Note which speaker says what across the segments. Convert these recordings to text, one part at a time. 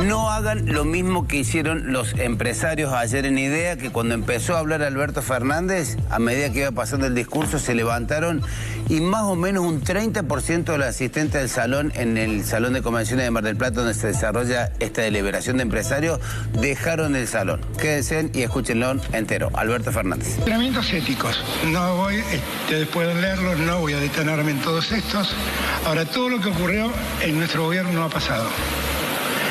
Speaker 1: No hagan lo mismo que hicieron los empresarios ayer en IDEA, que cuando empezó a hablar Alberto Fernández, a medida que iba pasando el discurso, se levantaron y más o menos un 30% de los asistentes del salón, en el Salón de Convenciones de Mar del Plata, donde se desarrolla esta deliberación de empresarios, dejaron el salón. Quédense y escúchenlo entero. Alberto Fernández.
Speaker 2: Entrenamientos éticos. No voy, ustedes pueden leerlos, no voy a detenerme en todos estos. Ahora, todo lo que ocurrió en nuestro gobierno no ha pasado.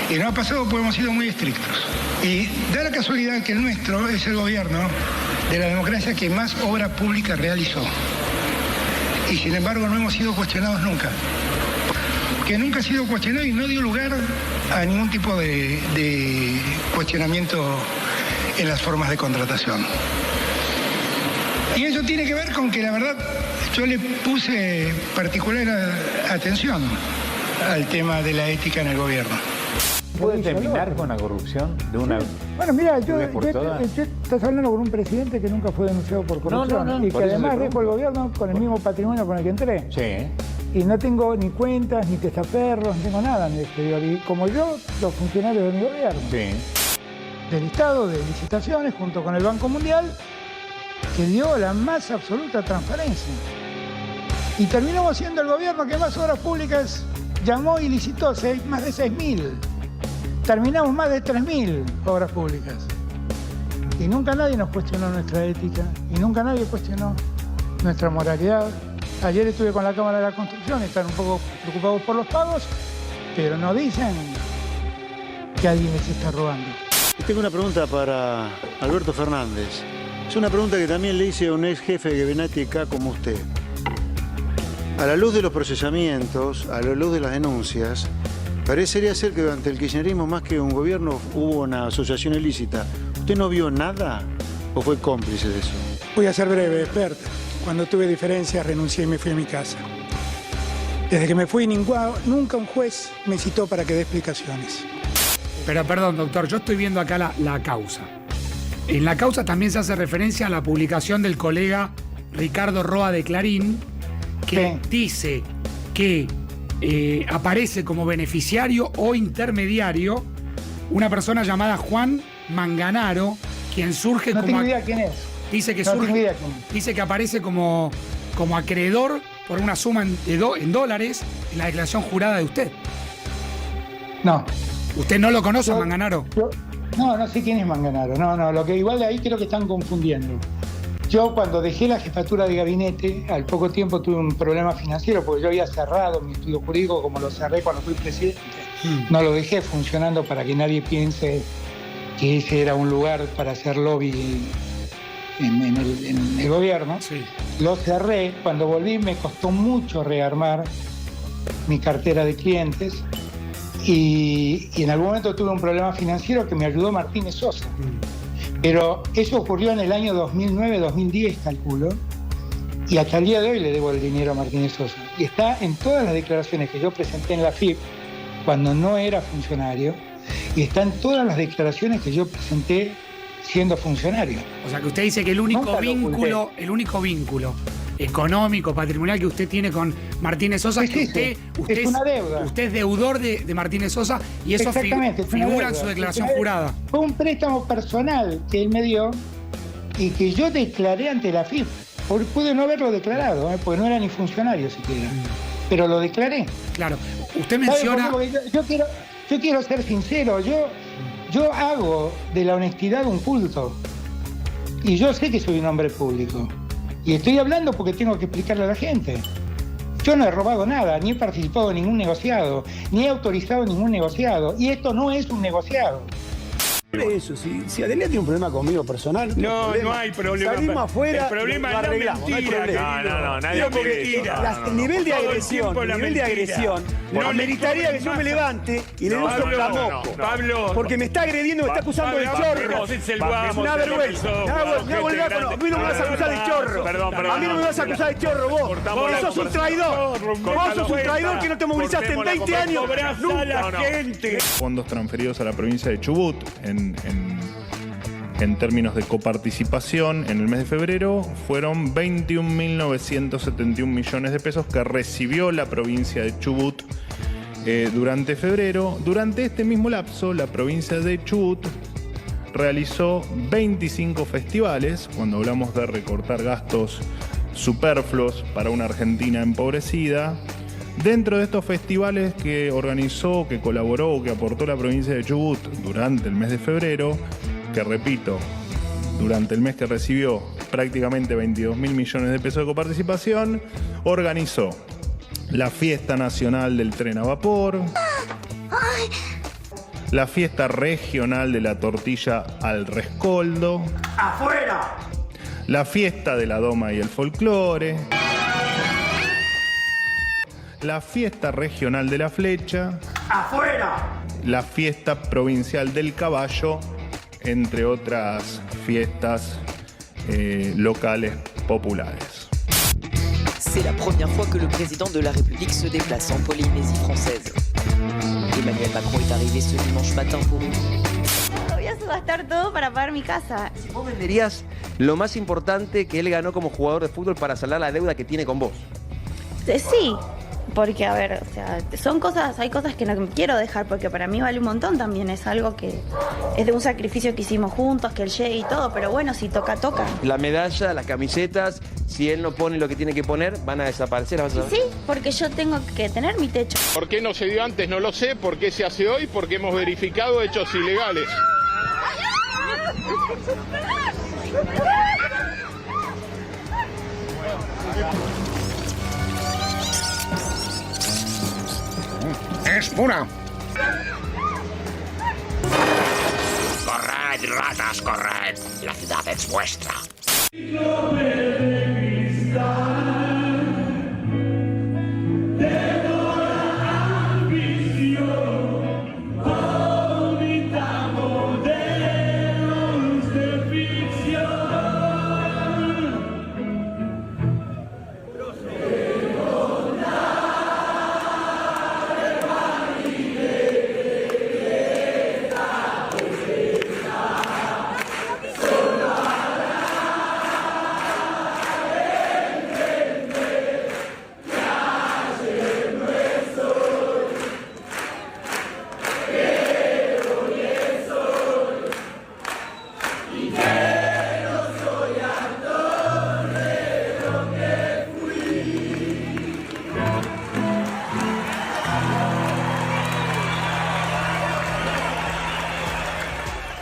Speaker 2: Y no ha pasado porque hemos sido muy estrictos. Y da la casualidad que el nuestro es el gobierno de la democracia que más obra pública realizó. Y sin embargo no hemos sido cuestionados nunca. Que nunca ha sido cuestionado y no dio lugar a ningún tipo de cuestionamiento en las formas de contratación. Y eso tiene que ver con que la verdad yo le puse particular atención al tema de la ética en el gobierno.
Speaker 3: ¿Puede terminar con la corrupción de una vez?
Speaker 4: Bueno, mira, yo
Speaker 3: todas?
Speaker 4: estás hablando con un presidente que nunca fue denunciado por corrupción
Speaker 3: No,
Speaker 4: y que además dejó el gobierno con el mismo patrimonio con el que entré.
Speaker 3: Sí.
Speaker 4: Y no tengo ni cuentas, ni testaferros, no tengo nada en el exterior. Y como yo, los funcionarios de mi gobierno.
Speaker 3: Sí.
Speaker 4: Del Estado de licitaciones, junto con el Banco Mundial, que dio la más absoluta transparencia. Y terminamos siendo el gobierno que más obras públicas llamó y licitó, más de 6.000. Terminamos más de 3.000 obras públicas. Y nunca nadie nos cuestionó nuestra ética, y nunca nadie cuestionó nuestra moralidad. Ayer estuve con la Cámara de la Construcción, están un poco preocupados por los pagos, pero no dicen que alguien les está robando.
Speaker 5: Tengo una pregunta para Alberto Fernández. Es una pregunta que también le hice a un ex jefe de gabinete acá como usted. A la luz de los procesamientos, a la luz de las denuncias, parecería ser que durante el kirchnerismo, más que un gobierno, hubo una asociación ilícita. ¿Usted no vio nada o fue cómplice de eso?
Speaker 2: Voy a ser breve, Bert. Cuando tuve diferencias renuncié y me fui a mi casa. Desde que me fui, nunca un juez me citó para que dé explicaciones.
Speaker 6: Pero perdón, doctor, yo estoy viendo acá la causa. En la causa también se hace referencia a la publicación del colega Ricardo Roa de Clarín, que dice que aparece como beneficiario o intermediario una persona llamada Juan Manganaro, quien surge
Speaker 4: No
Speaker 6: como...
Speaker 4: tengo idea quién es.
Speaker 6: Dice que,
Speaker 4: No tengo idea quién es.
Speaker 6: dice que aparece como acreedor por una suma en dólares en la declaración jurada de usted.
Speaker 4: No.
Speaker 6: ¿Usted no lo conoce, Manganaro?
Speaker 4: No sé quién es Manganaro. No, lo que igual de ahí creo que están confundiendo. Yo cuando dejé la jefatura de gabinete, al poco tiempo tuve un problema financiero porque yo había cerrado mi estudio jurídico como lo cerré cuando fui presidente. No lo dejé funcionando para que nadie piense que ese era un lugar para hacer lobby en el gobierno.
Speaker 6: Sí.
Speaker 4: Lo cerré. Cuando volví me costó mucho rearmar mi cartera de clientes y en algún momento tuve un problema financiero que me ayudó Martínez Sosa. Pero eso ocurrió en el año 2009-2010, calculo, y hasta el día de hoy le debo el dinero a Martínez Sosa. Y está en todas las declaraciones que yo presenté en la FIP cuando no era funcionario, y está en todas las declaraciones que yo presenté siendo funcionario.
Speaker 6: O sea que usted dice que el único vínculo económico, patrimonial que usted tiene con Martínez Sosa es que usted
Speaker 4: es una deuda.
Speaker 6: Usted es deudor de Martínez Sosa y eso
Speaker 4: Exactamente,
Speaker 6: figura en su declaración jurada.
Speaker 4: Fue un préstamo personal que él me dio y que yo declaré ante la FIP. Pude no haberlo declarado, porque no era ni funcionario siquiera. Pero lo declaré.
Speaker 6: Claro. Usted menciona...
Speaker 4: Porque yo quiero ser sincero. Yo hago de la honestidad un culto. Y yo sé que soy un hombre público. Y estoy hablando porque tengo que explicarle a la gente. Yo no he robado nada, ni he participado en ningún negociado, ni he autorizado ningún negociado. Y esto no es un negociado.
Speaker 7: Eso, si Adelia tiene un problema conmigo personal,
Speaker 8: no hay problema.
Speaker 7: Salimos afuera,
Speaker 8: el problema
Speaker 7: lo arreglamos,
Speaker 8: es la mentira.
Speaker 7: No,
Speaker 8: nadie
Speaker 7: el nivel de agresión no meritaría que yo me levante y le dé un soplamoco.
Speaker 8: Pablo,
Speaker 7: porque me está agrediendo, me está acusando de chorro. Es una vergüenza. A mí no me vas a acusar de chorro. A mí no me vas a acusar de chorro vos. Vos sos un traidor. Vos sos un traidor que no te movilizaste en 20 años.
Speaker 9: Fondos transferidos a la provincia de Chubut en términos de coparticipación en el mes de febrero fueron 21.971 millones de pesos que recibió la provincia de Chubut durante febrero. Durante este mismo lapso, la provincia de Chubut realizó 25 festivales, cuando hablamos de recortar gastos superfluos para una Argentina empobrecida. Dentro de estos festivales que organizó, que colaboró, que aportó la provincia de Chubut durante el mes de febrero, que repito, durante el mes que recibió prácticamente 22.000 millones de pesos de coparticipación, organizó la Fiesta Nacional del Tren a Vapor, la Fiesta Regional de la Tortilla al Rescoldo,
Speaker 7: ¡afuera!
Speaker 9: La Fiesta de la Doma y el Folclore, la Fiesta Regional de la Flecha,
Speaker 7: ¡afuera!
Speaker 9: la Fiesta Provincial del Caballo, entre otras fiestas locales populares.
Speaker 10: C'est la première fois que le président de la République se déplace en Polynésie française. Emmanuel Macron est arrivé ce dimanche matin pour une...
Speaker 11: Voy a subastar todo para pagar mi casa.
Speaker 12: ¿Vos venderías lo más importante que él ganó como jugador de fútbol para saldar la deuda que tiene con vos?
Speaker 11: Sí, porque a ver, o sea, hay cosas que no quiero dejar porque para mí vale un montón también, es algo que es de un sacrificio que hicimos juntos, que él llegue y todo, pero bueno, si toca, toca.
Speaker 12: La medalla, las camisetas, si él no pone lo que tiene que poner, van a desaparecer.
Speaker 11: Sí, porque yo tengo que tener mi techo.
Speaker 8: ¿Por qué no se dio antes? No lo sé. ¿Por qué se hace hoy? Porque hemos verificado hechos ilegales.
Speaker 7: ¡Es pura!
Speaker 13: Corred, ratas, corred. La ciudad es vuestra.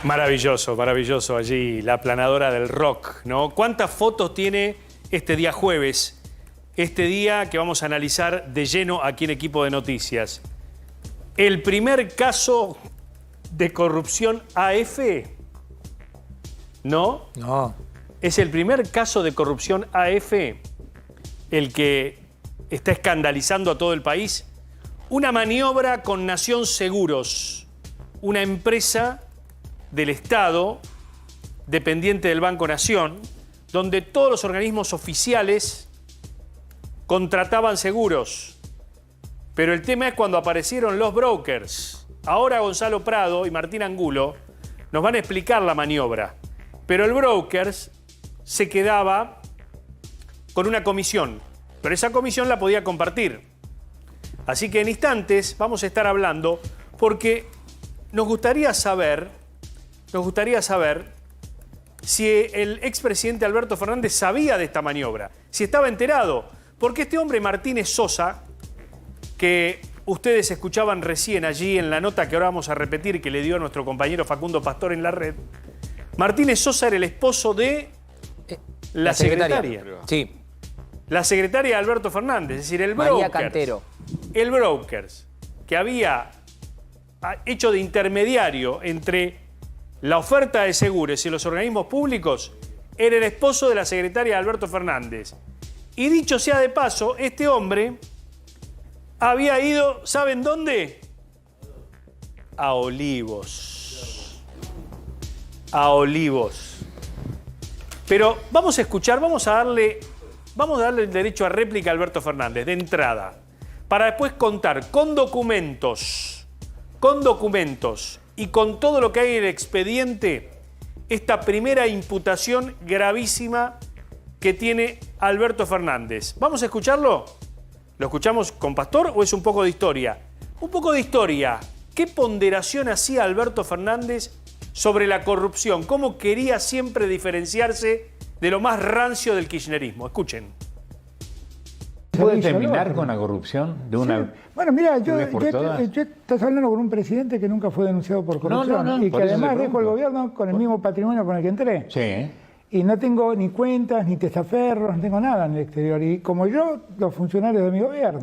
Speaker 14: Maravilloso, maravilloso allí, la aplanadora del rock, ¿no? ¿Cuántas fotos tiene este día jueves? Este día que vamos a analizar de lleno aquí en Equipo de Noticias. El primer caso de corrupción AF, ¿no?
Speaker 6: No.
Speaker 14: Es el primer caso de corrupción AF el que está escandalizando a todo el país. Una maniobra con Nación Seguros, una empresa del Estado, dependiente del Banco Nación, donde todos los organismos oficiales contrataban seguros. Pero el tema es cuando aparecieron los brokers. Ahora Gonzalo Prado y Martín Angulo nos van a explicar la maniobra. Pero el brokers se quedaba con una comisión, pero esa comisión la podía compartir. Así que en instantes vamos a estar hablando porque nos gustaría saber si el expresidente Alberto Fernández sabía de esta maniobra, si estaba enterado. Porque este hombre, Martínez Sosa, que ustedes escuchaban recién allí en la nota que ahora vamos a repetir que le dio a nuestro compañero Facundo Pastor en la red, Martínez Sosa era el esposo de la secretaria.
Speaker 12: Sí.
Speaker 14: La secretaria de Alberto Fernández, es decir, el
Speaker 12: María
Speaker 14: brokers.
Speaker 12: Cantero.
Speaker 14: El brokers, que había hecho de intermediario entre la oferta de seguros y los organismos públicos, era el esposo de la secretaria de Alberto Fernández. Y dicho sea de paso, este hombre había ido, ¿saben dónde? A Olivos. A Olivos. Pero vamos a escuchar, vamos a darle el derecho a réplica a Alberto Fernández, de entrada, para después contar con documentos y con todo lo que hay en el expediente, esta primera imputación gravísima que tiene Alberto Fernández. ¿Vamos a escucharlo? ¿Lo escuchamos con Pastor o es un poco de historia? Un poco de historia. ¿Qué ponderación hacía Alberto Fernández sobre la corrupción? ¿Cómo quería siempre diferenciarse de lo más rancio del kirchnerismo? Escuchen.
Speaker 3: ¿Puede terminar con la corrupción de una
Speaker 4: Sí. Bueno, mira, yo
Speaker 3: todas?
Speaker 4: estás hablando con un presidente que nunca fue denunciado por corrupción y que además dejó el gobierno con el mismo patrimonio con el que entré.
Speaker 3: Sí.
Speaker 4: Y no tengo ni cuentas, ni testaferros, no tengo nada en el exterior. Y como yo, los funcionarios de mi gobierno.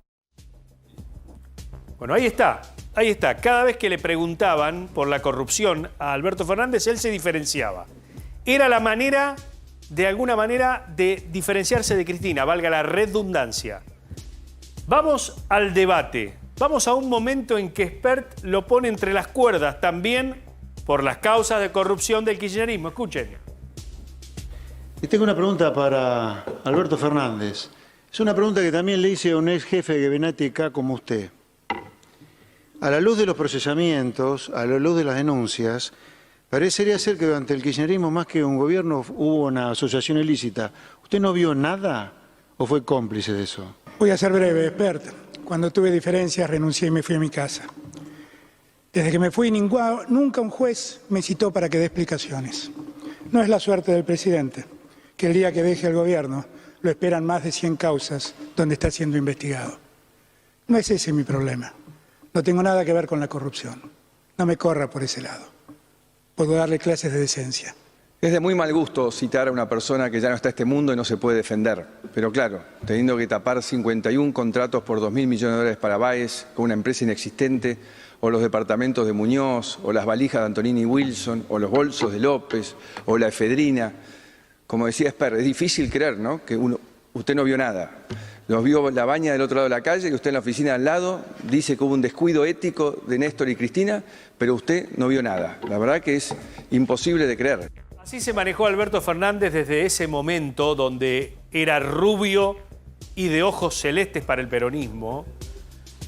Speaker 14: Bueno, ahí está. Ahí está. Cada vez que le preguntaban por la corrupción a Alberto Fernández, él se diferenciaba. Era la manera, de alguna manera, de diferenciarse de Cristina, valga la redundancia. Vamos al debate. Vamos a un momento en que Spert lo pone entre las cuerdas, también por las causas de corrupción del kirchnerismo. Escuchen.
Speaker 5: Y tengo una pregunta para Alberto Fernández. Es una pregunta que también le hice a un ex jefe de gabinete acá como usted. A la luz de los procesamientos, a la luz de las denuncias, parecería ser que durante el kirchnerismo, más que un gobierno, hubo una asociación ilícita. ¿Usted no vio nada o fue cómplice de eso?
Speaker 2: Voy a ser breve, Spert. Cuando tuve diferencias renuncié y me fui a mi casa. Desde que me fui, nunca un juez me citó para que dé explicaciones. No es la suerte del presidente, que el día que deje el gobierno lo esperan más de 100 causas donde está siendo investigado. No es ese mi problema. No tengo nada que ver con la corrupción. No me corra por ese lado. Puedo darle clases de decencia.
Speaker 15: Es de muy mal gusto citar a una persona que ya no está en este mundo y no se puede defender. Pero claro, teniendo que tapar 51 contratos por 2.000 millones de dólares para Baez con una empresa inexistente, o los departamentos de Muñoz, o las valijas de Antonini Wilson, o los bolsos de López, o la efedrina. Como decía Spert, es difícil creer, ¿no?, que usted no vio nada. Nos vio la baña del otro lado de la calle y usted en la oficina al lado dice que hubo un descuido ético de Néstor y Cristina, pero usted no vio nada. La verdad que es imposible de creer.
Speaker 14: Así se manejó Alberto Fernández desde ese momento donde era rubio y de ojos celestes para el peronismo,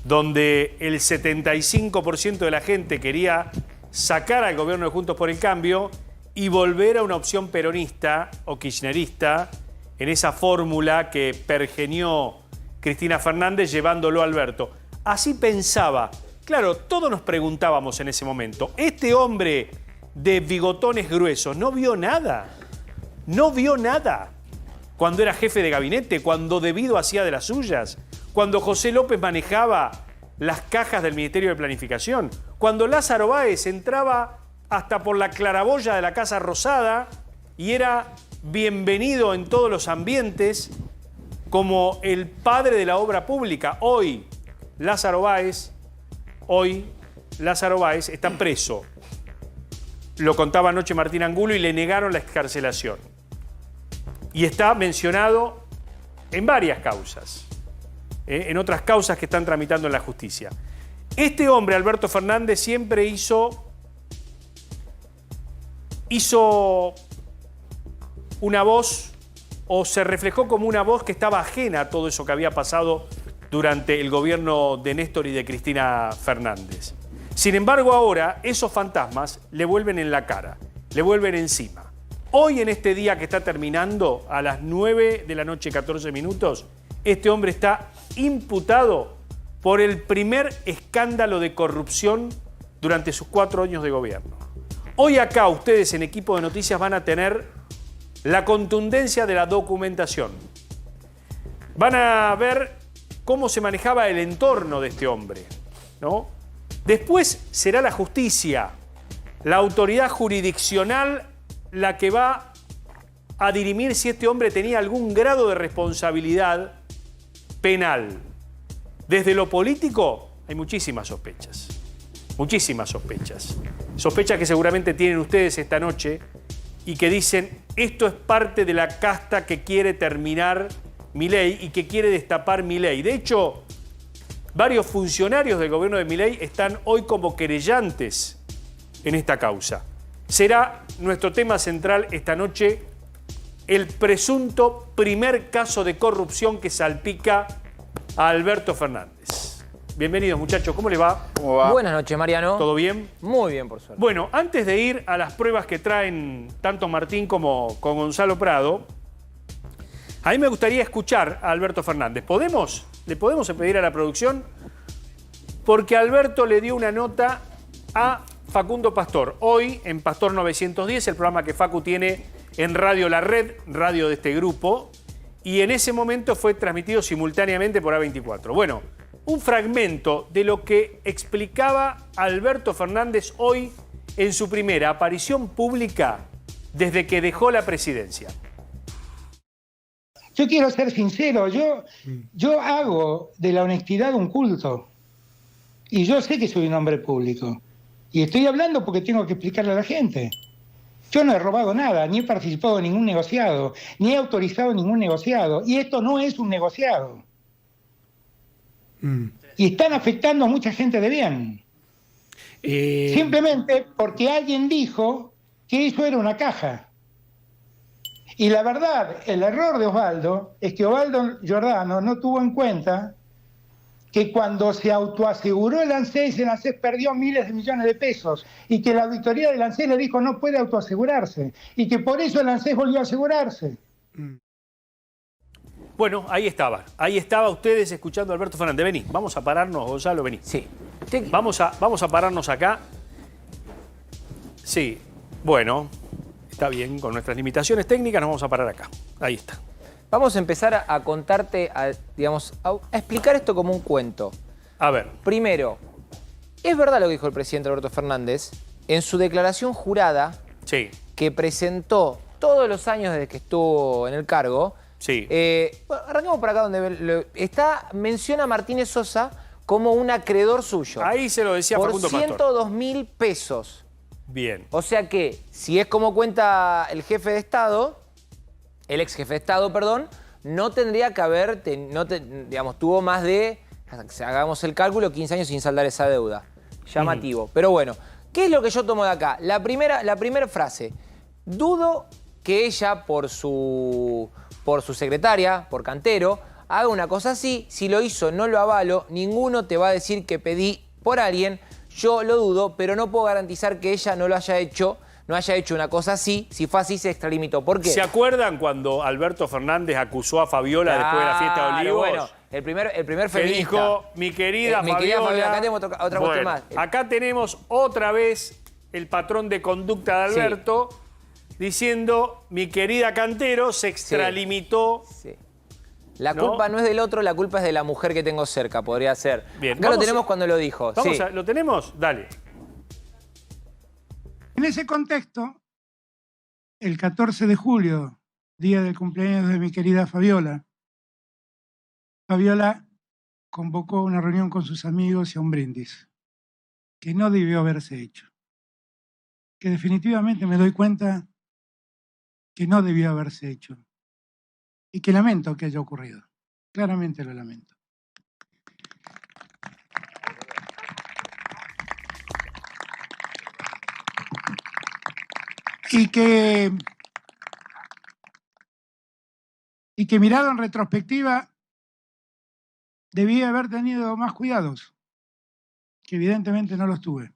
Speaker 14: donde el 75% de la gente quería sacar al gobierno de Juntos por el Cambio y volver a una opción peronista o kirchnerista en esa fórmula que pergenió Cristina Fernández llevándolo a Alberto. Así pensaba. Claro, todos nos preguntábamos en ese momento, este hombre de bigotones gruesos no vio nada. No vio nada. Cuando era jefe de gabinete, cuando Debido hacía de las suyas, cuando José López manejaba las cajas del Ministerio de Planificación, cuando Lázaro Báez entraba hasta por la claraboya de la Casa Rosada y era bienvenido en todos los ambientes como el padre de la obra pública. Hoy Lázaro Báez está preso. Lo contaba anoche Martín Angulo y le negaron la excarcelación. Y está mencionado en varias causas, en otras causas que están tramitando en la justicia. Este hombre, Alberto Fernández, siempre hizo una voz, o se reflejó como una voz que estaba ajena a todo eso que había pasado durante el gobierno de Néstor y de Cristina Fernández. Sin embargo, ahora esos fantasmas le vuelven en la cara, le vuelven encima. Hoy, en este día que está terminando, a las 9 de la noche, 14 minutos, este hombre está imputado por el primer escándalo de corrupción durante sus 4 años de gobierno. Hoy acá ustedes en Equipo de Noticias van a tener la contundencia de la documentación. Van a ver cómo se manejaba el entorno de este hombre, ¿no? Después será la justicia, la autoridad jurisdiccional, la que va a dirimir si este hombre tenía algún grado de responsabilidad penal. Desde lo político hay muchísimas sospechas. Muchísimas sospechas. Sospechas que seguramente tienen ustedes esta noche y que dicen, esto es parte de la casta que quiere terminar Milei y que quiere destapar Milei. De hecho, varios funcionarios del gobierno de Milei están hoy como querellantes en esta causa. Será nuestro tema central esta noche el presunto primer caso de corrupción que salpica a Alberto Fernández. Bienvenidos, muchachos. ¿Cómo les va?
Speaker 16: ¿Cómo va? Buenas noches, Mariano.
Speaker 14: ¿Todo bien?
Speaker 16: Muy bien, por suerte.
Speaker 14: Bueno, antes de ir a las pruebas que traen tanto Martín como con Gonzalo Prado, a mí me gustaría escuchar a Alberto Fernández. ¿Le podemos pedir a la producción porque Alberto le dio una nota a Facundo Pastor. Hoy, en Pastor 910, el programa que Facu tiene en Radio La Red, radio de este grupo, y en ese momento fue transmitido simultáneamente por A24. Bueno, un fragmento de lo que explicaba Alberto Fernández hoy en su primera aparición pública desde que dejó la presidencia.
Speaker 4: Yo quiero ser sincero, yo hago de la honestidad un culto. Y yo sé que soy un hombre público. Y estoy hablando porque tengo que explicarle a la gente. Yo no he robado nada, ni he participado en ningún negociado, ni he autorizado ningún negociado. Y esto no es un negociado. Y están afectando a mucha gente de bien. Simplemente porque alguien dijo que eso era una caja. Y la verdad, el error de Osvaldo es que Osvaldo Giordano no tuvo en cuenta que cuando se autoaseguró el ANSES perdió miles de millones de pesos y que la auditoría del ANSES le dijo no puede autoasegurarse y que por eso el ANSES volvió a asegurarse.
Speaker 14: Bueno, ahí estaba ustedes escuchando a Alberto Fernández. Vení, vamos a pararnos, Gonzalo, vení.
Speaker 16: Sí.
Speaker 14: Vamos a pararnos acá. Sí, bueno, está bien, con nuestras limitaciones técnicas nos vamos a parar acá. Ahí está.
Speaker 16: Vamos a empezar a contarte, a explicar esto como un cuento.
Speaker 14: A ver.
Speaker 16: Primero, es verdad lo que dijo el presidente Alberto Fernández en su declaración jurada que presentó todos los años desde que estuvo en el cargo.
Speaker 14: Sí.
Speaker 16: Bueno, arrancamos por acá donde menciona a Martínez Sosa como un acreedor suyo.
Speaker 14: Ahí se lo decía Facundo Pastor.
Speaker 16: Por 102.000 pesos.
Speaker 14: Bien.
Speaker 16: O sea que, si es como cuenta el jefe de Estado, el ex jefe de Estado, perdón, no tendría que haber, digamos, tuvo más de, hagamos el cálculo, 15 años sin saldar esa deuda. Llamativo. Pero bueno, ¿qué es lo que yo tomo de acá? La primera frase. Dudo que ella, por su secretaria, por Cantero, haga una cosa así. Si lo hizo, no lo avalo. Ninguno te va a decir que pedí por alguien. Yo lo dudo, pero no puedo garantizar que ella no lo haya hecho. No haya hecho una cosa así, si fue así se extralimitó. ¿Por qué?
Speaker 14: ¿Se acuerdan cuando Alberto Fernández acusó a Fabiola después de la fiesta de Olivos?
Speaker 16: Bueno, el primer feminista.
Speaker 14: Que dijo, mi querida Fabiola.
Speaker 16: Acá tenemos otra cuestión más.
Speaker 14: Acá tenemos otra vez el patrón de conducta de Alberto diciendo, mi querida Cantero se extralimitó.
Speaker 16: Sí. La culpa no es del otro, la culpa es de la mujer que tengo cerca, podría ser.
Speaker 14: Bien.
Speaker 16: Acá lo tenemos cuando lo dijo.
Speaker 14: ¿Lo tenemos? Dale.
Speaker 4: En ese contexto, el 14 de julio, día del cumpleaños de mi querida Fabiola, Fabiola convocó una reunión con sus amigos y a un brindis, que no debió haberse hecho. Que definitivamente me doy cuenta que no debió haberse hecho. Y que lamento que haya ocurrido. Claramente lo lamento. Y que mirado en retrospectiva, debía haber tenido más cuidados, que evidentemente no los tuve.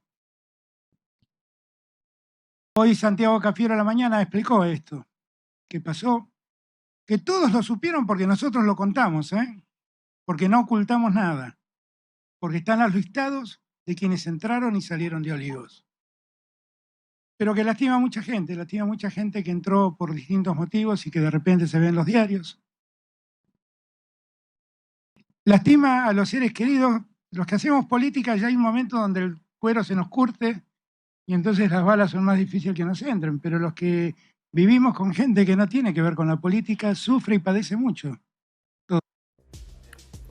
Speaker 4: Hoy Santiago Cafiero a la mañana explicó esto, que pasó, que todos lo supieron porque nosotros lo contamos, porque no ocultamos nada, porque están los listados de quienes entraron y salieron de Olivos. Pero que lastima a mucha gente que entró por distintos motivos y que de repente se ve en los diarios. Lastima a los seres queridos, los que hacemos política ya hay un momento donde el cuero se nos curte y entonces las balas son más difíciles que nos entren, pero los que vivimos con gente que no tiene que ver con la política sufre y padece mucho. Todo.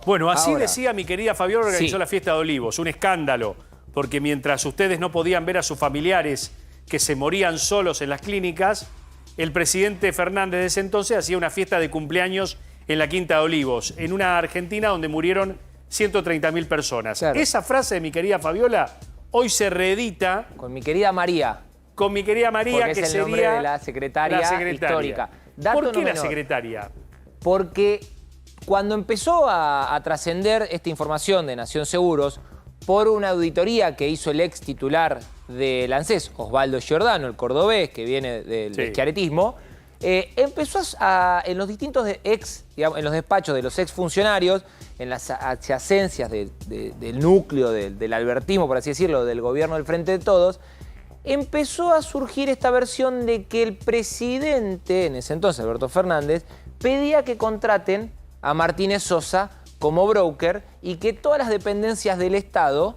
Speaker 14: Bueno, así decía mi querida Fabiola, organizó la fiesta de Olivos, un escándalo, porque mientras ustedes no podían ver a sus familiares que se morían solos en las clínicas, el presidente Fernández de ese entonces hacía una fiesta de cumpleaños en la Quinta de Olivos, en una Argentina donde murieron 130.000 personas. Claro. Esa frase de mi querida Fabiola hoy se reedita.
Speaker 16: Con mi querida María.
Speaker 14: Con mi querida María,
Speaker 16: porque
Speaker 14: que
Speaker 16: es el nombre de la secretaria histórica.
Speaker 14: ¿Por qué la secretaria?
Speaker 16: Porque cuando empezó a trascender esta información de Nación Seguros, por una auditoría que hizo el ex titular del ANSES, Osvaldo Giordano, el cordobés, que viene del schiarettismo, empezó en los distintos digamos, en los despachos de los exfuncionarios, en las adyacencias del núcleo del albertismo, por así decirlo, del gobierno del Frente de Todos, empezó a surgir esta versión de que el presidente, en ese entonces Alberto Fernández, pedía que contraten a Martínez Sosa como broker y que todas las dependencias del Estado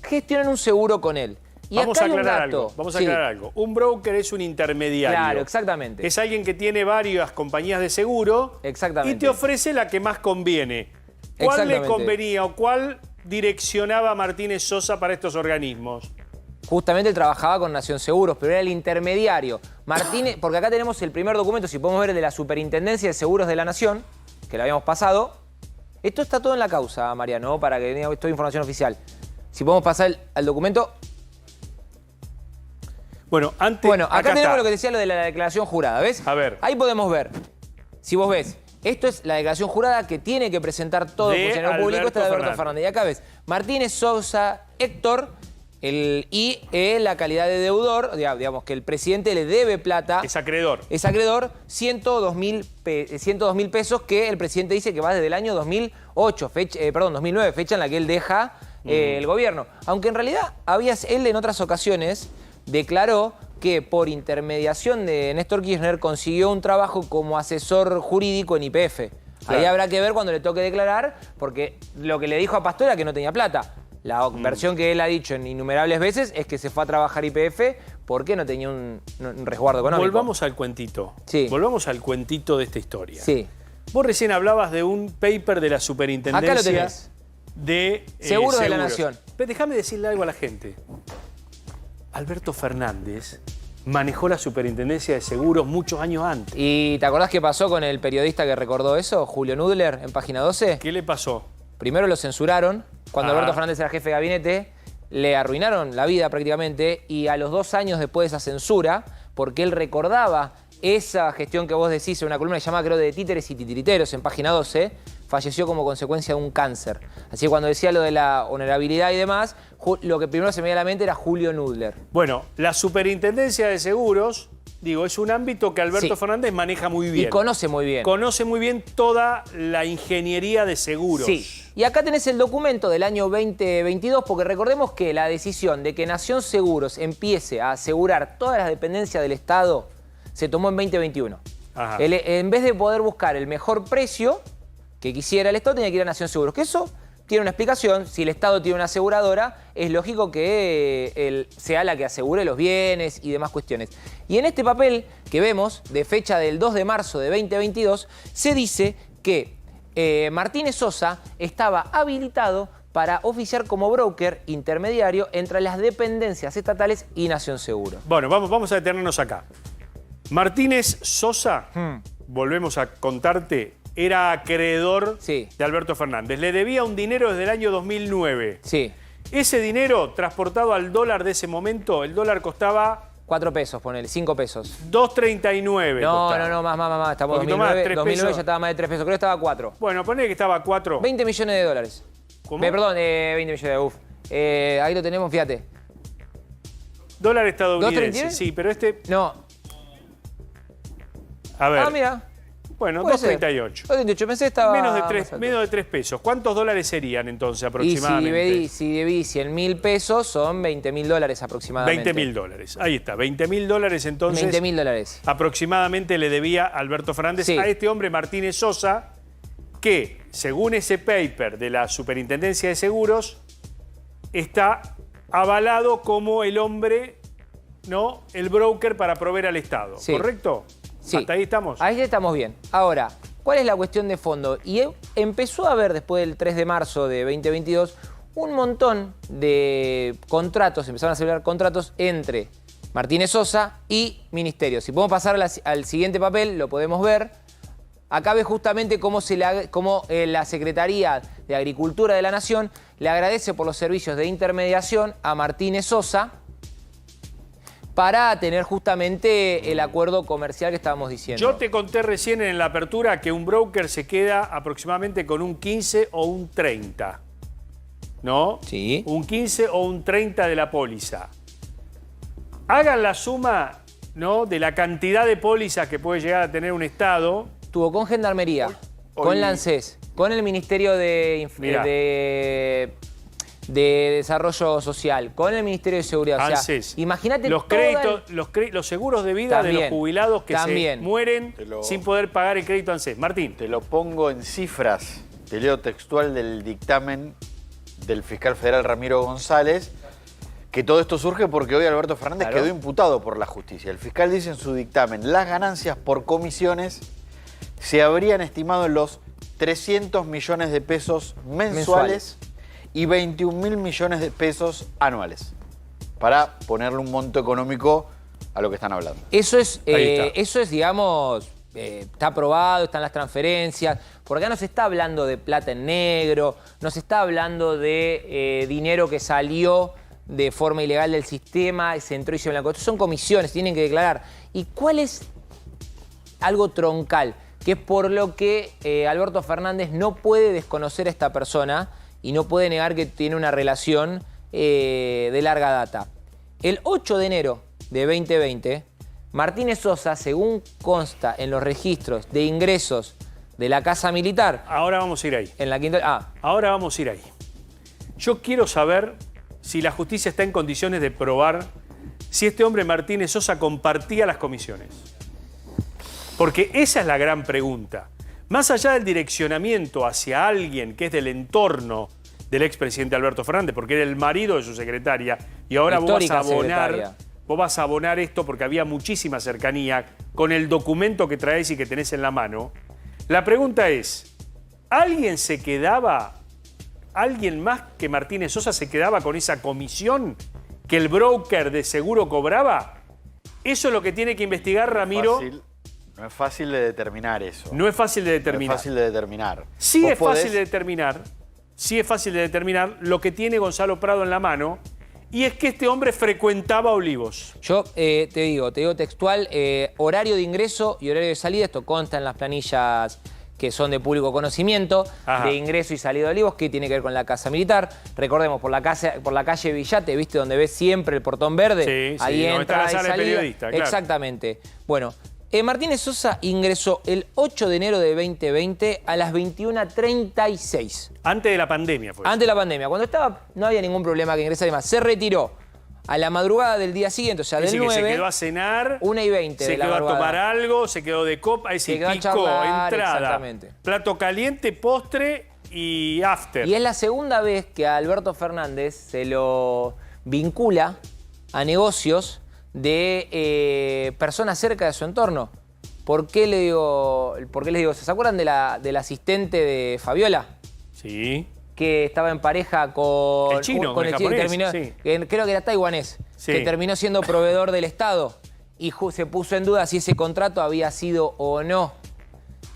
Speaker 16: gestionen un seguro con él. Y
Speaker 14: vamos
Speaker 16: acá
Speaker 14: a
Speaker 16: hay un
Speaker 14: aclarar
Speaker 16: dato.
Speaker 14: algo. Vamos a aclarar algo. Un broker es un intermediario.
Speaker 16: Claro, exactamente.
Speaker 14: Es alguien que tiene varias compañías de seguro
Speaker 16: Exactamente.
Speaker 14: y te ofrece la que más conviene. ¿Cuál le convenía o cuál direccionaba a Martínez Sosa para estos organismos?
Speaker 16: Justamente él trabajaba con Nación Seguros, pero era el intermediario. Martínez, porque acá tenemos el primer documento, si podemos ver, el de la Superintendencia de Seguros de la Nación, que lo habíamos pasado. Esto está todo en la causa, Mariano, para que tenga toda información oficial. Si podemos pasar al documento.
Speaker 14: Bueno,
Speaker 16: acá tenemos lo que decía lo de la declaración jurada, ¿ves?
Speaker 14: A ver.
Speaker 16: Ahí podemos ver. Si vos ves, esto es la declaración jurada que tiene que presentar todo el funcionario público, esta de Alberto Fernández. Y acá ves, Martínez Sosa Héctor, la calidad de deudor, digamos que el presidente le debe plata.
Speaker 14: Es acreedor.
Speaker 16: Es acreedor, 102.000 pesos que el presidente dice que va desde el año 2009, fecha en la que él deja el gobierno. Aunque en realidad él en otras ocasiones declaró que por intermediación de Néstor Kirchner consiguió un trabajo como asesor jurídico en YPF. Claro. Ahí habrá que ver cuando le toque declarar, porque lo que le dijo a Pastor era que no tenía plata. La versión que él ha dicho en innumerables veces es que se fue a trabajar YPF porque no tenía un resguardo económico.
Speaker 14: Volvamos al cuentito.
Speaker 16: Sí.
Speaker 14: Volvamos al cuentito de esta historia.
Speaker 16: Sí.
Speaker 14: Vos recién hablabas de un paper de la Superintendencia.
Speaker 16: Acá lo tenés.
Speaker 14: De
Speaker 16: Seguros de la Nación.
Speaker 14: Pero déjame decirle algo a la gente. Alberto Fernández manejó la Superintendencia de Seguros muchos años antes.
Speaker 16: ¿Y te acordás qué pasó con el periodista que recordó eso, Julio Nudler, en Página 12?
Speaker 14: ¿Qué le pasó?
Speaker 16: Primero lo censuraron. Cuando Alberto Fernández era jefe de gabinete, le arruinaron la vida prácticamente, y a los 2 años después de esa censura, porque él recordaba esa gestión que vos decís en una columna que se llama, creo, de títeres y titiriteros en Página 12, falleció como consecuencia de un cáncer. Así que cuando decía lo de la honorabilidad y demás, lo que primero se me venía a la mente era Julio Nudler.
Speaker 14: Bueno, la Superintendencia de Seguros, digo, es un ámbito que Alberto Fernández maneja muy bien.
Speaker 16: Y conoce muy bien.
Speaker 14: Conoce muy bien toda la ingeniería de seguros.
Speaker 16: Sí. Y acá tenés el documento del año 2022, porque recordemos que la decisión de que Nación Seguros empiece a asegurar todas las dependencias del Estado se tomó en 2021. En vez de poder buscar el mejor precio que quisiera el Estado, tenía que ir a Nación Seguros. Que eso tiene una explicación. Si el Estado tiene una aseguradora, es lógico que sea la que asegure los bienes y demás cuestiones. Y en este papel que vemos, de fecha del 2 de marzo de 2022, se dice que Martínez Sosa estaba habilitado para oficiar como broker intermediario entre las dependencias estatales y Nación Seguros.
Speaker 14: Bueno, vamos a detenernos acá. Martínez Sosa, volvemos a contarte, era acreedor de Alberto Fernández. Le debía un dinero desde el año 2009.
Speaker 16: Sí.
Speaker 14: Ese dinero, transportado al dólar de ese momento, el dólar costaba...
Speaker 16: 4 pesos, ponele, 5 pesos.
Speaker 14: 2.39.
Speaker 16: No, más. Estamos en 2009 ya estaba más de 3 pesos. Creo que estaba a 4.
Speaker 14: Bueno, ponele que estaba a 4.
Speaker 16: 20 millones de dólares.
Speaker 14: ¿Cómo?
Speaker 16: Perdón, 20 millones de ahí lo tenemos, fíjate.
Speaker 14: Dólar estadounidense,
Speaker 16: ¿2.39?
Speaker 14: sí, pero este...
Speaker 16: No.
Speaker 14: A ver.
Speaker 16: Mira.
Speaker 14: Bueno, 2.38.
Speaker 16: 2.38, pensé que estaba...
Speaker 14: Menos de 3 pesos. ¿Cuántos dólares serían entonces aproximadamente?
Speaker 16: Y si debí 100.000 pesos, son 20.000 dólares aproximadamente.
Speaker 14: 20.000 dólares. Ahí está, 20.000 dólares entonces.
Speaker 16: 20.000 dólares.
Speaker 14: Aproximadamente le debía Alberto Fernández a este hombre, Martínez Sosa, que, según ese paper de la Superintendencia de Seguros, está avalado como el hombre, ¿no? El broker para proveer al Estado. ¿Correcto?
Speaker 16: Sí.
Speaker 14: ¿Hasta ahí estamos?
Speaker 16: Ahí estamos bien. Ahora, ¿cuál es la cuestión de fondo? Y empezó a haber, después del 3 de marzo de 2022, un montón de contratos, empezaron a celebrar contratos entre Martínez Sosa y ministerios. Si podemos pasar al siguiente papel, lo podemos ver. Acá ve justamente cómo la Secretaría de Agricultura de la Nación le agradece por los servicios de intermediación a Martínez Sosa para tener justamente el acuerdo comercial que estábamos diciendo.
Speaker 14: Yo te conté recién en la apertura que un broker se queda aproximadamente con un 15 o un 30, ¿no?
Speaker 16: Sí.
Speaker 14: Un 15 o un 30 de la póliza. Hagan la suma ¿no? De la cantidad de pólizas que puede llegar a tener un Estado.
Speaker 16: Estuvo con Gendarmería, con la ANSES, con el Ministerio de Desarrollo Social, con el Ministerio de Seguridad.
Speaker 14: ANSES.
Speaker 16: O sea, imagínate
Speaker 14: los créditos, los seguros de vida
Speaker 16: También,
Speaker 14: de los jubilados que
Speaker 16: también.
Speaker 14: se mueren sin poder pagar el crédito ANSES. Martín.
Speaker 17: Te lo pongo en cifras. Te leo textual del dictamen del fiscal federal Ramiro González, que todo esto surge porque hoy Alberto Fernández quedó imputado por la justicia. El fiscal dice en su dictamen, las ganancias por comisiones se habrían estimado en los 300 millones de pesos mensuales y 21.000 millones de pesos anuales, para ponerle un monto económico a lo que están hablando.
Speaker 16: Eso es digamos, está aprobado, están las transferencias, porque acá no se está hablando de plata en negro, no se está hablando de dinero que salió de forma ilegal del sistema, se entró y se blanco. Esto son comisiones, tienen que declarar. ¿Y cuál es algo troncal? Que es por lo que Alberto Fernández no puede desconocer a esta persona y no puede negar que tiene una relación de larga data. El 8 de enero de 2020, Martínez Sosa, según consta en los registros de ingresos de la Casa Militar...
Speaker 14: Ahora vamos a ir ahí.
Speaker 16: En la quinta...
Speaker 14: Ahora vamos a ir ahí. Yo quiero saber si la justicia está en condiciones de probar si este hombre Martínez Sosa compartía las comisiones. Porque esa es la gran pregunta. Más allá del direccionamiento hacia alguien que es del entorno del expresidente Alberto Fernández, porque era el marido de su secretaria, y ahora vos vas a abonar esto porque había muchísima cercanía con el documento que traes y que tenés en la mano. La pregunta es, ¿alguien más que Martínez Sosa se quedaba con esa comisión que el broker de seguro cobraba? Eso es lo que tiene que investigar Ramiro.
Speaker 17: No es fácil de determinar eso.
Speaker 14: No es fácil de determinar.
Speaker 17: No es fácil de determinar.
Speaker 14: Sí es fácil de determinar. Sí es fácil de determinar lo que tiene Gonzalo Prado en la mano, y es que este hombre frecuentaba Olivos.
Speaker 16: Yo te digo textual, horario de ingreso y horario de salida, esto consta en las planillas que son de público conocimiento, de ingreso y salida de Olivos, que tiene que ver con la Casa Militar. Recordemos, por la calle Villate, ¿viste? Donde ves siempre el portón verde.
Speaker 14: Sí,
Speaker 16: ahí entra
Speaker 14: está la sala
Speaker 16: y salida.
Speaker 14: de periodista, claro.
Speaker 16: Exactamente. Bueno, Martínez Sosa ingresó el 8 de enero de 2020 a las 21:36.
Speaker 14: Antes de la pandemia fue.
Speaker 16: Antes de la pandemia. Cuando no había ningún problema que ingresara y más. Se retiró a la madrugada del día siguiente, o sea, del 9.
Speaker 14: Se quedó a cenar.
Speaker 16: 1:20
Speaker 14: Se quedó a tomar algo, se quedó de copa, es decir, picó, entrada,
Speaker 16: exactamente.
Speaker 14: Plato caliente, postre y after.
Speaker 16: Y es la segunda vez que a Alberto Fernández se lo vincula a negocios de personas cerca de su entorno. ¿Por qué les digo? ¿Se acuerdan del asistente de Fabiola?
Speaker 14: Sí.
Speaker 16: Que estaba en pareja con
Speaker 14: el chino,
Speaker 16: con el chino,
Speaker 14: japonés,
Speaker 16: terminó,
Speaker 14: sí.
Speaker 16: Creo que era taiwanés, que terminó siendo proveedor del Estado y se puso en duda si ese contrato había sido o no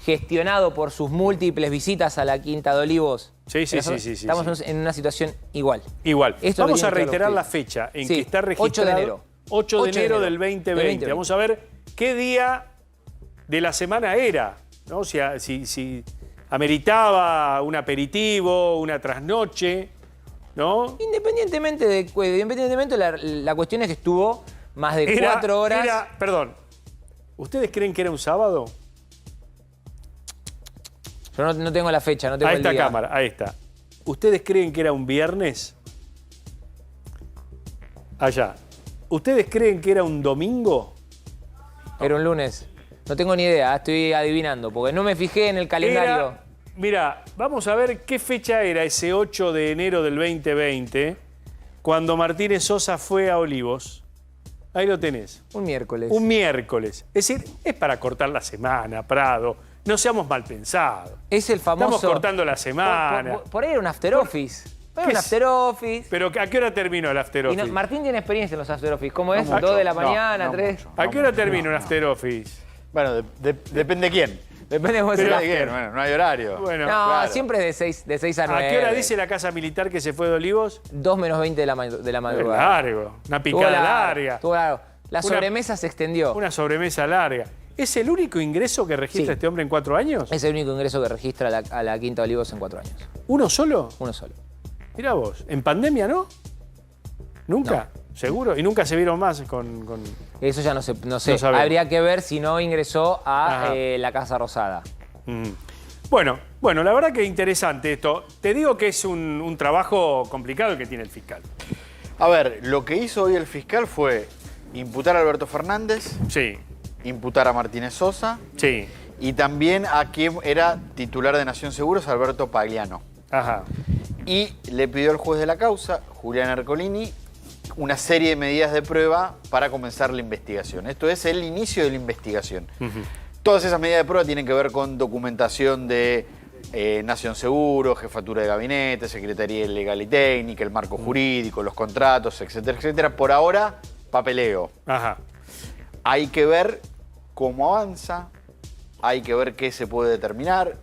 Speaker 16: gestionado por sus múltiples visitas a la Quinta de Olivos.
Speaker 14: Sí.
Speaker 16: Estamos en una situación igual.
Speaker 14: Vamos a reiterar la fecha en que está registrado.
Speaker 16: 8 de enero.
Speaker 14: 8 de enero del 2020. Vamos a ver qué día de la semana era, ¿no? Si ameritaba un aperitivo, una trasnoche, ¿no?
Speaker 16: Independientemente, la cuestión es que estuvo más de 4 horas.
Speaker 14: Perdón, ¿ustedes creen que era un sábado?
Speaker 16: Yo no tengo la fecha, no tengo el día.
Speaker 14: A esta cámara, ahí está. ¿Ustedes creen que era un viernes? Allá. ¿Ustedes creen que era un domingo?
Speaker 16: Era un lunes. No tengo ni idea, estoy adivinando, porque no me fijé en el calendario.
Speaker 14: Mira, vamos a ver qué fecha era ese 8 de enero del 2020, cuando Martínez Sosa fue a Olivos. Ahí lo tenés.
Speaker 16: Un miércoles.
Speaker 14: Un miércoles. Es decir, es para cortar la semana, Prado. No seamos mal pensados.
Speaker 16: Es el famoso...
Speaker 14: Estamos cortando la semana.
Speaker 16: Por ahí era un after office. Un after office.
Speaker 14: ¿Pero a qué hora terminó el after office?
Speaker 16: Martín tiene experiencia en los after office. ¿Cómo es? 2 de la mañana, 3.
Speaker 14: ¿A qué hora termina un after office?
Speaker 17: Bueno, depende quién.
Speaker 16: Depende de cómo
Speaker 17: Bueno, no hay horario.
Speaker 14: Bueno,
Speaker 16: no,
Speaker 17: claro.
Speaker 16: Siempre es de 6 a 9.
Speaker 14: ¿A qué hora dice la Casa Militar que se fue de Olivos?
Speaker 16: 2 menos 20 de la madrugada.
Speaker 14: Es largo. Una picada larga.
Speaker 16: Estuvo largo. La sobremesa se extendió.
Speaker 14: Una sobremesa larga. ¿Es el único ingreso que registra este hombre en 4 años?
Speaker 16: Es el único ingreso que registra a la Quinta de Olivos en 4 años.
Speaker 14: ¿Uno solo?
Speaker 16: Uno solo.
Speaker 14: Mirá vos. ¿En pandemia no? ¿Nunca? ¿Seguro? ¿Y nunca se vieron más con...?
Speaker 16: Eso ya no sé.
Speaker 14: No sabemos.
Speaker 16: Habría que ver si no ingresó a la Casa Rosada.
Speaker 14: Bueno, la verdad que interesante esto. Te digo que es un trabajo complicado el que tiene el fiscal.
Speaker 17: A ver, lo que hizo hoy el fiscal fue imputar a Alberto Fernández.
Speaker 14: Sí.
Speaker 17: Imputar a Martínez Sosa.
Speaker 14: Sí.
Speaker 17: Y también a quien era titular de Nación Seguros, Alberto Pagliano.
Speaker 14: Ajá.
Speaker 17: Y le pidió al juez de la causa, Julián Ercolini, una serie de medidas de prueba para comenzar la investigación. Esto es el inicio de la investigación. Todas esas medidas de prueba tienen que ver con documentación de Nación Seguro, Jefatura de Gabinete, Secretaría Legal y Técnica, el marco jurídico, los contratos, etcétera, etcétera. Por ahora, papeleo.
Speaker 14: Ajá.
Speaker 17: Hay que ver cómo avanza, hay que ver qué se puede determinar,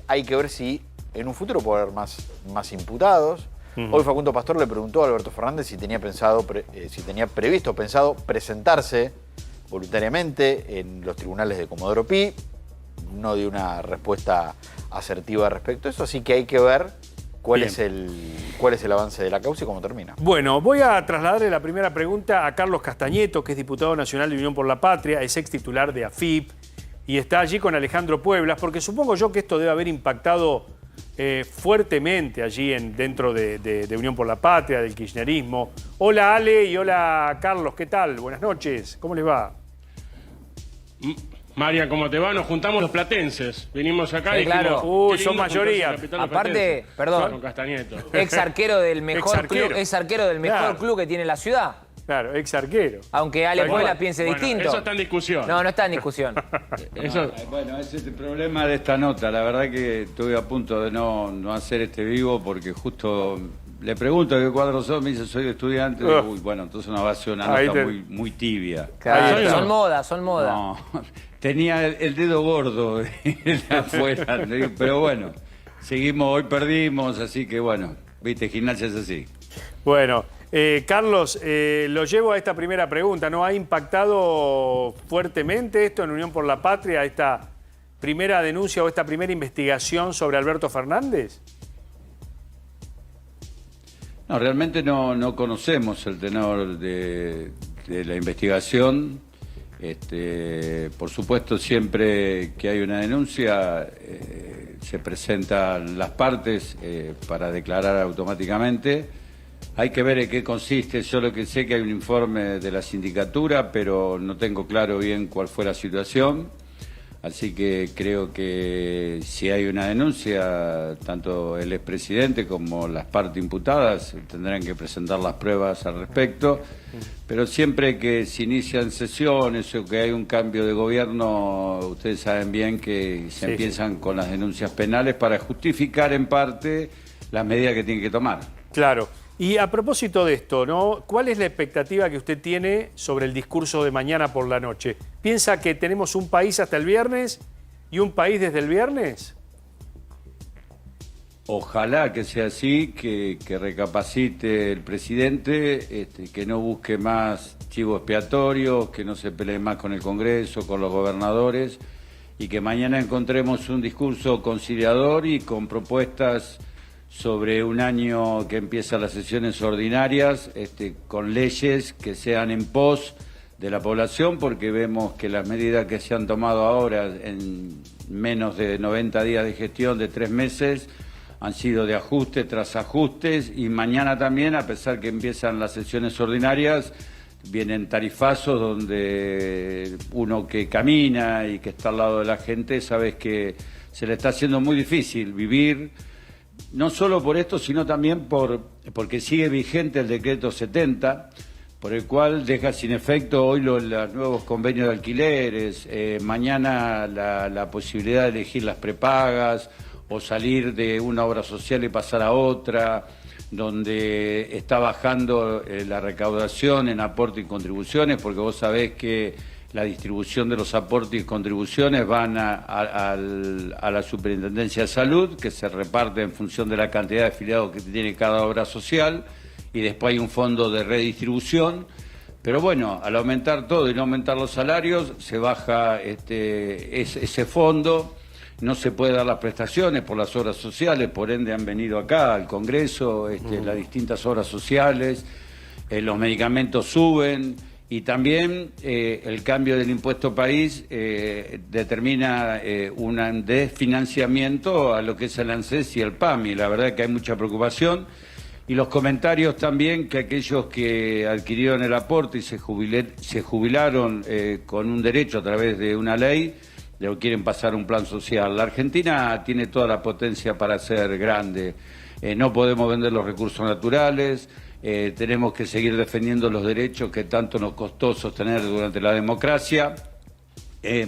Speaker 17: hay que ver si en un futuro puede haber más imputados. Hoy Facundo Pastor le preguntó a Alberto Fernández si tenía previsto presentarse voluntariamente en los tribunales de Comodoro Pi. No dio una respuesta asertiva respecto a eso, así que hay que ver cuál es el avance de la causa y cómo termina.
Speaker 14: Bueno, voy a trasladarle la primera pregunta a Carlos Castañeto, que es diputado nacional de Unión por la Patria, es ex titular de AFIP y está allí con Alejandro Pueblas, porque supongo yo que esto debe haber impactado fuertemente allí dentro de Unión por la Patria, del kirchnerismo. Hola Ale y hola Carlos, ¿qué tal? Buenas noches, ¿cómo les va?
Speaker 18: María, ¿cómo te va? Nos juntamos los platenses. Vinimos acá y
Speaker 16: claro.
Speaker 18: dijimos,
Speaker 14: son mayoría.
Speaker 16: Aparte, perdón,
Speaker 18: con Castañeto.
Speaker 16: ex arquero del mejor club que tiene la ciudad.
Speaker 14: Claro, ex arquero.
Speaker 16: Aunque Ale Puebla piense distinto.
Speaker 18: Eso está en discusión.
Speaker 16: No está en discusión.
Speaker 19: Bueno, ese es el problema de esta nota. La verdad que estuve a punto de no hacer este vivo porque justo le pregunto qué cuadros son, me dice soy estudiante. Uy, bueno, entonces no va a ser una nota muy tibia.
Speaker 16: Claro, son moda.
Speaker 19: No, tenía el dedo gordo de afuera, pero bueno, seguimos, hoy perdimos, así que bueno, viste, Gimnasia es así.
Speaker 14: Bueno, Carlos, lo llevo a esta primera pregunta, ¿no? ¿Ha impactado fuertemente esto en Unión por la Patria, esta primera denuncia o esta primera investigación sobre Alberto Fernández?
Speaker 19: No, realmente no conocemos el tenor de la investigación. Por supuesto, siempre que hay una denuncia, se presentan las partes para declarar automáticamente. Hay que ver en qué consiste. Yo lo que sé que hay un informe de la sindicatura, pero no tengo claro bien cuál fue la situación. Así que creo que si hay una denuncia, tanto el expresidente como las partes imputadas tendrán que presentar las pruebas al respecto. Pero siempre que se inician sesiones o que hay un cambio de gobierno, ustedes saben bien que se empiezan con las denuncias penales para justificar en parte las medidas que tienen que tomar.
Speaker 14: Claro. Y a propósito de esto, ¿no? ¿Cuál es la expectativa que usted tiene sobre el discurso de mañana por la noche? ¿Piensa que tenemos un país hasta el viernes y un país desde el viernes?
Speaker 19: Ojalá que sea así, que recapacite el presidente, que no busque más chivos expiatorios, que no se pelee más con el Congreso, con los gobernadores, y que mañana encontremos un discurso conciliador y con propuestas sobre un año que empieza las sesiones ordinarias, con leyes que sean en pos de la población, porque vemos que las medidas que se han tomado ahora en menos de 90 días de gestión de 3 meses han sido de ajuste tras ajustes, y mañana también, a pesar que empiezan las sesiones ordinarias, vienen tarifazos donde uno que camina y que está al lado de la gente, sabes que se le está haciendo muy difícil vivir. No solo por esto, sino también porque sigue vigente el decreto 70, por el cual deja sin efecto hoy los nuevos convenios de alquileres, mañana la posibilidad de elegir las prepagas o salir de una obra social y pasar a otra, donde está bajando la recaudación en aportes y contribuciones, porque vos sabés que la distribución de los aportes y contribuciones van a la Superintendencia de Salud, que se reparte en función de la cantidad de afiliados que tiene cada obra social, y después hay un fondo de redistribución. Pero bueno, al aumentar todo y no aumentar los salarios, se baja ese fondo, no se puede dar las prestaciones por las obras sociales, por ende han venido acá al Congreso las distintas obras sociales. los medicamentos suben y también el cambio del impuesto país determina un desfinanciamiento a lo que es el ANSES y el PAMI. La verdad es que hay mucha preocupación. Y los comentarios también que aquellos que adquirieron el aporte y se jubilaron con un derecho a través de una ley, le quieren pasar un plan social. La Argentina tiene toda la potencia para ser grande. No podemos vender los recursos naturales, tenemos que seguir defendiendo los derechos que tanto nos costó sostener durante la democracia,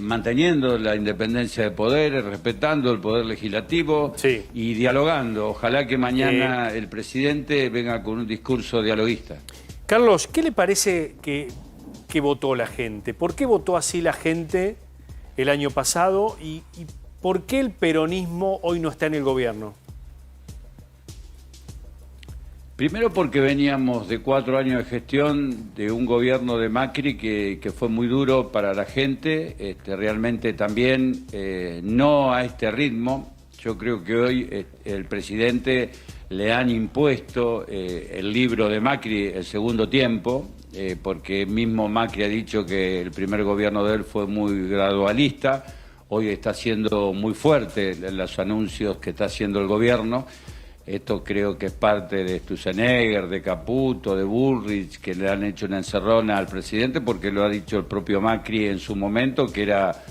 Speaker 19: manteniendo la independencia de poderes, respetando el poder legislativo y dialogando. Ojalá que mañana el presidente venga con un discurso dialoguista.
Speaker 14: Carlos, ¿qué le parece que votó la gente? ¿Por qué votó así la gente el año pasado y por qué el peronismo hoy no está en el gobierno?
Speaker 19: Primero porque veníamos de 4 años de gestión de un gobierno de Macri que fue muy duro para la gente, realmente también no a este ritmo. Yo creo que hoy el presidente le han impuesto el libro de Macri, El Segundo Tiempo, porque mismo Macri ha dicho que el primer gobierno de él fue muy gradualista, hoy está siendo muy fuerte en los anuncios que está haciendo el gobierno. Esto creo que es parte de Sturzenegger, de Caputo, de Bullrich, que le han hecho una encerrona al presidente, porque lo ha dicho el propio Macri en su momento, que era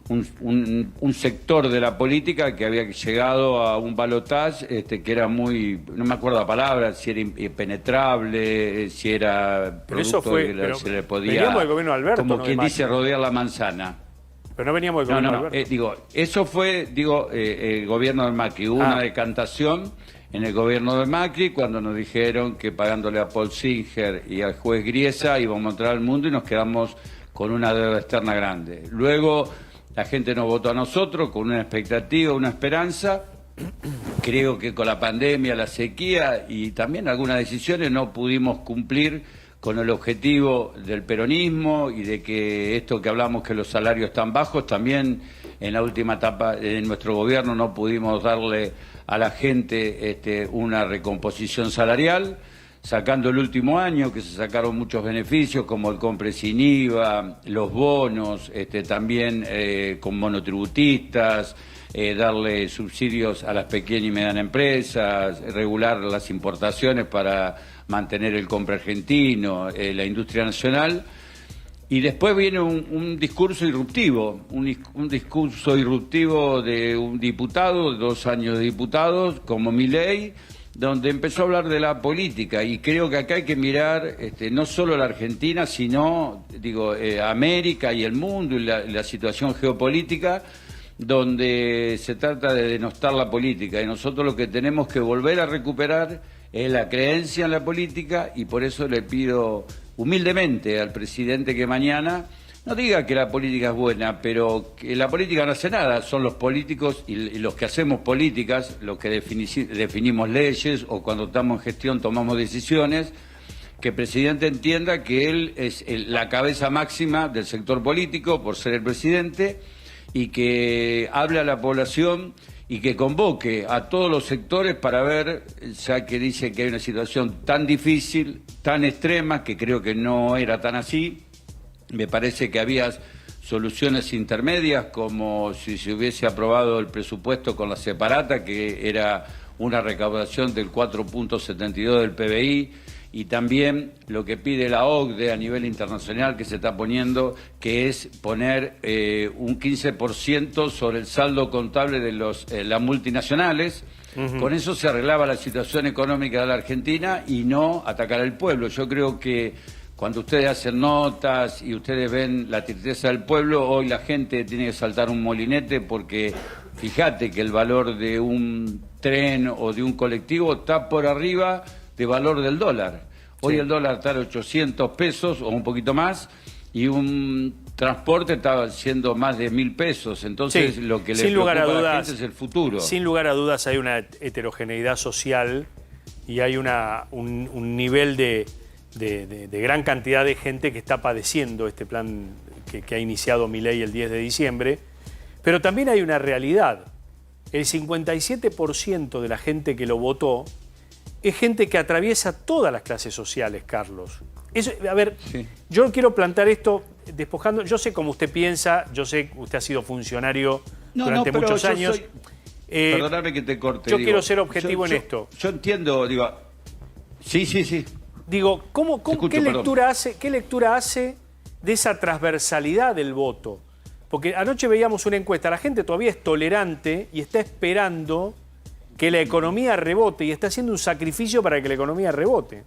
Speaker 19: un sector de la política que había llegado a un balotaje que era muy, no me acuerdo la palabra, si era impenetrable, si era
Speaker 14: pero eso fue,
Speaker 19: se le podía,
Speaker 14: veníamos del gobierno de Alberto,
Speaker 19: como
Speaker 14: no
Speaker 19: quien
Speaker 14: de
Speaker 19: dice, rodear la manzana.
Speaker 14: Pero no veníamos del gobierno de Alberto.
Speaker 19: Eso fue, el gobierno de Macri. Hubo una decantación en el gobierno de Macri cuando nos dijeron que pagándole a Paul Singer y al juez Griesa íbamos a entrar al mundo y nos quedamos con una deuda externa grande. Luego la gente nos votó a nosotros con una expectativa, una esperanza. Creo que con la pandemia, la sequía y también algunas decisiones no pudimos cumplir con el objetivo del peronismo y de que esto que hablamos que los salarios están bajos, también en la última etapa de nuestro gobierno no pudimos darle a la gente una recomposición salarial, sacando el último año que se sacaron muchos beneficios como el compre sin IVA, los bonos, también con monotributistas, darle subsidios a las pequeñas y medianas empresas, regular las importaciones para mantener el compra argentino, la industria nacional. Y después viene un discurso irruptivo, un discurso irruptivo de un diputado, 2 años de diputados, como Milei, donde empezó a hablar de la política. Y creo que acá hay que mirar no solo la Argentina, sino América y el mundo y la situación geopolítica, donde se trata de denostar la política. Y nosotros lo que tenemos que volver a recuperar es la creencia en la política, y por eso le pido humildemente al presidente que mañana no diga que la política es buena, pero que la política no hace nada, son los políticos y los que hacemos políticas, los que definimos leyes o cuando estamos en gestión tomamos decisiones, que el presidente entienda que él es la cabeza máxima del sector político por ser el presidente y que hable a la población y que convoque a todos los sectores para ver, ya que dice que hay una situación tan difícil, tan extrema, que creo que no era tan así. Me parece que había soluciones intermedias, como si se hubiese aprobado el presupuesto con la separata, que era una recaudación del 4.72 del PBI, y también lo que pide la OCDE a nivel internacional que se está poniendo, que es poner un 15% sobre el saldo contable de las multinacionales. Con eso se arreglaba la situación económica de la Argentina y no atacar al pueblo. Yo creo que cuando ustedes hacen notas y ustedes ven la tristeza del pueblo, hoy la gente tiene que saltar un molinete porque fíjate que el valor de un tren o de un colectivo está por arriba de valor del dólar. Hoy el dólar está a 800 pesos o un poquito más y un transporte está siendo más de 1.000 pesos. Entonces lo que le preocupa a la gente es el futuro.
Speaker 14: Sin lugar a dudas hay una heterogeneidad social y hay un nivel de gran cantidad de gente que está padeciendo este plan que ha iniciado Milei el 10 de diciembre. Pero también hay una realidad. El 57% de la gente que lo votó es gente que atraviesa todas las clases sociales, Carlos. Eso, a ver, yo quiero plantear esto despojando. Yo sé cómo usted piensa, yo sé que usted ha sido funcionario durante muchos años.
Speaker 19: Perdóname que te corte.
Speaker 14: Yo quiero ser objetivo en esto.
Speaker 19: Yo entiendo, digo. Sí.
Speaker 14: Digo, ¿qué lectura hace de esa transversalidad del voto? Porque anoche veíamos una encuesta, la gente todavía es tolerante y está esperando que la economía rebote y está haciendo un sacrificio para que la economía rebote.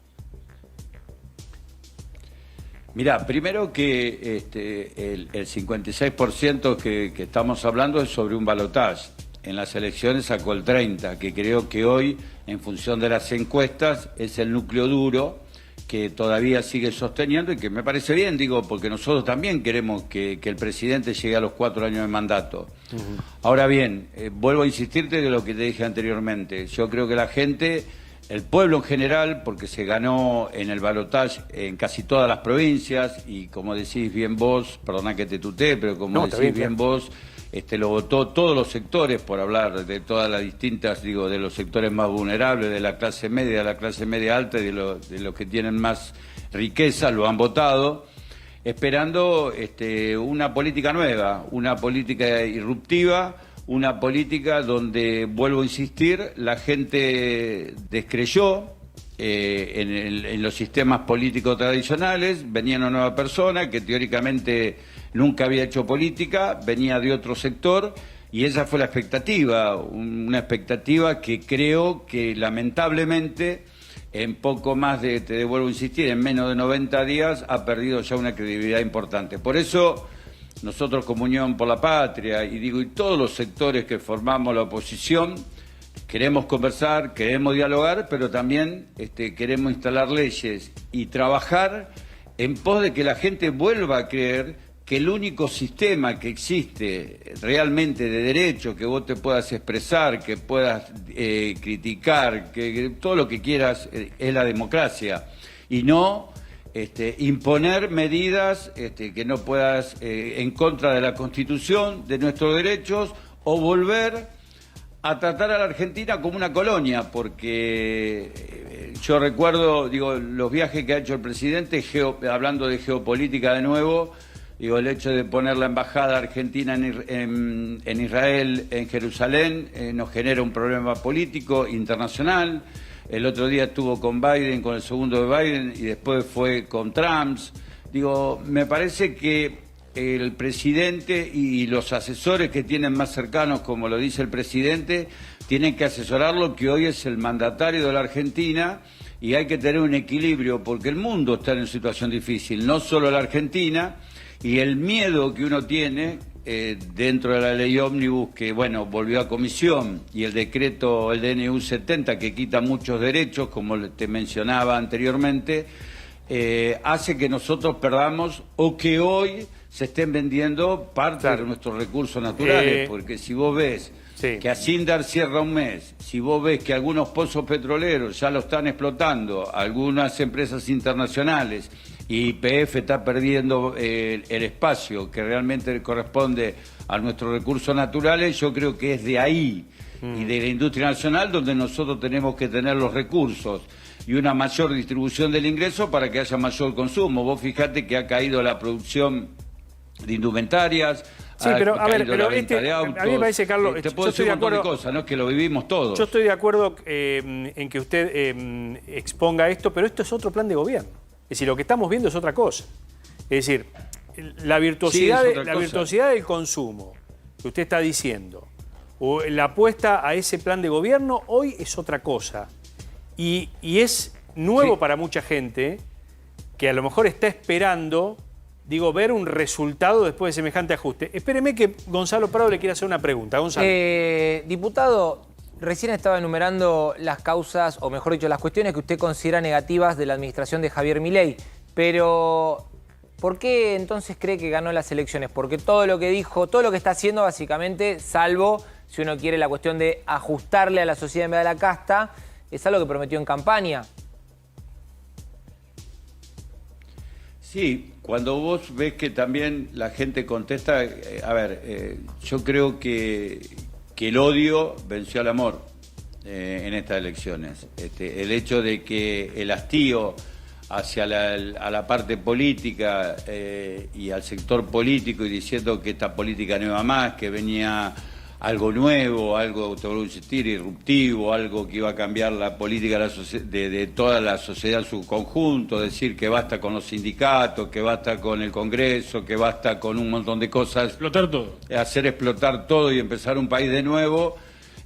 Speaker 19: Mirá, primero que el 56% que estamos hablando es sobre un balotaje. En las elecciones sacó el 30%, que creo que hoy, en función de las encuestas, es el núcleo duro que todavía sigue sosteniendo y que me parece bien, digo, porque nosotros también queremos que el presidente llegue a los 4 años de mandato. Ahora bien, vuelvo a insistirte de lo que te dije anteriormente. Yo creo que la gente, el pueblo en general, porque se ganó en el balotaje en casi todas las provincias y como decís bien vos, perdona que te tutee, pero como decís bien vos, lo votó todos los sectores, por hablar de todas las distintas, digo, de los sectores más vulnerables, de la clase media alta y de los que tienen más riqueza, lo han votado, esperando una política nueva, una política irruptiva, una política donde, vuelvo a insistir, la gente descreyó en los sistemas políticos tradicionales, venía una nueva persona que teóricamente nunca había hecho política, venía de otro sector y esa fue la expectativa, una expectativa que creo que lamentablemente en poco más de, te vuelvo a insistir, en menos de 90 días ha perdido ya una credibilidad importante. Por eso nosotros como Unión por la Patria y todos los sectores que formamos la oposición queremos conversar, queremos dialogar, pero también queremos instalar leyes y trabajar en pos de que la gente vuelva a creer que el único sistema que existe realmente de derecho, que vos te puedas expresar, que puedas criticar, que todo lo que quieras es la democracia y no imponer medidas que no puedas en contra de la Constitución, de nuestros derechos, o volver a tratar a la Argentina como una colonia, porque yo recuerdo, los viajes que ha hecho el presidente, hablando de geopolítica de nuevo, el hecho de poner la embajada argentina en Israel, en Jerusalén, nos genera un problema político internacional. El otro día estuvo con Biden, con el segundo de Biden, y después fue con Trump. Me parece que el presidente y los asesores que tienen más cercanos, como lo dice el presidente, tienen que asesorarlo, que hoy es el mandatario de la Argentina, y hay que tener un equilibrio, porque el mundo está en una situación difícil, no solo la Argentina, y el miedo que uno tiene dentro de la ley ómnibus, que volvió a comisión, y el decreto, el DNU 70, que quita muchos derechos, como te mencionaba anteriormente, hace que nosotros perdamos o que hoy se estén vendiendo parte de nuestros recursos naturales, porque si vos ves que Asindar cierra un mes, si vos ves que algunos pozos petroleros ya lo están explotando, algunas empresas internacionales, y YPF está perdiendo el espacio que realmente corresponde a nuestros recursos naturales, yo creo que es de ahí y de la industria nacional donde nosotros tenemos que tener los recursos y una mayor distribución del ingreso para que haya mayor consumo. Vos fijate que ha caído la producción de indumentarias,
Speaker 14: pero a ver, pero
Speaker 19: de autos,
Speaker 14: a mí me parece, Carlos,
Speaker 19: te puedo decir un montón de cosas, ¿no? Es que lo vivimos todos.
Speaker 14: Yo estoy de acuerdo en que usted exponga esto, pero esto es otro plan de gobierno. Es decir, lo que estamos viendo es otra cosa. Es decir, la virtuosidad, virtuosidad del consumo que usted está diciendo, o la apuesta a ese plan de gobierno, hoy es otra cosa. Y es nuevo para mucha gente que a lo mejor está esperando, ver un resultado después de semejante ajuste. Espéreme que Gonzalo Prado le quiere hacer una pregunta. Gonzalo.
Speaker 16: Diputado, recién estaba enumerando las causas, o mejor dicho, las cuestiones que usted considera negativas de la administración de Javier Milei. Pero, ¿por qué entonces cree que ganó las elecciones? Porque todo lo que dijo, todo lo que está haciendo básicamente, salvo si uno quiere la cuestión de ajustarle a la sociedad en vez de la casta, es algo que prometió en campaña.
Speaker 19: Sí, cuando vos ves que también la gente contesta, yo creo que el odio venció al amor. en estas elecciones. El hecho de que el hastío hacia a la parte política y al sector político y diciendo que esta política no iba más, que venía algo nuevo, algo, te vuelvo a insistir, irruptivo, algo que iba a cambiar la política de toda la sociedad en su conjunto, decir que basta con los sindicatos, que basta con el Congreso, que basta con un montón de cosas.
Speaker 18: Explotar todo.
Speaker 19: Hacer explotar todo y empezar un país de nuevo.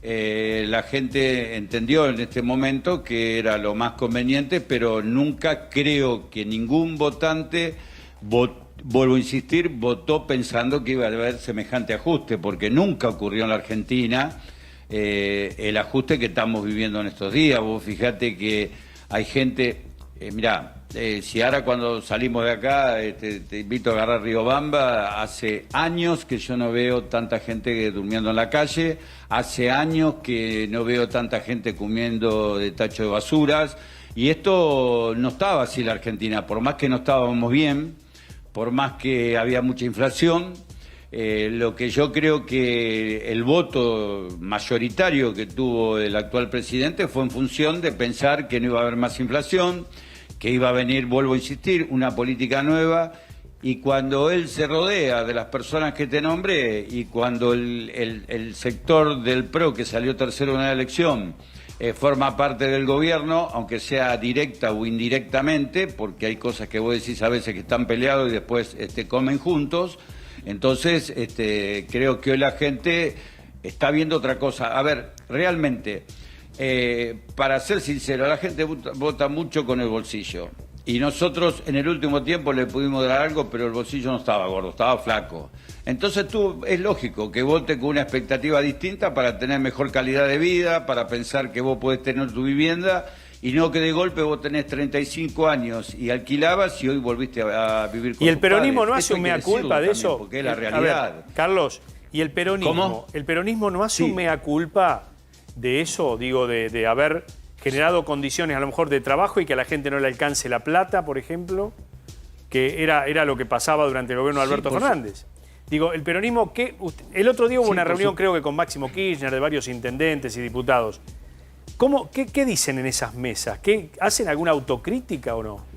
Speaker 19: La gente entendió en este momento que era lo más conveniente, pero nunca creo que ningún votante vuelvo a insistir, votó pensando que iba a haber semejante ajuste, porque nunca ocurrió en la Argentina el ajuste que estamos viviendo en estos días. Vos fijate que hay gente, mirá, si ahora cuando salimos de acá te invito a agarrar Riobamba, hace años que yo no veo tanta gente durmiendo en la calle, hace años que no veo tanta gente comiendo de tacho de basuras, y esto no estaba así en la Argentina, por más que no estábamos bien, por más que había mucha inflación. Lo que yo creo que el voto mayoritario que tuvo el actual presidente fue en función de pensar que no iba a haber más inflación, que iba a venir, vuelvo a insistir, una política nueva, y cuando él se rodea de las personas que te nombré, y cuando el sector del PRO, que salió tercero en la elección, forma parte del gobierno, aunque sea directa o indirectamente, porque hay cosas que vos decís a veces que están peleados y después comen juntos. Entonces, creo que hoy la gente está viendo otra cosa. A ver, realmente, para ser sincero, la gente vota mucho con el bolsillo. Y nosotros en el último tiempo le pudimos dar algo, pero el bolsillo no estaba gordo, estaba flaco. Entonces es lógico que vote con una expectativa distinta para tener mejor calidad de vida, para pensar que vos podés tener tu vivienda y no que de golpe vos tenés 35 años y alquilabas y hoy volviste a vivir con
Speaker 14: ¿Y el peronismo
Speaker 19: padres?
Speaker 14: no hace un mea culpa de eso?
Speaker 19: Porque es la realidad.
Speaker 14: A ver, Carlos, ¿y el peronismo?
Speaker 19: ¿Cómo?
Speaker 14: ¿El peronismo no hace un mea culpa de eso? Digo, de haber generado condiciones a lo mejor de trabajo y que a la gente no le alcance la plata, por ejemplo, que era lo que pasaba durante el gobierno de Alberto Fernández. Digo, el peronismo, el otro día hubo una reunión, creo que con Máximo Kirchner, de varios intendentes y diputados. ¿Qué dicen en esas mesas? ¿Hacen alguna autocrítica o no?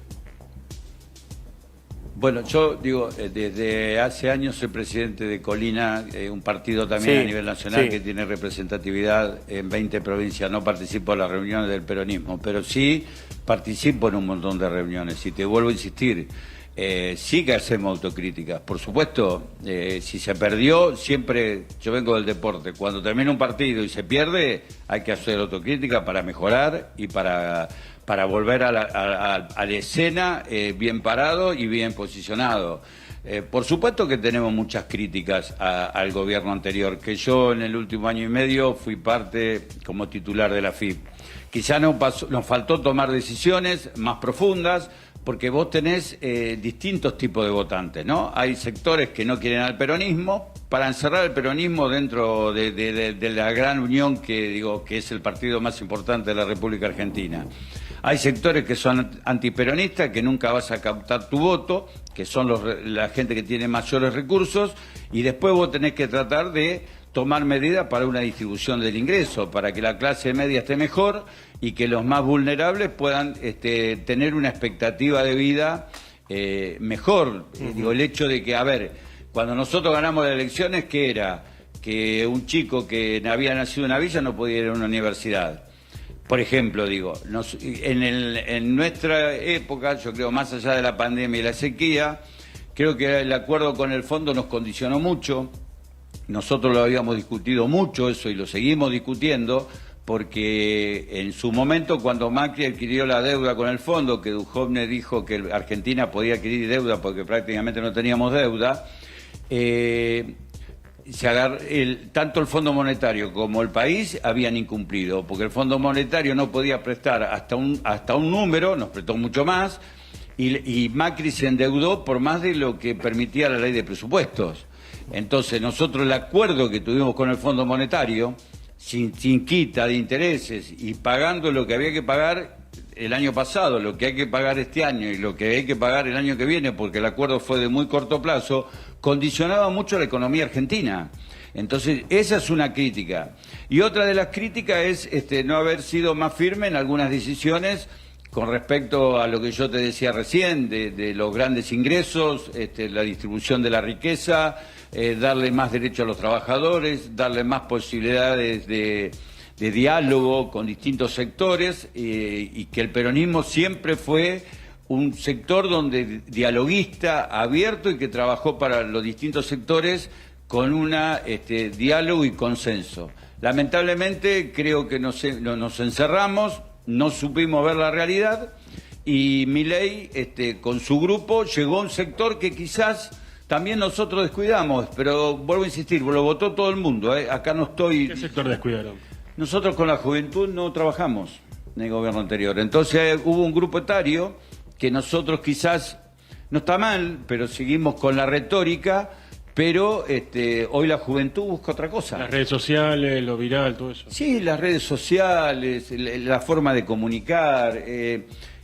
Speaker 19: Bueno, yo digo, desde hace años soy presidente de Colina, un partido también a nivel nacional que tiene representatividad en 20 provincias. No participo en las reuniones del peronismo, pero sí participo en un montón de reuniones. Y te vuelvo a insistir, sí que hacemos autocríticas. Por supuesto, si se perdió, siempre, yo vengo del deporte, cuando termina un partido y se pierde, hay que hacer autocrítica para mejorar y para volver a la escena bien parado y bien posicionado. Por supuesto que tenemos muchas críticas al gobierno anterior, que yo en el último año y medio fui parte como titular de la AFIP. Quizá nos faltó tomar decisiones más profundas, porque vos tenés distintos tipos de votantes, ¿no? Hay sectores que no quieren al peronismo, para encerrar el peronismo dentro de la gran unión que es el partido más importante de la República Argentina. Hay sectores que son antiperonistas, que nunca vas a captar tu voto, que son la gente que tiene mayores recursos, y después vos tenés que tratar de tomar medidas para una distribución del ingreso, para que la clase media esté mejor y que los más vulnerables puedan tener una expectativa de vida mejor. Digo, el hecho de que, a ver, cuando nosotros ganamos las elecciones, ¿qué era? Que un chico que había nacido en una villa no podía ir a una universidad. Por ejemplo, digo, en nuestra época, yo creo más allá de la pandemia y la sequía, creo que el acuerdo con el fondo nos condicionó mucho. Nosotros lo habíamos discutido mucho eso y lo seguimos discutiendo, porque en su momento cuando Macri adquirió la deuda con el fondo, que Duhovne dijo que Argentina podía adquirir deuda porque prácticamente no teníamos deuda, tanto el Fondo Monetario como el país habían incumplido, porque el Fondo Monetario no podía prestar hasta un número, nos prestó mucho más, y Macri se endeudó por más de lo que permitía la ley de presupuestos. Entonces nosotros el acuerdo que tuvimos con el Fondo Monetario, sin quita de intereses y pagando lo que había que pagar, el año pasado, lo que hay que pagar este año y lo que hay que pagar el año que viene, porque el acuerdo fue de muy corto plazo, condicionaba mucho la economía argentina. Entonces, esa es una crítica. Y otra de las críticas es no haber sido más firme en algunas decisiones con respecto a lo que yo te decía recién, de los grandes ingresos, la distribución de la riqueza, darle más derecho a los trabajadores, darle más posibilidades de diálogo con distintos sectores, y que el peronismo siempre fue un sector donde dialoguista, abierto, y que trabajó para los distintos sectores con un diálogo y consenso. Lamentablemente creo que nos encerramos, no supimos ver la realidad, y Milei con su grupo llegó a un sector que quizás también nosotros descuidamos, pero vuelvo a insistir, lo votó todo el mundo, acá no estoy...
Speaker 18: ¿Qué sector descuidaron?
Speaker 19: Nosotros con la juventud no trabajamos en el gobierno anterior, entonces hubo un grupo etario que nosotros quizás, no está mal, pero seguimos con la retórica, pero hoy la juventud busca otra cosa.
Speaker 18: Las redes sociales, lo viral, todo eso.
Speaker 19: Sí, las redes sociales, la forma de comunicar,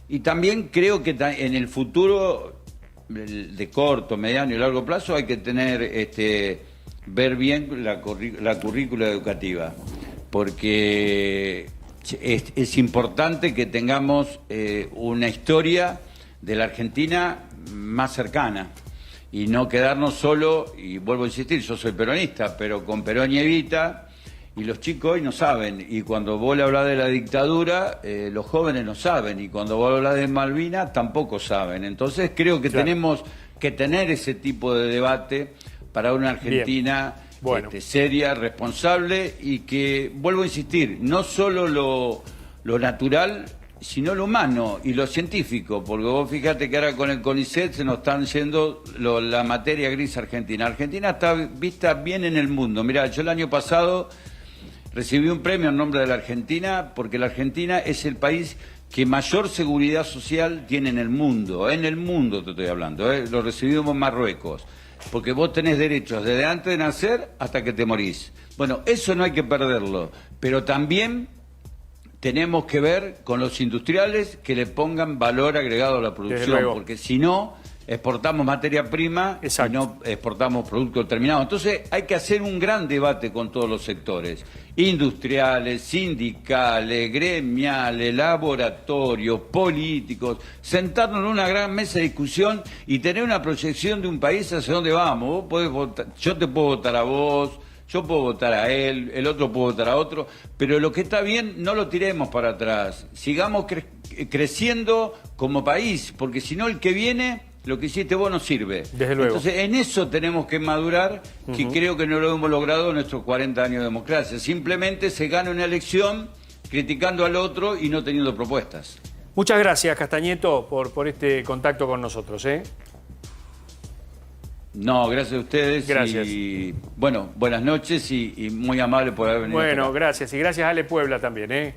Speaker 19: y también creo que en el futuro, de corto, mediano y largo plazo, hay que tener, ver bien la currícula educativa, porque es importante que tengamos una historia de la Argentina más cercana, y no quedarnos solo, y vuelvo a insistir, yo soy peronista, pero con Perón y Evita, y los chicos hoy no saben, y cuando vos le hablás de la dictadura, los jóvenes no saben, y cuando vos hablas de Malvinas tampoco saben. Entonces creo que tenemos que tener ese tipo de debate para una Argentina seria, responsable, y que, vuelvo a insistir, no solo lo natural, sino lo humano y lo científico, porque vos fíjate que ahora con el CONICET se nos están yendo la materia gris argentina. Argentina está vista bien en el mundo. Mirá, yo el año pasado recibí un premio en nombre de la Argentina, porque la Argentina es el país que mayor seguridad social tiene en el mundo te estoy hablando, lo recibimos en Marruecos, porque vos tenés derechos desde antes de nacer hasta que te morís. Bueno, eso no hay que perderlo, pero también tenemos que ver con los industriales que le pongan valor agregado a la producción, porque si no, exportamos materia prima y no exportamos productos terminados. Entonces hay que hacer un gran debate con todos los sectores, industriales, sindicales, gremiales, laboratorios, políticos, sentarnos en una gran mesa de discusión y tener una proyección de un país hacia dónde vamos. Vos podés votar, yo te puedo votar a vos, yo puedo votar a él, el otro puede votar a otro, pero lo que está bien no lo tiremos para atrás. Sigamos creciendo como país, porque si no el que viene, lo que hiciste vos no sirve.
Speaker 14: Desde luego.
Speaker 19: Entonces en eso tenemos que madurar, que creo que no lo hemos logrado en nuestros 40 años de democracia. Simplemente se gana una elección criticando al otro y no teniendo propuestas.
Speaker 14: Muchas gracias, Castañeto, por este contacto con nosotros.
Speaker 19: No, gracias a ustedes.
Speaker 14: Gracias.
Speaker 19: Y bueno, buenas noches y muy amable por haber venido.
Speaker 14: Bueno, gracias. Y gracias a Ale Puebla también,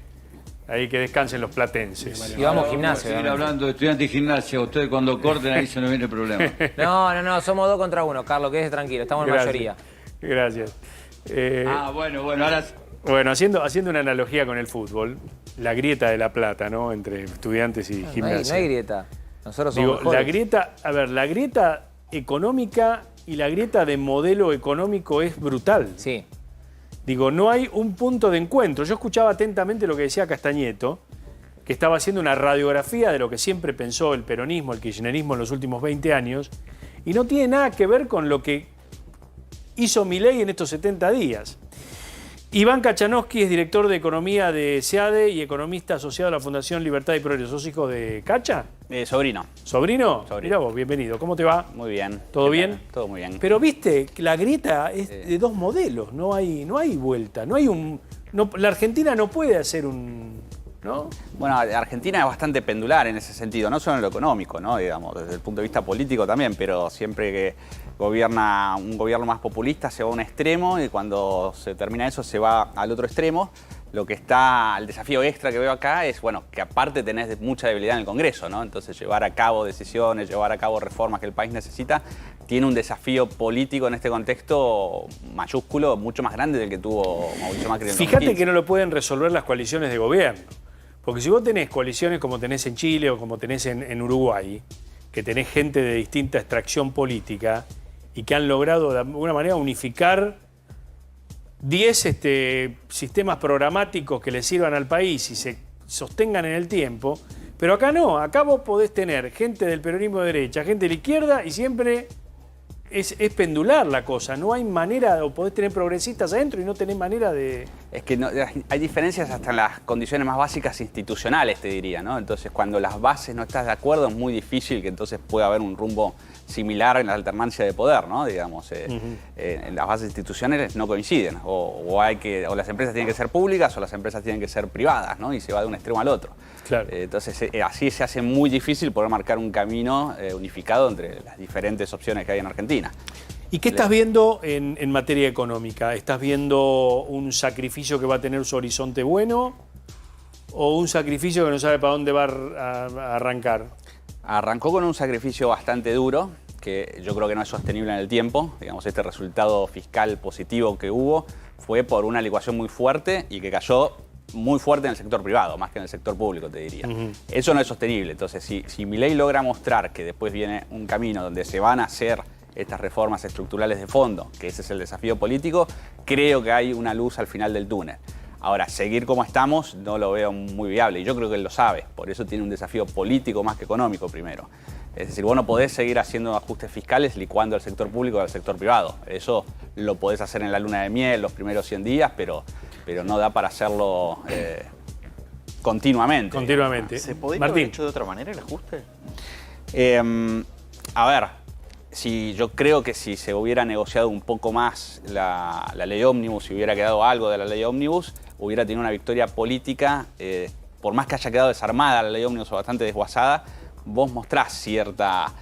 Speaker 14: Ahí que descansen los platenses.
Speaker 16: Y vamos gimnasio.
Speaker 19: Seguir hablando de estudiantes de gimnasia. Ustedes cuando corten ahí se nos viene el problema.
Speaker 16: No, somos 2 contra 1, Carlos, quédese tranquilo, estamos en mayoría.
Speaker 14: Gracias.
Speaker 19: Bueno, ahora...
Speaker 14: Bueno, haciendo una analogía con el fútbol, la grieta de La Plata, ¿no? Entre estudiantes y gimnasia.
Speaker 16: No hay grieta. Nosotros somos mejores.
Speaker 14: La grieta económica y la grieta de modelo económico es brutal.
Speaker 16: Sí.
Speaker 14: Digo, no hay un punto de encuentro. Yo escuchaba atentamente lo que decía Castañeto, que estaba haciendo una radiografía de lo que siempre pensó el peronismo, el kirchnerismo en los últimos 20 años, y no tiene nada que ver con lo que hizo Milei en estos 70 días. Iván Kachanowski es director de Economía de SEADE y economista asociado a la Fundación Libertad y Progreso. ¿Sos hijo de Cacha?
Speaker 20: Sobrino.
Speaker 14: ¿Sobrino? Mirá vos, bienvenido. ¿Cómo te va?
Speaker 20: Muy bien.
Speaker 14: ¿Todo bien?
Speaker 20: Todo muy bien.
Speaker 14: Pero viste, la grieta es de 2 modelos, no hay vuelta, la Argentina no puede hacer ¿no?
Speaker 20: Bueno, Argentina es bastante pendular en ese sentido, no solo en lo económico, ¿no? Digamos, desde el punto de vista político también, pero siempre que gobierna un gobierno más populista se va a un extremo y cuando se termina eso se va al otro extremo. El desafío extra que veo acá es, bueno, que aparte tenés mucha debilidad en el Congreso, ¿no? Entonces llevar a cabo decisiones, llevar a cabo reformas que el país necesita, tiene un desafío político en este contexto mayúsculo, mucho más grande del que tuvo Mauricio Macri en el 2015.
Speaker 14: Fíjate que no lo pueden resolver las coaliciones de gobierno. Porque si vos tenés coaliciones como tenés en Chile o como tenés en Uruguay, que tenés gente de distinta extracción política y que han logrado de alguna manera unificar 10 sistemas programáticos que le sirvan al país y se sostengan en el tiempo, pero acá no, acá vos podés tener gente del peronismo de derecha, gente de la izquierda y siempre es pendular la cosa, no hay manera, o podés tener progresistas adentro y no tenés manera de...
Speaker 20: Es que no, hay diferencias hasta en las condiciones más básicas institucionales, te diría, ¿no? Entonces, cuando las bases no estás de acuerdo, es muy difícil que entonces pueda haber un rumbo similar en la alternancia de poder, ¿no? Digamos, en las bases institucionales no coinciden, o las empresas tienen que ser públicas o las empresas tienen que ser privadas, ¿no? Y se va de un extremo al otro.
Speaker 14: Claro.
Speaker 20: Entonces, así se hace muy difícil poder marcar un camino unificado entre las diferentes opciones que hay en Argentina.
Speaker 14: ¿Y qué estás viendo en materia económica? ¿Estás viendo un sacrificio que va a tener su horizonte bueno o un sacrificio que no sabe para dónde va a arrancar?
Speaker 20: Arrancó con un sacrificio bastante duro, que yo creo que no es sostenible en el tiempo. Digamos, este resultado fiscal positivo que hubo fue por una licuación muy fuerte y que cayó muy fuerte en el sector privado, más que en el sector público, te diría. Eso no es sostenible. Entonces, si Milei logra mostrar que después viene un camino donde se van a hacer estas reformas estructurales de fondo, que ese es el desafío político, creo que hay una luz al final del túnel. Ahora, seguir como estamos no lo veo muy viable y yo creo que él lo sabe, por eso tiene un desafío político más que económico primero. Es decir, vos no podés seguir haciendo ajustes fiscales licuando al sector público al sector privado. Eso lo podés hacer en la luna de miel los primeros 100 días, pero no da para hacerlo continuamente.
Speaker 17: ¿Se podría haber hecho de otra manera el ajuste?
Speaker 20: A ver, yo creo que si se hubiera negociado un poco más la ley ómnibus, si hubiera quedado algo de la ley ómnibus, hubiera tenido una victoria política, por más que haya quedado desarmada la ley ómnibus o bastante desguazada, vos mostrás cierta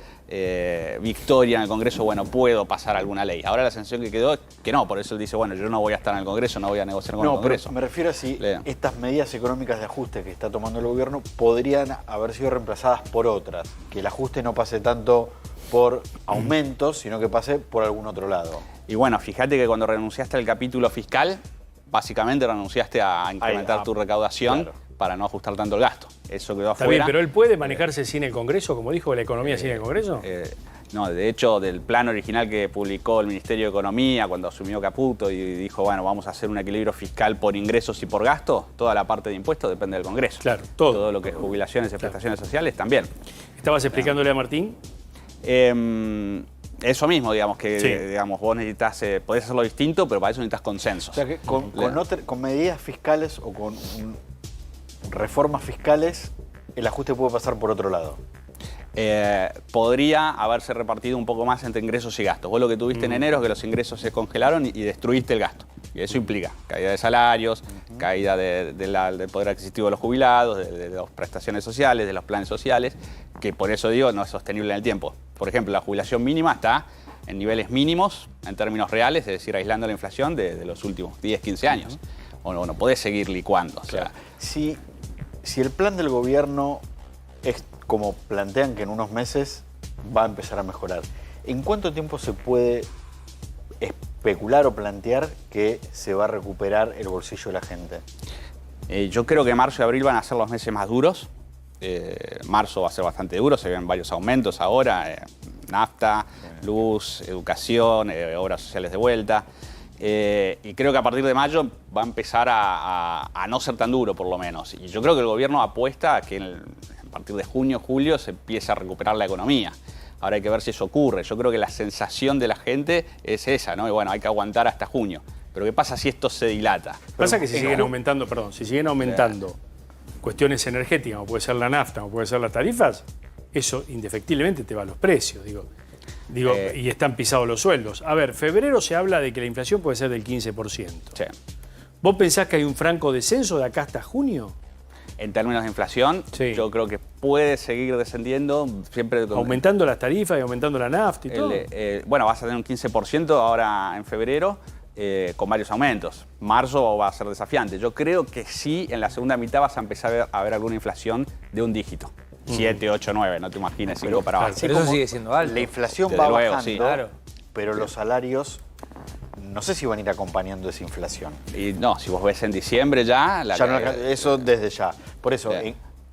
Speaker 20: victoria en el Congreso, bueno, puedo pasar alguna ley. Ahora la sensación que quedó es que no, por eso él dice, bueno, yo no voy a estar en el Congreso, no voy a negociar con el Congreso.
Speaker 17: Pero me refiero a si estas medidas económicas de ajuste que está tomando el gobierno podrían haber sido reemplazadas por otras, que el ajuste no pase tanto por aumentos, sino que pase por algún otro lado.
Speaker 20: Y bueno, fíjate que cuando renunciaste al capítulo fiscal, básicamente renunciaste a incrementar tu recaudación para no ajustar tanto el gasto. Eso quedó afuera.
Speaker 14: Está bien, pero él puede manejarse sin el Congreso, como dijo, la economía sin el Congreso.
Speaker 20: No, de hecho, del plan original que publicó el Ministerio de Economía cuando asumió Caputo y dijo, bueno, vamos a hacer un equilibrio fiscal por ingresos y por gastos, toda la parte de impuestos depende del Congreso.
Speaker 14: Claro, todo.
Speaker 20: Todo lo que es jubilaciones y prestaciones sociales también.
Speaker 14: ¿Estabas explicándole a Martín?
Speaker 20: Eso mismo, digamos, que digamos, vos necesitas, podés hacerlo distinto, pero para eso necesitas consensos.
Speaker 17: O sea que con medidas fiscales o con reformas fiscales, el ajuste puede pasar por otro lado.
Speaker 20: Podría haberse repartido un poco más entre ingresos y gastos. Vos lo que tuviste en enero es que los ingresos se congelaron y destruiste el gasto. Y eso implica caída de salarios, caída del poder adquisitivo de los jubilados, de las prestaciones sociales, de los planes sociales, que por eso digo no es sostenible en el tiempo. Por ejemplo, la jubilación mínima está en niveles mínimos en términos reales, es decir, aislando la inflación de los últimos 10, 15 años. O no podés seguir licuando. O sea,
Speaker 17: si el plan del gobierno es como plantean que en unos meses va a empezar a mejorar, ¿en cuánto tiempo se puede especular o plantear que se va a recuperar el bolsillo de la gente?
Speaker 20: Yo creo que marzo y abril van a ser los meses más duros. Marzo va a ser bastante duro, se ven varios aumentos ahora, nafta, luz, educación, obras sociales de vuelta. Y creo que a partir de mayo va a empezar a no ser tan duro, por lo menos. Y yo creo que el gobierno apuesta a que a partir de junio, julio se empiece a recuperar la economía. Ahora hay que ver si eso ocurre. Yo creo que la sensación de la gente es esa, ¿no? Y bueno, hay que aguantar hasta junio. Pero ¿qué pasa si esto se dilata?
Speaker 14: Pasa que si siguen aumentando, cuestiones energéticas, como puede ser la nafta, como puede ser las tarifas, eso indefectiblemente te va a los precios, y están pisados los sueldos. A ver, febrero se habla de que la inflación puede ser del 15%.
Speaker 20: Sí.
Speaker 14: ¿Vos pensás que hay un franco descenso de acá hasta junio?
Speaker 20: En términos de inflación, yo creo que puede seguir descendiendo. Siempre
Speaker 14: aumentando las tarifas y aumentando la nafta y todo.
Speaker 20: Bueno, vas a tener un 15% ahora en febrero, con varios aumentos. Marzo va a ser desafiante. Yo creo que sí, en la segunda mitad vas a empezar a ver alguna inflación de un dígito. 7, 8, 9, no te imagines 5 para abajo.
Speaker 16: Pero eso sigue siendo alto.
Speaker 17: La inflación va bajando, pero los salarios no sé si van a ir acompañando esa inflación.
Speaker 20: Y no, si vos ves en diciembre ya...
Speaker 17: Eso desde ya. Por eso,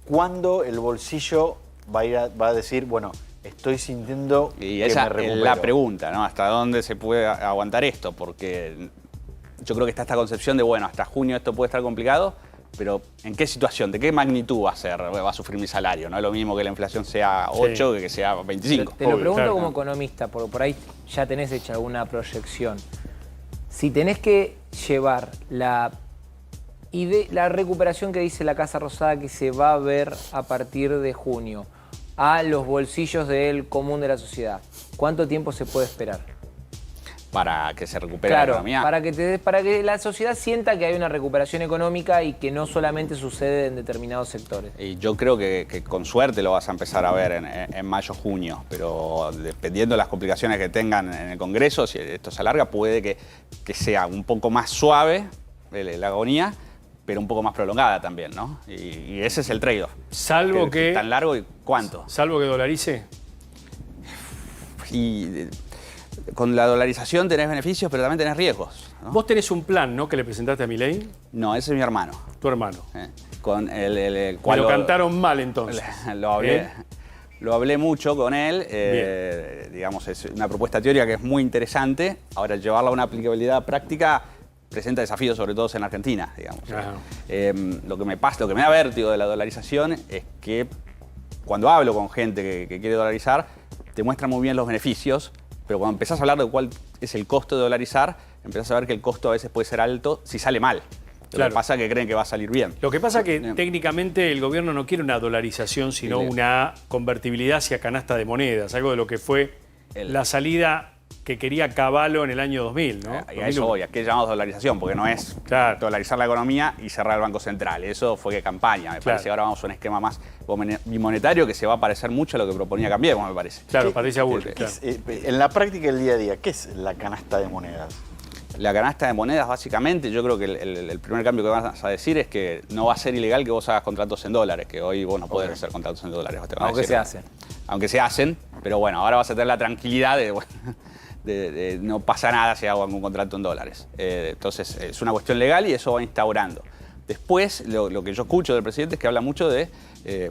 Speaker 17: ¿cuándo el bolsillo va a decir, bueno, estoy sintiendo
Speaker 20: y
Speaker 17: que
Speaker 20: esa
Speaker 17: me recupero?
Speaker 20: es la pregunta, ¿no? ¿Hasta dónde se puede aguantar esto? Porque yo creo que está esta concepción de, bueno, hasta junio esto puede estar complicado, pero ¿en qué situación? ¿De qué magnitud va a sufrir mi salario? No es lo mismo que la inflación sea 8 que sea 25.
Speaker 16: Te lo pregunto como economista, porque por ahí ya tenés hecha alguna proyección. Si tenés que llevar la recuperación que dice la Casa Rosada que se va a ver a partir de junio a los bolsillos del común de la sociedad, ¿cuánto tiempo se puede esperar?
Speaker 20: Para que se recupere la economía.
Speaker 16: Para que la sociedad sienta que hay una recuperación económica y que no solamente sucede en determinados sectores.
Speaker 20: Y yo creo que con suerte lo vas a empezar a ver en mayo, junio, pero dependiendo de las complicaciones que tengan en el Congreso, si esto se alarga, puede que sea un poco más suave la agonía, pero un poco más prolongada también, ¿no? Y ese es el trade-off.
Speaker 14: Salvo que...
Speaker 20: ¿Tan largo y cuánto?
Speaker 14: Salvo que dolarice.
Speaker 20: Y con la dolarización tenés beneficios, pero también tenés riesgos, ¿no?
Speaker 14: Vos tenés un plan, ¿no?, que le presentaste a Milei.
Speaker 20: No, ese es mi hermano.
Speaker 14: Tu hermano.
Speaker 20: Con el
Speaker 14: cual lo cantaron mal, entonces.
Speaker 20: Lo hablé mucho con él. Digamos, es una propuesta teórica que es muy interesante. Ahora, llevarla a una aplicabilidad práctica presenta desafíos, sobre todo en Argentina, digamos. Lo que me da vértigo de la dolarización es que cuando hablo con gente que quiere dolarizar, te muestra muy bien los beneficios, pero cuando empezás a hablar de cuál es el costo de dolarizar, empezás a ver que el costo a veces puede ser alto si sale mal. Lo que pasa es que creen que va a salir bien.
Speaker 14: Lo que pasa es que técnicamente el gobierno no quiere una dolarización, sino una convertibilidad hacia canasta de monedas, algo de lo que fue la salida que quería Cavallo en el año 2000, ¿no?
Speaker 20: Y a eso voy, ¿a qué llamamos dolarización? Porque no es dolarizar la economía y cerrar el Banco Central. Eso fue campaña. Me parece que ahora vamos a un esquema más bimonetario que se va a parecer mucho a lo que proponía Cambiemos, me parece.
Speaker 14: Claro, Patricia Bullrich.
Speaker 17: En la práctica del día a día, ¿qué es la canasta de monedas?
Speaker 20: La canasta de monedas, básicamente, yo creo que el primer cambio que vas a decir es que no va a ser ilegal que vos hagas contratos en dólares, que hoy vos no podés hacer contratos en dólares.
Speaker 16: Aunque se hacen.
Speaker 20: Aunque se hacen, pero bueno, ahora vas a tener la tranquilidad de no pasa nada si hago algún contrato en dólares. Entonces, es una cuestión legal y eso va instaurando. Después, lo que yo escucho del presidente es que habla mucho de,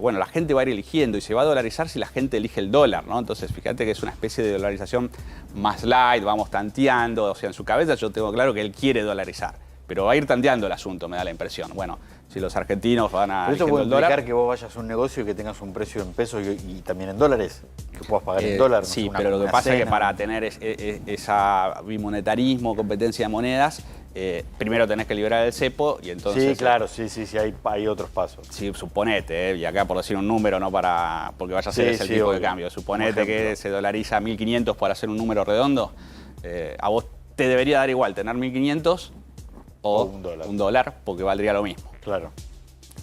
Speaker 20: bueno, la gente va a ir eligiendo y se va a dolarizar si la gente elige el dólar, ¿no? Entonces, fíjate que es una especie de dolarización más light, vamos tanteando, o sea, en su cabeza yo tengo claro que él quiere dolarizar, pero va a ir tanteando el asunto, me da la impresión. Bueno, si los argentinos van a...
Speaker 17: ¿Pero eso puede implicar que vos vayas a un negocio y que tengas un precio en pesos y también en dólares? Que puedas pagar en dólares.
Speaker 20: Sí, pero lo que pasa es que para tener esa bimonetarismo, competencia de monedas, primero tenés que liberar el cepo y entonces...
Speaker 17: Sí, claro, sí, hay otros pasos.
Speaker 20: Sí, suponete, y acá por decir un número, no para porque vaya a ser ese el tipo de cambio. Suponete que se dolariza 1.500 para hacer un número redondo. A vos te debería dar igual tener 1.500 o un dólar, porque valdría lo mismo.
Speaker 17: Claro.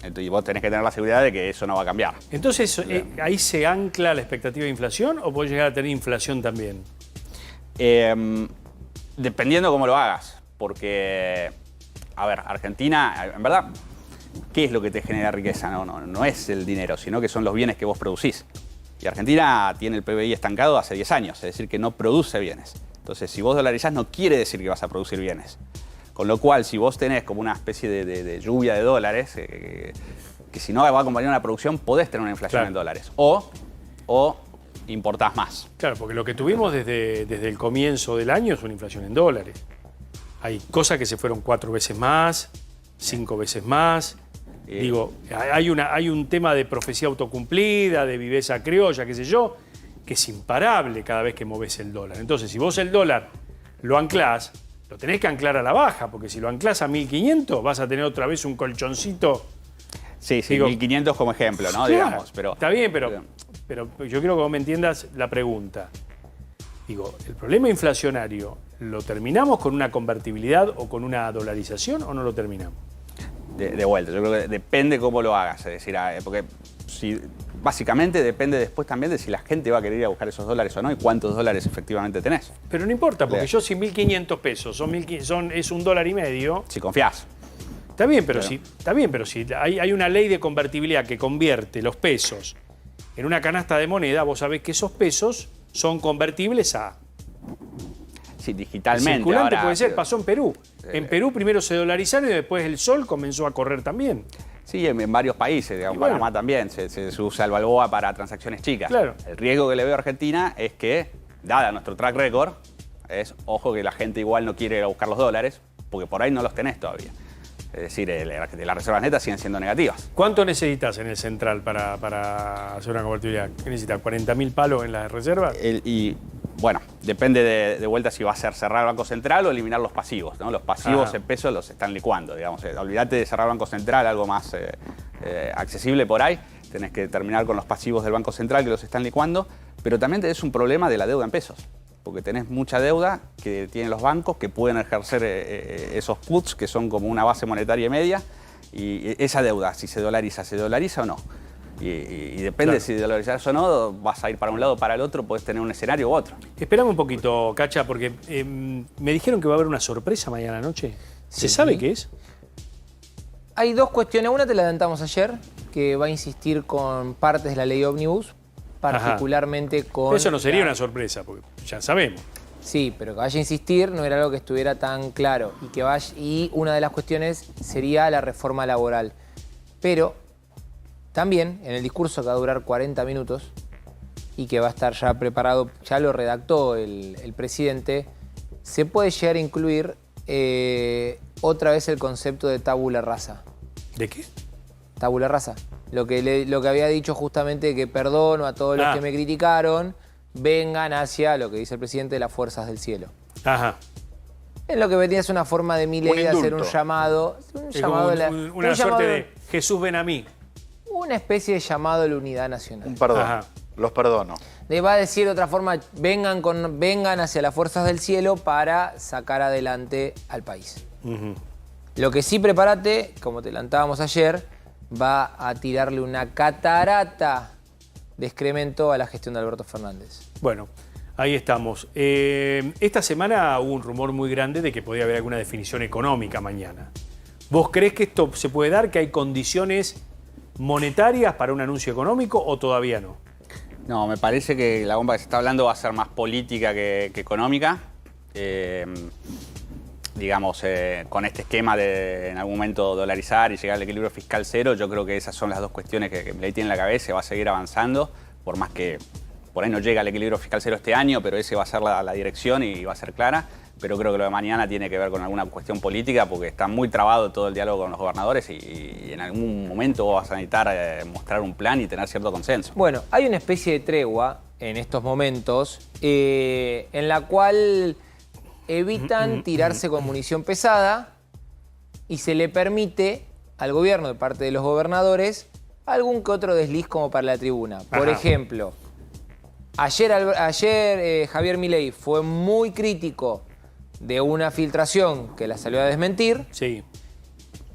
Speaker 20: Entonces, y vos tenés que tener la seguridad de que eso no va a cambiar.
Speaker 14: Entonces, ¿ahí se ancla la expectativa de inflación o puede llegar a tener inflación también?
Speaker 20: Dependiendo cómo lo hagas. Porque, a ver, Argentina, en verdad, ¿qué es lo que te genera riqueza? No es el dinero, sino que son los bienes que vos producís. Y Argentina tiene el PBI estancado hace 10 años, es decir, que no produce bienes. Entonces, si vos dolarizás, no quiere decir que vas a producir bienes. Con lo cual, si vos tenés como una especie de lluvia de dólares, que si no va a acompañar una producción, podés tener una inflación en dólares. O importás más.
Speaker 14: Claro, porque lo que tuvimos desde el comienzo del año es una inflación en dólares. Hay cosas que se fueron 4 veces más, 5 veces más. Digo, hay un tema de profecía autocumplida, de viveza criolla, qué sé yo, que es imparable cada vez que movés el dólar. Entonces, si vos el dólar lo anclás, lo tenés que anclar a la baja, porque si lo anclás a 1.500 vas a tener otra vez un colchoncito.
Speaker 20: Sí, 1.500 como ejemplo, ¿no?
Speaker 14: Claro,
Speaker 20: digamos, pero
Speaker 14: está bien, pero yo quiero que vos me entiendas la pregunta. Digo, ¿el problema inflacionario lo terminamos con una convertibilidad o con una dolarización o no lo terminamos?
Speaker 20: De vuelta, yo creo que depende cómo lo hagas. Es decir, porque básicamente depende después también de si la gente va a querer ir a buscar esos dólares o no y cuántos dólares efectivamente tenés.
Speaker 14: Pero no importa, porque yo si 1.500 pesos es un dólar y medio...
Speaker 20: Si confiás.
Speaker 14: Está bien, pero si hay una ley de convertibilidad que convierte los pesos en una canasta de moneda, vos sabés que esos pesos son convertibles a...
Speaker 20: sí, digitalmente.
Speaker 14: Circulante
Speaker 20: ahora,
Speaker 14: puede ser, pasó en Perú. En Perú primero se dolarizaron y después el sol comenzó a correr también.
Speaker 20: Sí, en varios países, digamos,
Speaker 14: bueno.
Speaker 20: Panamá también, se usa el Balboa para transacciones chicas.
Speaker 14: Claro.
Speaker 20: El riesgo que le veo a Argentina es que, dada nuestro track record, es, ojo, que la gente igual no quiere ir a buscar los dólares, porque por ahí no los tenés todavía. Es decir, las reservas netas siguen siendo negativas.
Speaker 14: ¿Cuánto necesitas en el central para hacer una convertibilidad? ¿Qué necesitas? ¿40.000 palos en las reservas?
Speaker 20: Y bueno, depende de vuelta si va a ser cerrar el Banco Central o eliminar los pasivos, ¿no? Los pasivos en pesos los están licuando, digamos. Olvídate de cerrar el Banco Central, algo más accesible por ahí. Tenés que terminar con los pasivos del Banco Central que los están licuando, pero también tenés un problema de la deuda en pesos. Porque tenés mucha deuda que tienen los bancos que pueden ejercer esos puts, que son como una base monetaria media, y esa deuda, si se dolariza o no. Y depende
Speaker 14: Claro.
Speaker 20: si dolarizas o no, vas a ir para un lado o para el otro, podés tener un escenario u otro.
Speaker 14: Esperame un poquito, Cacha, porque me dijeron que va a haber una sorpresa mañana noche. ¿Se sabe qué es?
Speaker 16: Hay dos cuestiones. Una te la adelantamos ayer, que va a insistir con partes de la ley Ómnibus, particularmente con...
Speaker 14: Eso no sería una sorpresa, porque ya sabemos.
Speaker 16: Sí, pero que vaya a insistir no era algo que estuviera tan claro. Y una de las cuestiones sería la reforma laboral. Pero también en el discurso que va a durar 40 minutos y que va a estar ya preparado, ya lo redactó el presidente, se puede llegar a incluir otra vez el concepto de tabula rasa.
Speaker 14: ¿De qué?
Speaker 16: Tabula rasa. Lo que había dicho justamente, que perdono a todos los que me criticaron, vengan hacia lo que dice el presidente de las fuerzas del cielo.
Speaker 14: Ajá.
Speaker 16: En lo que venía es una forma de Milei de hacer un llamado.
Speaker 14: Es como una suerte de Jesús ven a mí.
Speaker 16: Una especie de llamado a la unidad nacional.
Speaker 17: Un perdón. Los perdono.
Speaker 16: Le va a decir de otra forma, vengan hacia las fuerzas del cielo para sacar adelante al país. Lo que sí, prepárate, como te adelantábamos ayer, va a tirarle una catarata de excremento a la gestión de Alberto Fernández.
Speaker 14: Bueno, ahí estamos. Esta semana hubo un rumor muy grande de que podía haber alguna definición económica mañana. ¿Vos creés que esto se puede dar, que hay condiciones monetarias para un anuncio económico o todavía no?
Speaker 20: No, me parece que la bomba que se está hablando va a ser más política que económica. Digamos, con este esquema de en algún momento dolarizar y llegar al equilibrio fiscal cero, yo creo que esas son las dos cuestiones que Milei tiene en la cabeza. Va a seguir avanzando, por más que por ahí no llega al equilibrio fiscal cero este año, pero ese va a ser la dirección y va a ser clara. Pero creo que lo de mañana tiene que ver con alguna cuestión política, porque está muy trabado todo el diálogo con los gobernadores y en algún momento vos vas a necesitar mostrar un plan y tener cierto consenso.
Speaker 16: Bueno, hay una especie de tregua en estos momentos en la cual evitan tirarse con munición pesada y se le permite al gobierno, de parte de los gobernadores, algún que otro desliz como para la tribuna. Por ejemplo, ayer Javier Milei fue muy crítico de una filtración que la salió a desmentir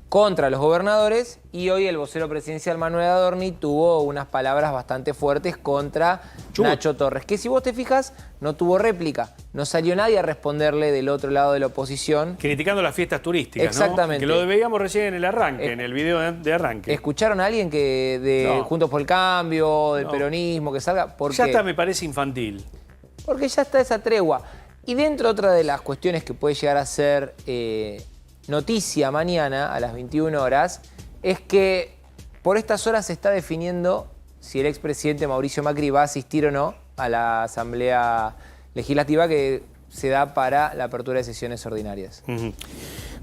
Speaker 16: contra los gobernadores, y hoy el vocero presidencial Manuel Adorni tuvo unas palabras bastante fuertes contra Nacho Torres, que si vos te fijas no tuvo réplica, no salió nadie a responderle del otro lado de la oposición.
Speaker 14: Criticando las fiestas turísticas,
Speaker 16: exactamente,
Speaker 14: ¿no? Que lo veíamos recién en el arranque, en el video de arranque.
Speaker 16: ¿Escucharon a alguien que de Juntos por el Cambio, del peronismo, que salga? ¿Por
Speaker 14: ya
Speaker 16: qué?
Speaker 14: está, me parece infantil.
Speaker 16: Porque ya está esa tregua. Y dentro otra de las cuestiones que puede llegar a ser noticia mañana a las 21 horas, es que por estas horas se está definiendo si el expresidente Mauricio Macri va a asistir o no a la Asamblea Legislativa que se da para la apertura de sesiones ordinarias.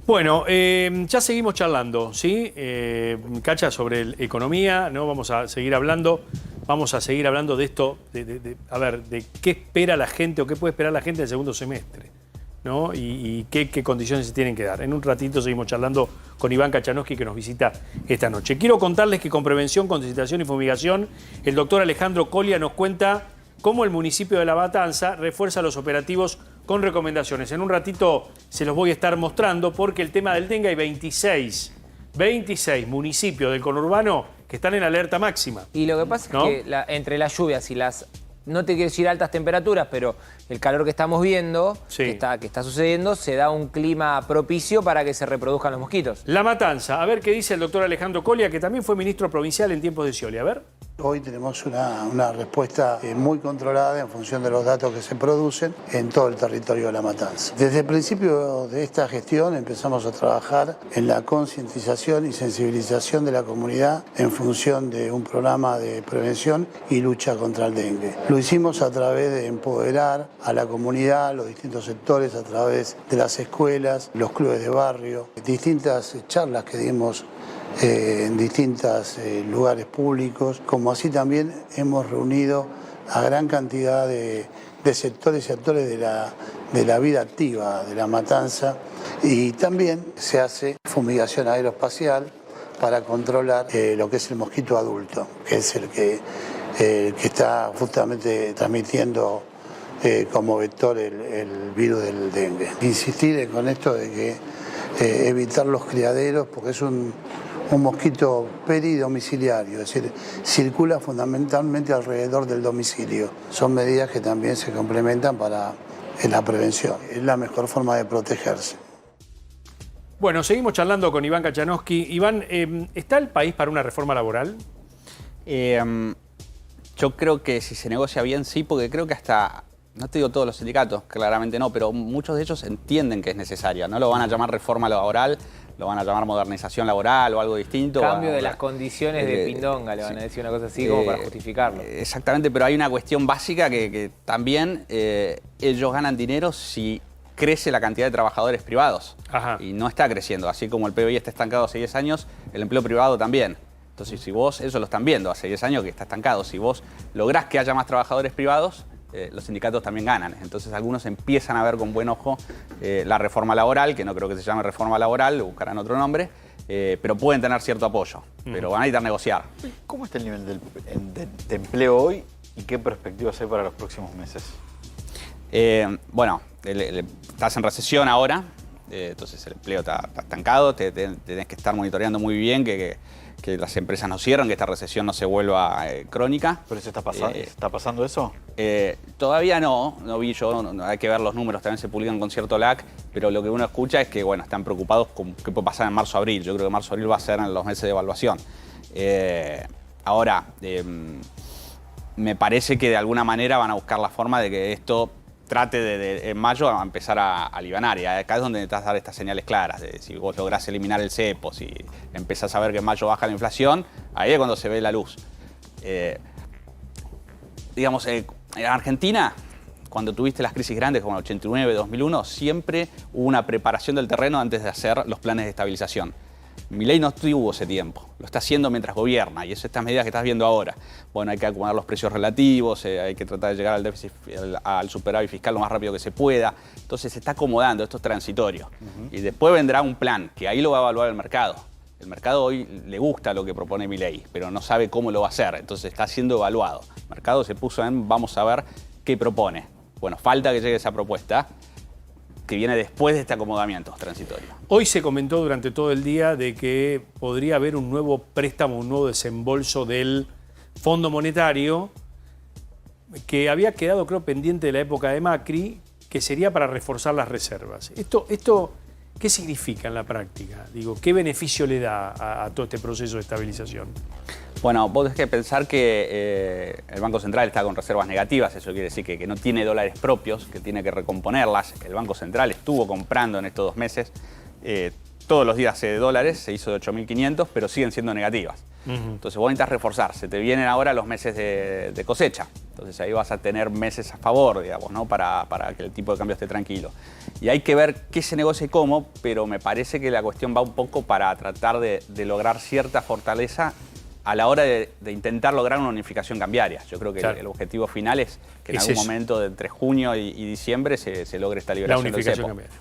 Speaker 14: Bueno, ya seguimos charlando, ¿sí? Cacha, sobre economía, ¿no? Vamos a seguir hablando de esto, a ver, de qué espera la gente o qué puede esperar la gente del segundo semestre, ¿no? Y qué condiciones se tienen que dar. En un ratito seguimos charlando con Iván Kachanowski, que nos visita esta noche. Quiero contarles que con prevención, concientización y fumigación, el doctor Alejandro Colia nos cuenta cómo el municipio de La Matanza refuerza los operativos con recomendaciones. En un ratito se los voy a estar mostrando, porque el tema del dengue, hay 26 municipios del conurbano que están en alerta máxima.
Speaker 16: Y lo que pasa es que entre las lluvias y las, no te quiero decir altas temperaturas, pero el calor que estamos viendo, que está sucediendo, se da un clima propicio para que se reproduzcan los mosquitos.
Speaker 14: La Matanza, a ver qué dice el doctor Alejandro Colia, que también fue ministro provincial en tiempos de Scioli. A ver.
Speaker 21: Hoy tenemos una respuesta muy controlada en función de los datos que se producen en todo el territorio de La Matanza. Desde el principio de esta gestión empezamos a trabajar en la concientización y sensibilización de la comunidad en función de un programa de prevención y lucha contra el dengue. Lo hicimos a través de empoderar a la comunidad, los distintos sectores, a través de las escuelas, los clubes de barrio, distintas charlas que dimos en distintos lugares públicos, como así también hemos reunido a gran cantidad de sectores y actores de la vida activa de La Matanza, y también se hace fumigación aeroespacial para controlar lo que es el mosquito adulto, que es el que está justamente transmitiendo como vector el virus del dengue. Insistir con esto de que evitar los criaderos, porque es un mosquito peridomiciliario, es decir, circula fundamentalmente alrededor del domicilio. Son medidas que también se complementan para la prevención. Es la mejor forma de protegerse.
Speaker 14: Bueno, seguimos charlando con Iván Kachanowski. Iván, ¿está el país para una reforma laboral?
Speaker 20: Yo creo que si se negocia bien, sí, porque creo que hasta, no te digo todos los sindicatos, claramente no, pero muchos de ellos entienden que es necesaria. No lo van a llamar reforma laboral, lo van a llamar modernización laboral o algo distinto.
Speaker 16: Cambio de las condiciones de Pindonga, le van a decir una cosa así como para justificarlo.
Speaker 20: Exactamente, pero hay una cuestión básica que también ellos ganan dinero si crece la cantidad de trabajadores privados.
Speaker 14: Ajá.
Speaker 20: Y no está creciendo. Así como el PBI está estancado hace 10 años, el empleo privado también. Entonces, si vos, ellos lo están viendo hace 10 años que está estancado, si vos lográs que haya más trabajadores privados, los sindicatos también ganan. Entonces algunos empiezan a ver con buen ojo la reforma laboral, que no creo que se llame reforma laboral, le buscarán otro nombre, pero pueden tener cierto apoyo, pero van a necesitar negociar.
Speaker 17: ¿Cómo está el nivel de empleo hoy y qué perspectivas hay para los próximos meses?
Speaker 20: Bueno, estás en recesión ahora, entonces el empleo está estancado, tenés que estar monitoreando muy bien que las empresas no cierran, que esta recesión no se vuelva crónica.
Speaker 17: ¿Pero eso está pasando eso?
Speaker 20: Todavía no vi yo, hay que ver los números, también se publican con cierto lag, pero lo que uno escucha es que, bueno, están preocupados con qué puede pasar en marzo-abril. Yo creo que marzo-abril va a ser en los meses de evaluación. Ahora, me parece que de alguna manera van a buscar la forma de que esto trate de en mayo a empezar a alivianar. Y acá es donde necesitas dar estas señales claras. De si vos lográs eliminar el cepo, si empezás a ver que en mayo baja la inflación, ahí es cuando se ve la luz. Digamos, en Argentina, cuando tuviste las crisis grandes como el 89, 2001, siempre hubo una preparación del terreno antes de hacer los planes de estabilización. Milei no tuvo ese tiempo, lo está haciendo mientras gobierna y es estas medidas que estás viendo ahora. Bueno, hay que acomodar los precios relativos, hay que tratar de llegar al déficit, al superávit fiscal lo más rápido que se pueda. Entonces se está acomodando, esto es transitorio. Y después vendrá un plan, que ahí lo va a evaluar el mercado. El mercado hoy le gusta lo que propone Milei, pero no sabe cómo lo va a hacer, entonces está siendo evaluado. El mercado se puso en vamos a ver qué propone. Bueno, falta que llegue esa propuesta, que viene después de este acomodamiento transitorio.
Speaker 14: Hoy se comentó durante todo el día de que podría haber un nuevo préstamo, un nuevo desembolso del Fondo Monetario que había quedado, creo, pendiente de la época de Macri, que sería para reforzar las reservas. ¿Esto qué significa en la práctica? Digo, ¿qué beneficio le da a todo este proceso de estabilización?
Speaker 20: Bueno, vos tenés que pensar que el Banco Central está con reservas negativas, eso quiere decir que no tiene dólares propios, que tiene que recomponerlas. El Banco Central estuvo comprando en estos 2 meses todos los días de dólares, se hizo de 8.500, pero siguen siendo negativas. Entonces vos necesitas reforzar, se te vienen ahora los meses de cosecha, entonces ahí vas a tener meses a favor, digamos, ¿no? para que el tipo de cambio esté tranquilo. Y hay que ver qué se negocia y cómo, pero me parece que la cuestión va un poco para tratar de lograr cierta fortaleza a la hora de intentar lograr una unificación cambiaria. Yo creo que el objetivo final es que en algún momento entre junio y diciembre se logre esta liberación del cepo.
Speaker 14: Cambiaria.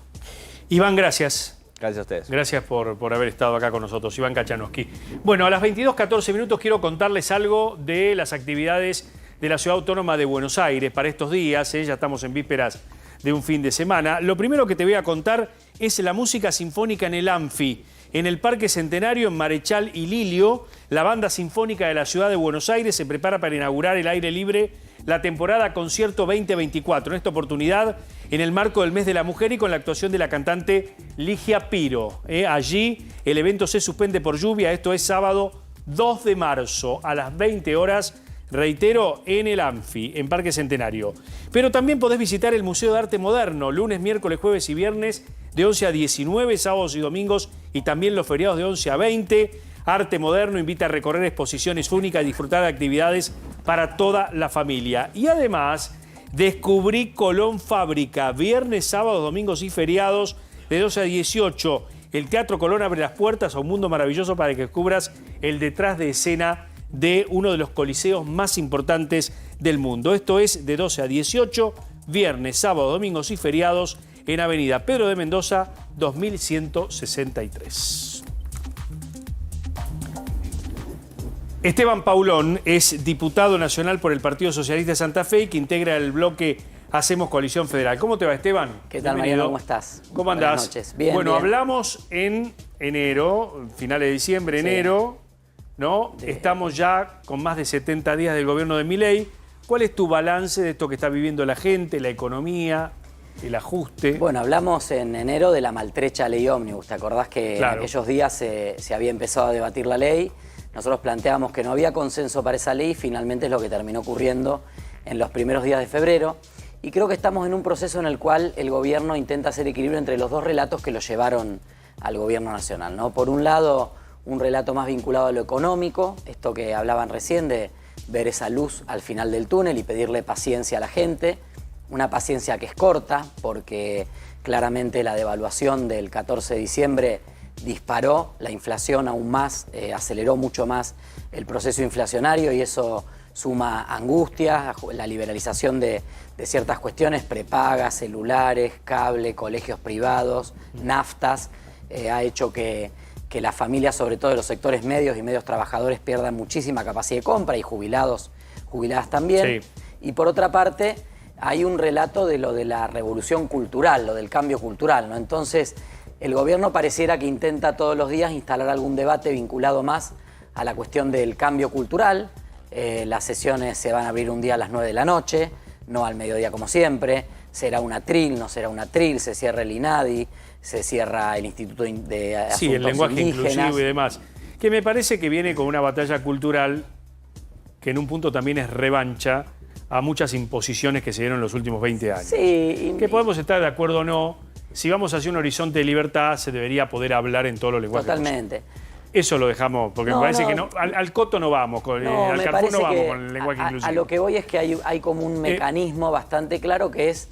Speaker 14: Iván, gracias.
Speaker 20: Gracias a ustedes.
Speaker 14: Gracias por haber estado acá con nosotros, Iván Kachanowski. Bueno, a las 22:14 minutos quiero contarles algo de las actividades de la Ciudad Autónoma de Buenos Aires para estos días. Ya estamos en vísperas de un fin de semana. Lo primero que te voy a contar es la música sinfónica en el Anfi. En el Parque Centenario, en Marechal y Lilio, la Banda Sinfónica de la Ciudad de Buenos Aires se prepara para inaugurar el aire libre la temporada Concierto 2024. En esta oportunidad, en el marco del Mes de la Mujer y con la actuación de la cantante Ligia Piro. Allí el evento se suspende por lluvia. Esto es sábado 2 de marzo a las 20 horas, reitero, en el Anfi, en Parque Centenario. Pero también podés visitar el Museo de Arte Moderno, lunes, miércoles, jueves y viernes, de 11 a 19, sábados y domingos, y también los feriados de 11 a 20. Arte Moderno invita a recorrer exposiciones únicas y disfrutar de actividades para toda la familia. Y además, descubrí Colón Fábrica, viernes, sábados, domingos y feriados, de 12 a 18. El Teatro Colón abre las puertas a un mundo maravilloso para que descubras el detrás de escena de uno de los coliseos más importantes del mundo. Esto es de 12 a 18, viernes, sábados, domingos y feriados, en Avenida Pedro de Mendoza, 2163. Esteban Paulón es diputado nacional por el Partido Socialista de Santa Fe y que integra el bloque Hacemos Coalición Federal. ¿Cómo te va, Esteban?
Speaker 1: ¿Qué tal, Mariano? ¿Cómo estás?
Speaker 14: ¿Cómo andás?
Speaker 1: Buenas noches. Bien,
Speaker 14: bueno,
Speaker 1: bien.
Speaker 14: hablamos en enero, finales de diciembre,
Speaker 1: Sí.
Speaker 14: enero, ¿no? Estamos ya con más de 70 días del gobierno de Milei. ¿Cuál es tu balance de esto que está viviendo la gente, la economía, el ajuste?
Speaker 1: Bueno, hablamos en enero de la maltrecha ley ómnibus. ¿Te acordás que en aquellos días se había empezado a debatir la ley? Nosotros planteábamos que no había consenso para esa ley y finalmente es lo que terminó ocurriendo en los primeros días de febrero. Y creo que estamos en un proceso en el cual el gobierno intenta hacer equilibrio entre los dos relatos que lo llevaron al gobierno nacional, ¿no? Por un lado, un relato más vinculado a lo económico, esto que hablaban recién de ver esa luz al final del túnel y pedirle paciencia a la gente, una paciencia que es corta porque claramente la devaluación del 14 de diciembre disparó la inflación aún más, aceleró mucho más el proceso inflacionario y eso suma angustias, la liberalización de ciertas cuestiones, prepagas, celulares, cable, colegios privados, naftas, ha hecho que las familias, sobre todo de los sectores medios y medios trabajadores, pierdan muchísima capacidad de compra y jubiladas también.
Speaker 14: Sí.
Speaker 1: Y por otra parte, hay un relato de lo de la revolución cultural, lo del cambio cultural, ¿no? Entonces, el gobierno pareciera que intenta todos los días instalar algún debate vinculado más a la cuestión del cambio cultural. Las sesiones se van a abrir un día a las 9 de la noche, no al mediodía como siempre. Será un atril, no será un atril, se cierra el INADI, se cierra el Instituto de Asuntos
Speaker 14: Sí, el lenguaje
Speaker 1: Indígenas.
Speaker 14: inclusivo y demás. Que me parece que viene con una batalla cultural que en un punto también es revancha a muchas imposiciones que se dieron en los últimos 20 años.
Speaker 1: Sí,
Speaker 14: que podemos estar de acuerdo o no. Si vamos hacia un horizonte de libertad, se debería poder hablar en todos los lenguajes.
Speaker 1: Totalmente.
Speaker 14: Eso lo dejamos, porque me parece que no, al coto no vamos, al
Speaker 1: me
Speaker 14: Carrefour no
Speaker 1: parece
Speaker 14: vamos
Speaker 1: que
Speaker 14: con el lenguaje inclusivo.
Speaker 1: A lo que voy es que hay como un mecanismo bastante claro que es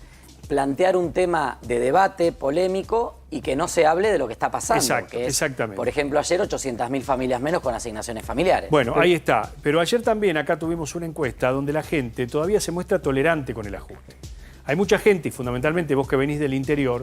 Speaker 1: plantear un tema de debate polémico y que no se hable de lo que está pasando.
Speaker 14: Exacto,
Speaker 1: que es,
Speaker 14: exactamente.
Speaker 1: Por ejemplo, ayer 800.000 familias menos con asignaciones familiares.
Speaker 14: Bueno, ahí está. Pero ayer también acá tuvimos una encuesta donde la gente todavía se muestra tolerante con el ajuste. Hay mucha gente, y fundamentalmente vos que venís del interior,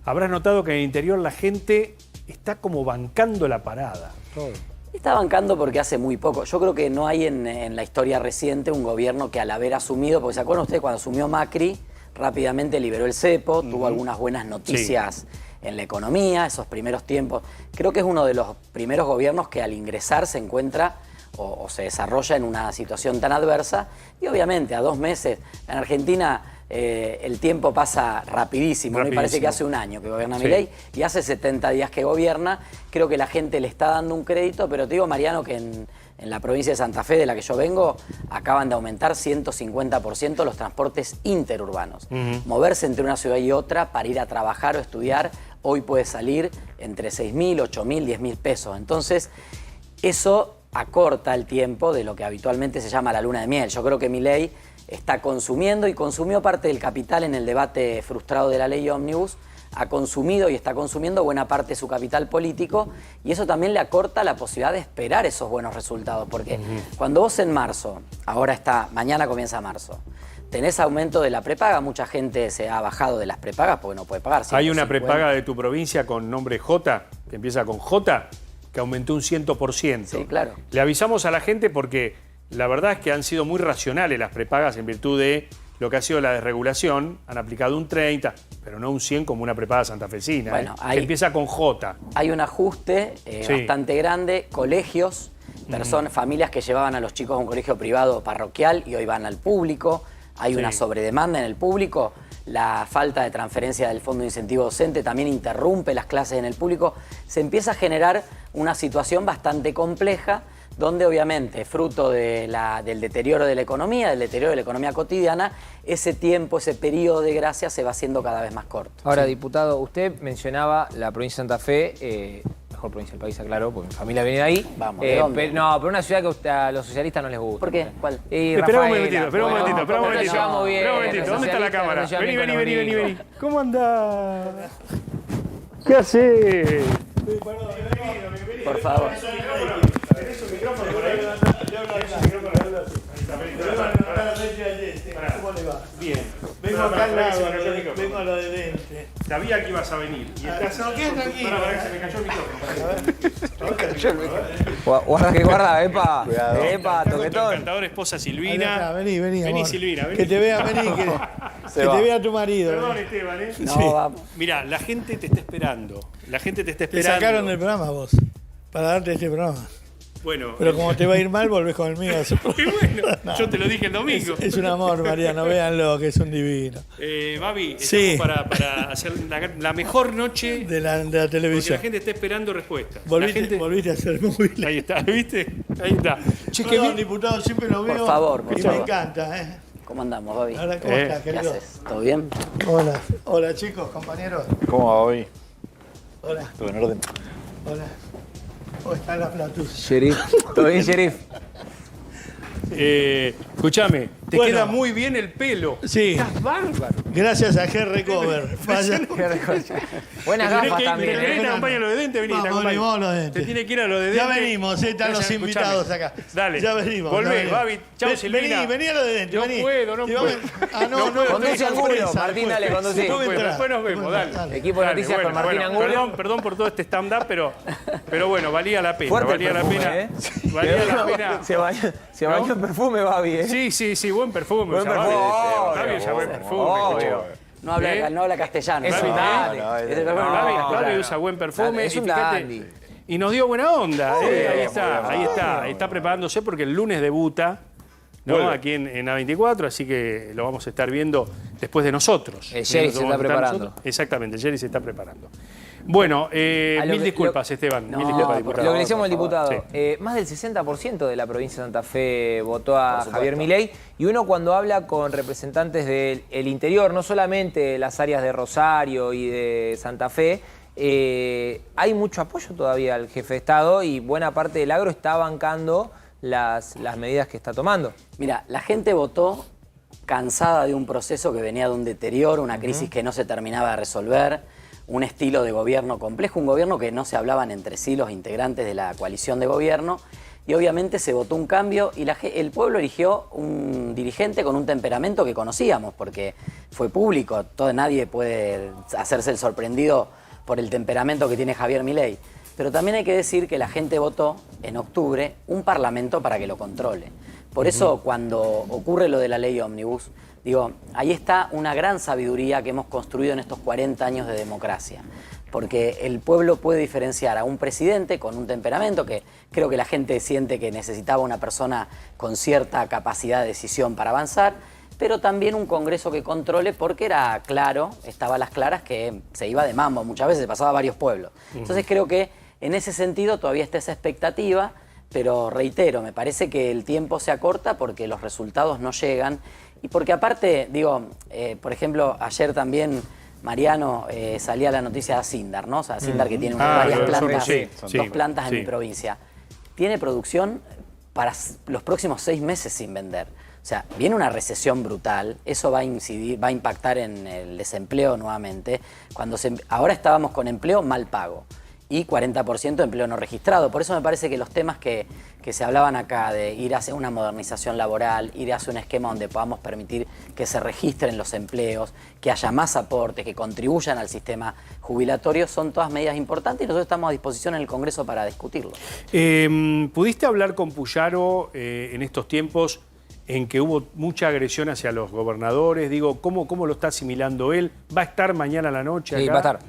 Speaker 14: habrás notado que en el interior la gente está como bancando la parada. Todo.
Speaker 1: Está bancando porque hace muy poco. Yo creo que no hay en la historia reciente un gobierno que al haber asumido, porque ¿se acuerdan ustedes cuando asumió Macri? Rápidamente liberó el cepo, tuvo algunas buenas noticias en la economía, esos primeros tiempos. Creo que es uno de los primeros gobiernos que al ingresar se encuentra o se desarrolla en una situación tan adversa. Y obviamente a 2 meses, en Argentina el tiempo pasa rapidísimo. Me parece que hace un año que gobierna Milei y hace 70 días que gobierna. Creo que la gente le está dando un crédito, pero te digo, Mariano, que en la provincia de Santa Fe, de la que yo vengo, acaban de aumentar 150% los transportes interurbanos. Moverse entre una ciudad y otra para ir a trabajar o estudiar, hoy puede salir entre 6.000, 8.000, 10.000 pesos. Entonces, eso acorta el tiempo de lo que habitualmente se llama la luna de miel. Yo creo que Milei está consumiendo y consumió parte del capital en el debate frustrado de la ley ómnibus, ha consumido y está consumiendo buena parte de su capital político y eso también le acorta la posibilidad de esperar esos buenos resultados, porque cuando vos en marzo, mañana comienza marzo, tenés aumento de la prepaga, mucha gente se ha bajado de las prepagas porque no puede pagar.
Speaker 14: Hay una prepaga de tu provincia con nombre J, que empieza con J, que aumentó un 100%.
Speaker 1: Sí, claro.
Speaker 14: Le avisamos a la gente porque la verdad es que han sido muy racionales las prepagas en virtud de lo que ha sido la desregulación. Han aplicado un 30, pero no un 100 como una prepaga santafesina.
Speaker 1: Bueno,
Speaker 14: que empieza con J.
Speaker 1: Hay un ajuste bastante grande. Colegios, familias que llevaban a los chicos a un colegio privado parroquial y hoy van al público. Hay una sobredemanda en el público. La falta de transferencia del Fondo de Incentivo Docente también interrumpe las clases en el público. Se empieza a generar una situación bastante compleja donde obviamente, fruto del deterioro de la economía cotidiana, ese tiempo, ese periodo de gracia se va haciendo cada vez más corto.
Speaker 16: Ahora, diputado, usted mencionaba la provincia de Santa Fe, mejor provincia del país, aclaro, porque mi familia viene de ahí.
Speaker 1: Vamos, ¿de dónde?
Speaker 16: pero una ciudad que a los socialistas no les gusta.
Speaker 1: ¿Por qué? ¿Cuál?
Speaker 14: Espera un momentito, espera un momentito. ¿Dónde está la cámara? Vení. ¿Cómo andás? ¿Qué haces?
Speaker 1: Por favor.
Speaker 14: ¿Cómo le va? Bien.
Speaker 7: Vengo acá al lado, vengo a lo de dente.
Speaker 14: Sabía que ibas a venir. Y estás aquí, tranquilo. Se me cayó el micrófono.
Speaker 16: Guarda, epa.
Speaker 14: Cuidado.
Speaker 16: Epa, toquetón.
Speaker 14: Encantadora esposa Silvina.
Speaker 7: Vení,
Speaker 14: Vení, Silvina.
Speaker 7: Que te vea, vení. Que te vea tu marido.
Speaker 14: Perdón, Esteban,
Speaker 1: No,
Speaker 7: Sí.
Speaker 1: vamos.
Speaker 14: Mirá, la gente te está esperando. La gente te está
Speaker 7: Te
Speaker 14: esperando.
Speaker 7: sacaron del programa vos, para darte este programa.
Speaker 14: Bueno.
Speaker 7: Pero como te va a ir mal, volvés con el mío.
Speaker 14: Bueno, yo te lo dije el domingo.
Speaker 7: Es un amor, Mariano, véanlo, que es un divino.
Speaker 14: Babi,
Speaker 7: Sí.
Speaker 14: estamos para hacer la mejor noche
Speaker 7: de la
Speaker 14: porque
Speaker 7: televisión.
Speaker 14: la gente está esperando respuestas.
Speaker 7: Volviste a ser móvil.
Speaker 14: Ahí está, ¿viste? Ahí está. Che, qué
Speaker 7: Perdón,
Speaker 14: bien.
Speaker 7: diputado, siempre lo veo.
Speaker 1: Por favor,
Speaker 7: y me encanta, ¿eh?
Speaker 1: ¿Cómo andamos, Bobby?
Speaker 7: Hola, ¿cómo estás,
Speaker 1: ¿Qué
Speaker 7: querido?
Speaker 1: haces? ¿Todo bien?
Speaker 7: Hola, chicos, compañeros.
Speaker 17: ¿Cómo va hoy?
Speaker 7: Hola.
Speaker 17: ¿Todo en orden?
Speaker 7: Hola. ¿Cómo está la Platus?
Speaker 16: Sheriff. ¿Todo bien, Sheriff?
Speaker 14: Escúchame, te
Speaker 7: Bueno.
Speaker 14: queda muy bien el pelo.
Speaker 7: Sí.
Speaker 14: Estás bárbaro.
Speaker 7: Gracias a Henry Cover.
Speaker 16: Buenas gafas también.
Speaker 14: ¿Te acompaña a lo de dente? Vení, te
Speaker 7: Vamos,
Speaker 14: acompaño.
Speaker 7: vamos a lo de dente.
Speaker 14: Te tiene que ir a lo de dente.
Speaker 7: Ya venimos, están los
Speaker 14: Escuchame.
Speaker 7: invitados acá.
Speaker 14: Dale.
Speaker 7: Ya venimos.
Speaker 14: Volvé,
Speaker 7: ya venimos.
Speaker 14: Babi. Chau, Silvina.
Speaker 7: Vení a lo de dente.
Speaker 14: No
Speaker 7: vení.
Speaker 14: puedo, no
Speaker 7: Y vamos-
Speaker 14: puedo.
Speaker 7: Ah, no.
Speaker 16: Conduce Angulo, Martín, dale, conducí.
Speaker 14: Después nos vemos, dale.
Speaker 16: Equipo de noticias con Martín Angulo.
Speaker 14: Perdón por todo este stand-up, pero bueno, valía la pena.
Speaker 16: Fuerte
Speaker 14: Valía
Speaker 16: perfume,
Speaker 14: la pena.
Speaker 16: ¿eh?
Speaker 14: Valía la pena.
Speaker 16: Se bañó en perfume, Babi, ¿eh?
Speaker 14: Sí, buen perfume.
Speaker 16: Buen perfume.
Speaker 14: Babi usa buen perfume.
Speaker 16: Obvio.
Speaker 1: No habla castellano.
Speaker 16: Es un dandy.
Speaker 14: Babi usa buen perfume.
Speaker 16: Es un
Speaker 14: y fíjate,
Speaker 16: dandy.
Speaker 14: y nos dio buena onda. Ahí está preparándose porque el lunes debuta, ¿no?
Speaker 17: Vuelve.
Speaker 14: Aquí en A24, así que lo vamos a estar viendo después de nosotros.
Speaker 16: El Jerry se está preparando.
Speaker 14: Exactamente, el Jerry se está preparando. Bueno, mil disculpas, Esteban. Mil disculpas, diputado.
Speaker 16: Lo que decíamos el diputado,
Speaker 14: Sí.
Speaker 16: más del 60% de la provincia de Santa Fe votó a
Speaker 1: supuesto.
Speaker 16: Javier Milei, y uno cuando habla con representantes del interior, no solamente las áreas de Rosario y de Santa Fe, hay mucho apoyo todavía al jefe de Estado y buena parte del agro está bancando las medidas que está tomando.
Speaker 1: Mira, la gente votó cansada de un proceso que venía de un deterioro, una crisis que no se terminaba de resolver, un estilo de gobierno complejo, un gobierno que no se hablaban entre sí los integrantes de la coalición de gobierno, y obviamente se votó un cambio y el pueblo eligió un dirigente con un temperamento que conocíamos, porque fue público, nadie puede hacerse el sorprendido por el temperamento que tiene Javier Milei. Pero también hay que decir que la gente votó en octubre un parlamento para que lo controle. Por eso cuando ocurre lo de la ley ómnibus, digo, ahí está una gran sabiduría que hemos construido en estos 40 años de democracia. Porque el pueblo puede diferenciar a un presidente con un temperamento que creo que la gente siente que necesitaba una persona con cierta capacidad de decisión para avanzar, pero también un Congreso que controle, porque era claro, estaba a las claras que se iba de mambo, muchas veces pasaba a varios pueblos. Entonces creo que en ese sentido todavía está esa expectativa, pero reitero, me parece que el tiempo se acorta porque los resultados no llegan y porque aparte, digo, por ejemplo, ayer también Mariano salía la noticia de Asindar, ¿no? O sea, Asindar que tiene varias plantas, dos plantas en mi provincia. Tiene producción para los próximos 6 meses sin vender. O sea, viene una recesión brutal, eso va a incidir, va a impactar en el desempleo nuevamente. Ahora estábamos con empleo mal pago y 40% de empleo no registrado. Por eso me parece que los temas que se hablaban acá de ir hacia una modernización laboral, ir hacia un esquema donde podamos permitir que se registren los empleos, que haya más aportes, que contribuyan al sistema jubilatorio, son todas medidas importantes y nosotros estamos a disposición en el Congreso para discutirlo.
Speaker 14: ¿Pudiste hablar con Puyaro en estos tiempos en que hubo mucha agresión hacia los gobernadores? Digo, ¿cómo lo está asimilando él? ¿Va a estar mañana a la noche acá?
Speaker 16: Sí, va a estar.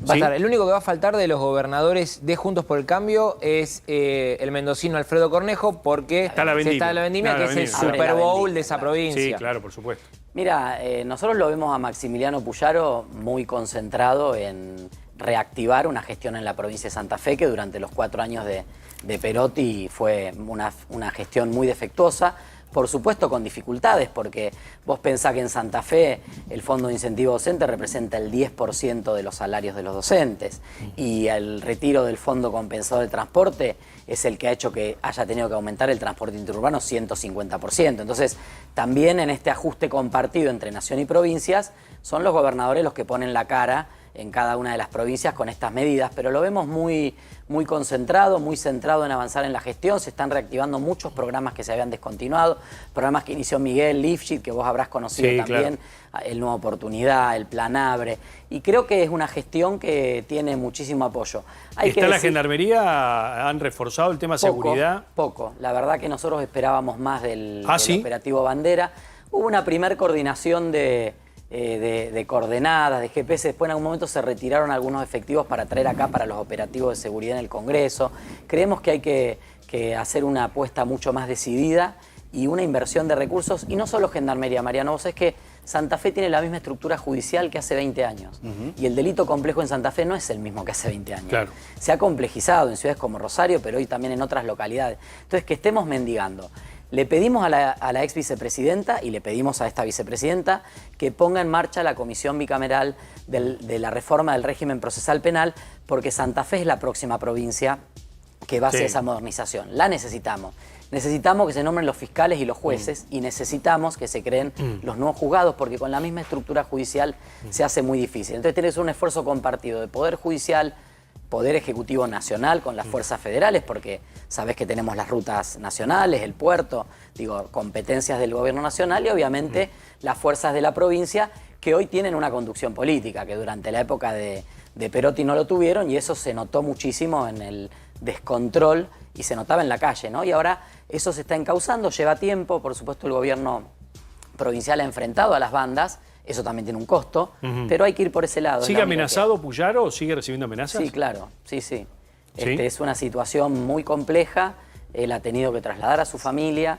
Speaker 16: Va a estar. El único que va a faltar de los gobernadores de Juntos por el Cambio es el mendocino Alfredo Cornejo, porque
Speaker 14: está la
Speaker 16: vendimia, que es el Super Bowl de esa provincia.
Speaker 14: Sí, claro, por supuesto.
Speaker 1: Mira, nosotros lo vemos a Maximiliano Puyaro muy concentrado en reactivar una gestión en la provincia de Santa Fe que durante los 4 años de Perotti fue una gestión muy defectuosa. Por supuesto con dificultades, porque vos pensás que en Santa Fe el Fondo de Incentivo Docente representa el 10% de los salarios de los docentes y el retiro del Fondo Compensador de Transporte es el que ha hecho que haya tenido que aumentar el transporte interurbano 150%. Entonces, también en este ajuste compartido entre nación y provincias, son los gobernadores los que ponen la cara en cada una de las provincias con estas medidas, pero lo vemos muy concentrado, muy centrado en avanzar en la gestión. Se están reactivando muchos programas que se habían descontinuado, programas que inició Miguel Lifshitz, que vos habrás conocido también, claro. El Nueva Oportunidad, el Plan Abre, y creo que es una gestión que tiene muchísimo apoyo.
Speaker 14: ¿Está la Gendarmería? ¿Han reforzado el tema seguridad?
Speaker 1: Poco, la verdad que nosotros esperábamos más del operativo Bandera. Hubo una primer coordinación de coordenadas, de GPS, después en algún momento se retiraron algunos efectivos para traer acá para los operativos de seguridad en el Congreso. Creemos que hay que hacer una apuesta mucho más decidida y una inversión de recursos, y no solo Gendarmería, Mariano, vos sabés que Santa Fe tiene la misma estructura judicial que hace 20 años, y el delito complejo en Santa Fe no es el mismo que hace 20 años. Claro. Se ha complejizado en ciudades como Rosario, pero hoy también en otras localidades. Entonces, que estemos mendigando. Le pedimos a la ex vicepresidenta y le pedimos a esta vicepresidenta que ponga en marcha la comisión bicameral de la reforma del régimen procesal penal, porque Santa Fe es la próxima provincia que va a hacer esa modernización. La necesitamos. Necesitamos que se nombren los fiscales y los jueces y necesitamos que se creen los nuevos juzgados, porque con la misma estructura judicial se hace muy difícil. Entonces tenés un esfuerzo compartido de Poder Judicial, Poder Ejecutivo Nacional con las fuerzas federales, porque sabés que tenemos las rutas nacionales, el puerto, digo, competencias del gobierno nacional y obviamente las fuerzas de la provincia que hoy tienen una conducción política, que durante la época de Perotti no lo tuvieron y eso se notó muchísimo en el descontrol y se notaba en la calle, ¿no? Y ahora eso se está encauzando, lleva tiempo, por supuesto el gobierno provincial ha enfrentado a las bandas. Eso también tiene un costo, pero hay que ir por ese lado.
Speaker 14: ¿Sigue amenazado Puyaro o sigue recibiendo amenazas?
Speaker 1: Sí, claro, sí. Es una situación muy compleja, él ha tenido que trasladar a su familia,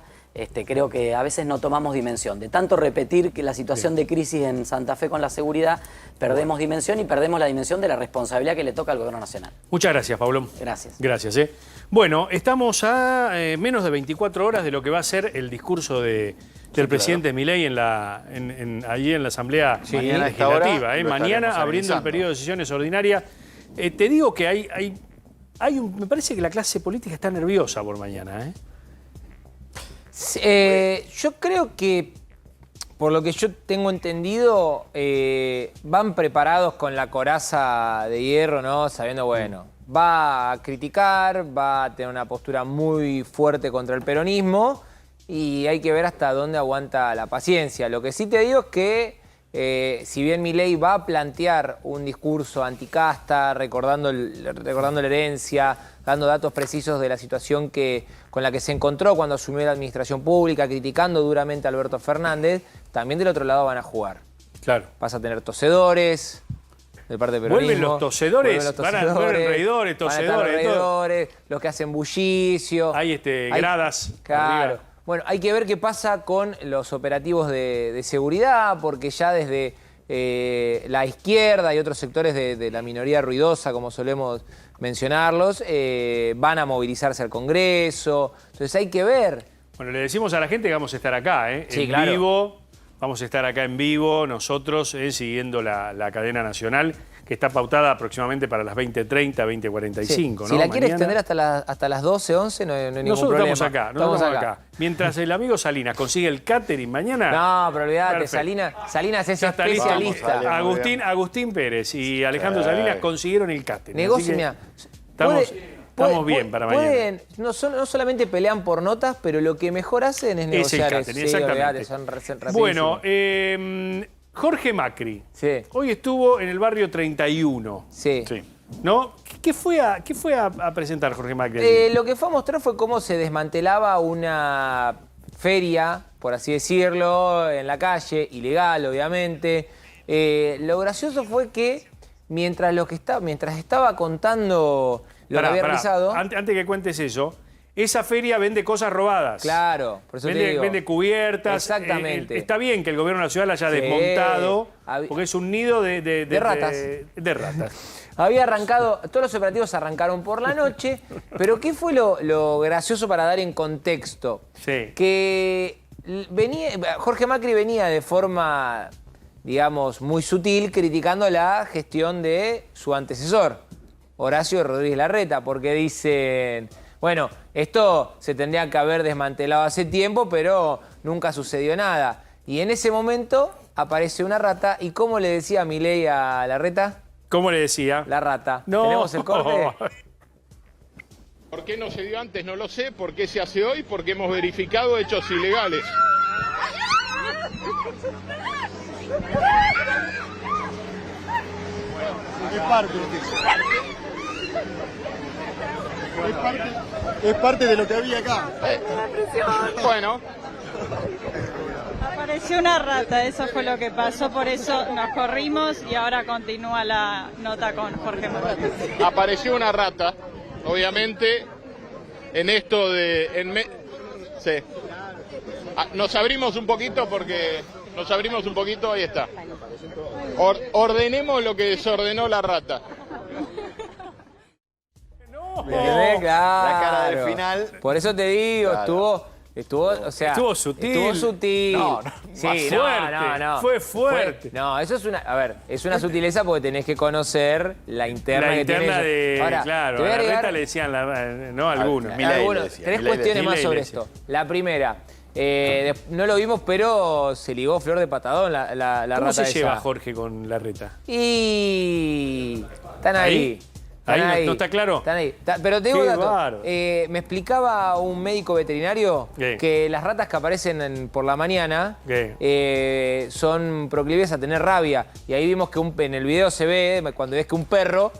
Speaker 1: creo que a veces no tomamos dimensión. De tanto repetir que la situación de crisis en Santa Fe con la seguridad, perdemos dimensión y perdemos la dimensión de la responsabilidad que le toca al gobierno nacional.
Speaker 14: Muchas gracias, Pablo.
Speaker 1: Gracias.
Speaker 14: Gracias. Bueno, estamos a menos de 24 horas de lo que va a ser el discurso del presidente Milei allí en la Asamblea Legislativa. Mañana abriendo el periodo de sesiones ordinarias. Te digo que me parece que la clase política está nerviosa por mañana.
Speaker 16: Yo creo que, por lo que yo tengo entendido, van preparados con la coraza de hierro, ¿no? Sabiendo, bueno, va a criticar, va a tener una postura muy fuerte contra el peronismo y hay que ver hasta dónde aguanta la paciencia. Lo que sí te digo es que, si bien Milei va a plantear un discurso anticasta, recordando la herencia, dando datos precisos de la situación con la que se encontró cuando asumió la administración pública, criticando duramente a Alberto Fernández, también del otro lado van a jugar.
Speaker 14: Claro.
Speaker 16: Vas a tener tosedores de parte del peronismo.
Speaker 14: ¿Vuelven los tosedores? Van a volver reidores, tosedores.
Speaker 16: Los que hacen bullicio.
Speaker 14: Hay gradas.
Speaker 16: Claro.
Speaker 14: Arriba.
Speaker 16: Bueno, hay que ver qué pasa con los operativos de seguridad, porque ya desde la izquierda y otros sectores de la minoría ruidosa, como solemos mencionarlos, van a movilizarse al Congreso. Entonces hay que ver.
Speaker 14: Bueno, le decimos a la gente que vamos a estar acá,
Speaker 16: Sí,
Speaker 14: en
Speaker 16: claro.
Speaker 14: vivo. Vamos a estar acá en vivo nosotros, siguiendo la cadena nacional, que está pautada aproximadamente para las 20:30, 20:45. ¿no?
Speaker 16: Si la quiere extender hasta las 12, 11, no hay ningún
Speaker 14: nosotros
Speaker 16: problema.
Speaker 14: Estamos acá. Mientras el amigo Salinas consigue el catering mañana...
Speaker 16: No, pero olvídate, Salinas es especialista.
Speaker 14: Agustín Pérez y Alejandro Salinas consiguieron el catering.
Speaker 16: Negocio,
Speaker 14: Estamos bien para mañana.
Speaker 16: No solamente pelean por notas, pero lo que mejor hacen es negociar.
Speaker 14: Es el catering, exactamente. Bueno, Jorge Macri.
Speaker 16: Sí.
Speaker 14: Hoy estuvo en el barrio 31.
Speaker 16: Sí.
Speaker 14: ¿No? ¿Qué fue a presentar Jorge Macri?
Speaker 16: Lo que fue a mostrar fue cómo se desmantelaba una feria, por así decirlo, en la calle, ilegal, obviamente. Lo gracioso fue que mientras estaba contando lo que había realizado...
Speaker 14: Antes que cuentes eso, esa feria vende cosas robadas.
Speaker 16: Claro, por eso te digo.
Speaker 14: Vende cubiertas.
Speaker 16: Exactamente.
Speaker 14: Está bien que el gobierno de la ciudad la haya desmontado, porque es un nido de
Speaker 16: ratas.
Speaker 14: De ratas.
Speaker 16: Había arrancado, todos los operativos arrancaron por la noche, pero ¿qué fue lo gracioso para dar en contexto?
Speaker 14: Sí.
Speaker 16: Que Jorge Macri venía de forma, digamos, muy sutil criticando la gestión de su antecesor, Horacio Rodríguez Larreta, porque dicen, bueno, esto se tendría que haber desmantelado hace tiempo, pero nunca sucedió nada. Y en ese momento aparece una rata, ¿y cómo le decía Milei a Larreta?
Speaker 14: ¿Cómo le decía?
Speaker 16: La rata.
Speaker 14: No.
Speaker 16: ¿Tenemos el corte?
Speaker 8: ¿Por qué no se dio antes? No lo sé. ¿Por qué se hace hoy? Porque hemos verificado hechos ilegales.
Speaker 7: Es parte de lo que había acá.
Speaker 8: Bueno.
Speaker 9: Apareció una rata, eso fue lo que pasó, por eso nos corrimos y ahora continúa la nota con Jorge Macri.
Speaker 8: Apareció una rata, obviamente, en esto de... Sí. Nos abrimos un poquito porque... Nos abrimos un poquito, ahí está. Ordenemos lo que desordenó la rata.
Speaker 16: Claro.
Speaker 17: La cara del final.
Speaker 16: Por eso te digo,
Speaker 17: Claro.
Speaker 16: Estuvo sutil.
Speaker 14: Estuvo sutil.
Speaker 16: No, sí, no.
Speaker 14: Fue fuerte.
Speaker 16: No, eso es es una sutileza porque tenés que conocer la interna que tiene.
Speaker 14: de...
Speaker 16: Ahora,
Speaker 14: claro,
Speaker 16: te voy a
Speaker 14: a la
Speaker 16: agregar,
Speaker 14: reta le decían, no, algunos.
Speaker 16: tres cuestiones más sobre esto. La primera, no lo vimos, pero se ligó Flor de Patadón la rata
Speaker 14: ¿Cómo se
Speaker 16: esa.
Speaker 14: lleva Jorge con Larreta?
Speaker 16: Y... Están ahí.
Speaker 14: Ahí no está claro.
Speaker 16: Están ahí. Pero te digo un dato.
Speaker 14: bárbaro.
Speaker 16: Me explicaba un médico veterinario que las ratas que aparecen por la mañana son proclives a tener rabia. Y ahí vimos que en el video se ve, cuando ves que un perro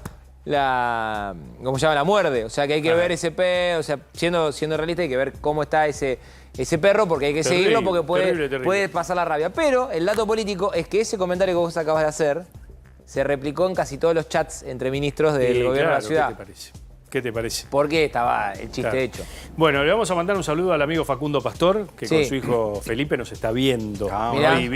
Speaker 16: ¿cómo se llama? La muerde. O sea que hay que ver ese perro, o sea, siendo realista hay que ver cómo está ese perro, porque hay que seguirlo porque puede pasar la rabia. Pero el dato político es que ese comentario que vos acabas de hacer se replicó en casi todos los chats entre ministros del gobierno de la ciudad.
Speaker 14: ¿Qué te parece? ¿Qué te parece?
Speaker 16: Porque estaba el chiste hecho.
Speaker 14: Bueno, le vamos a mandar un saludo al amigo Facundo Pastor, que con su hijo Felipe nos está viendo. Hoy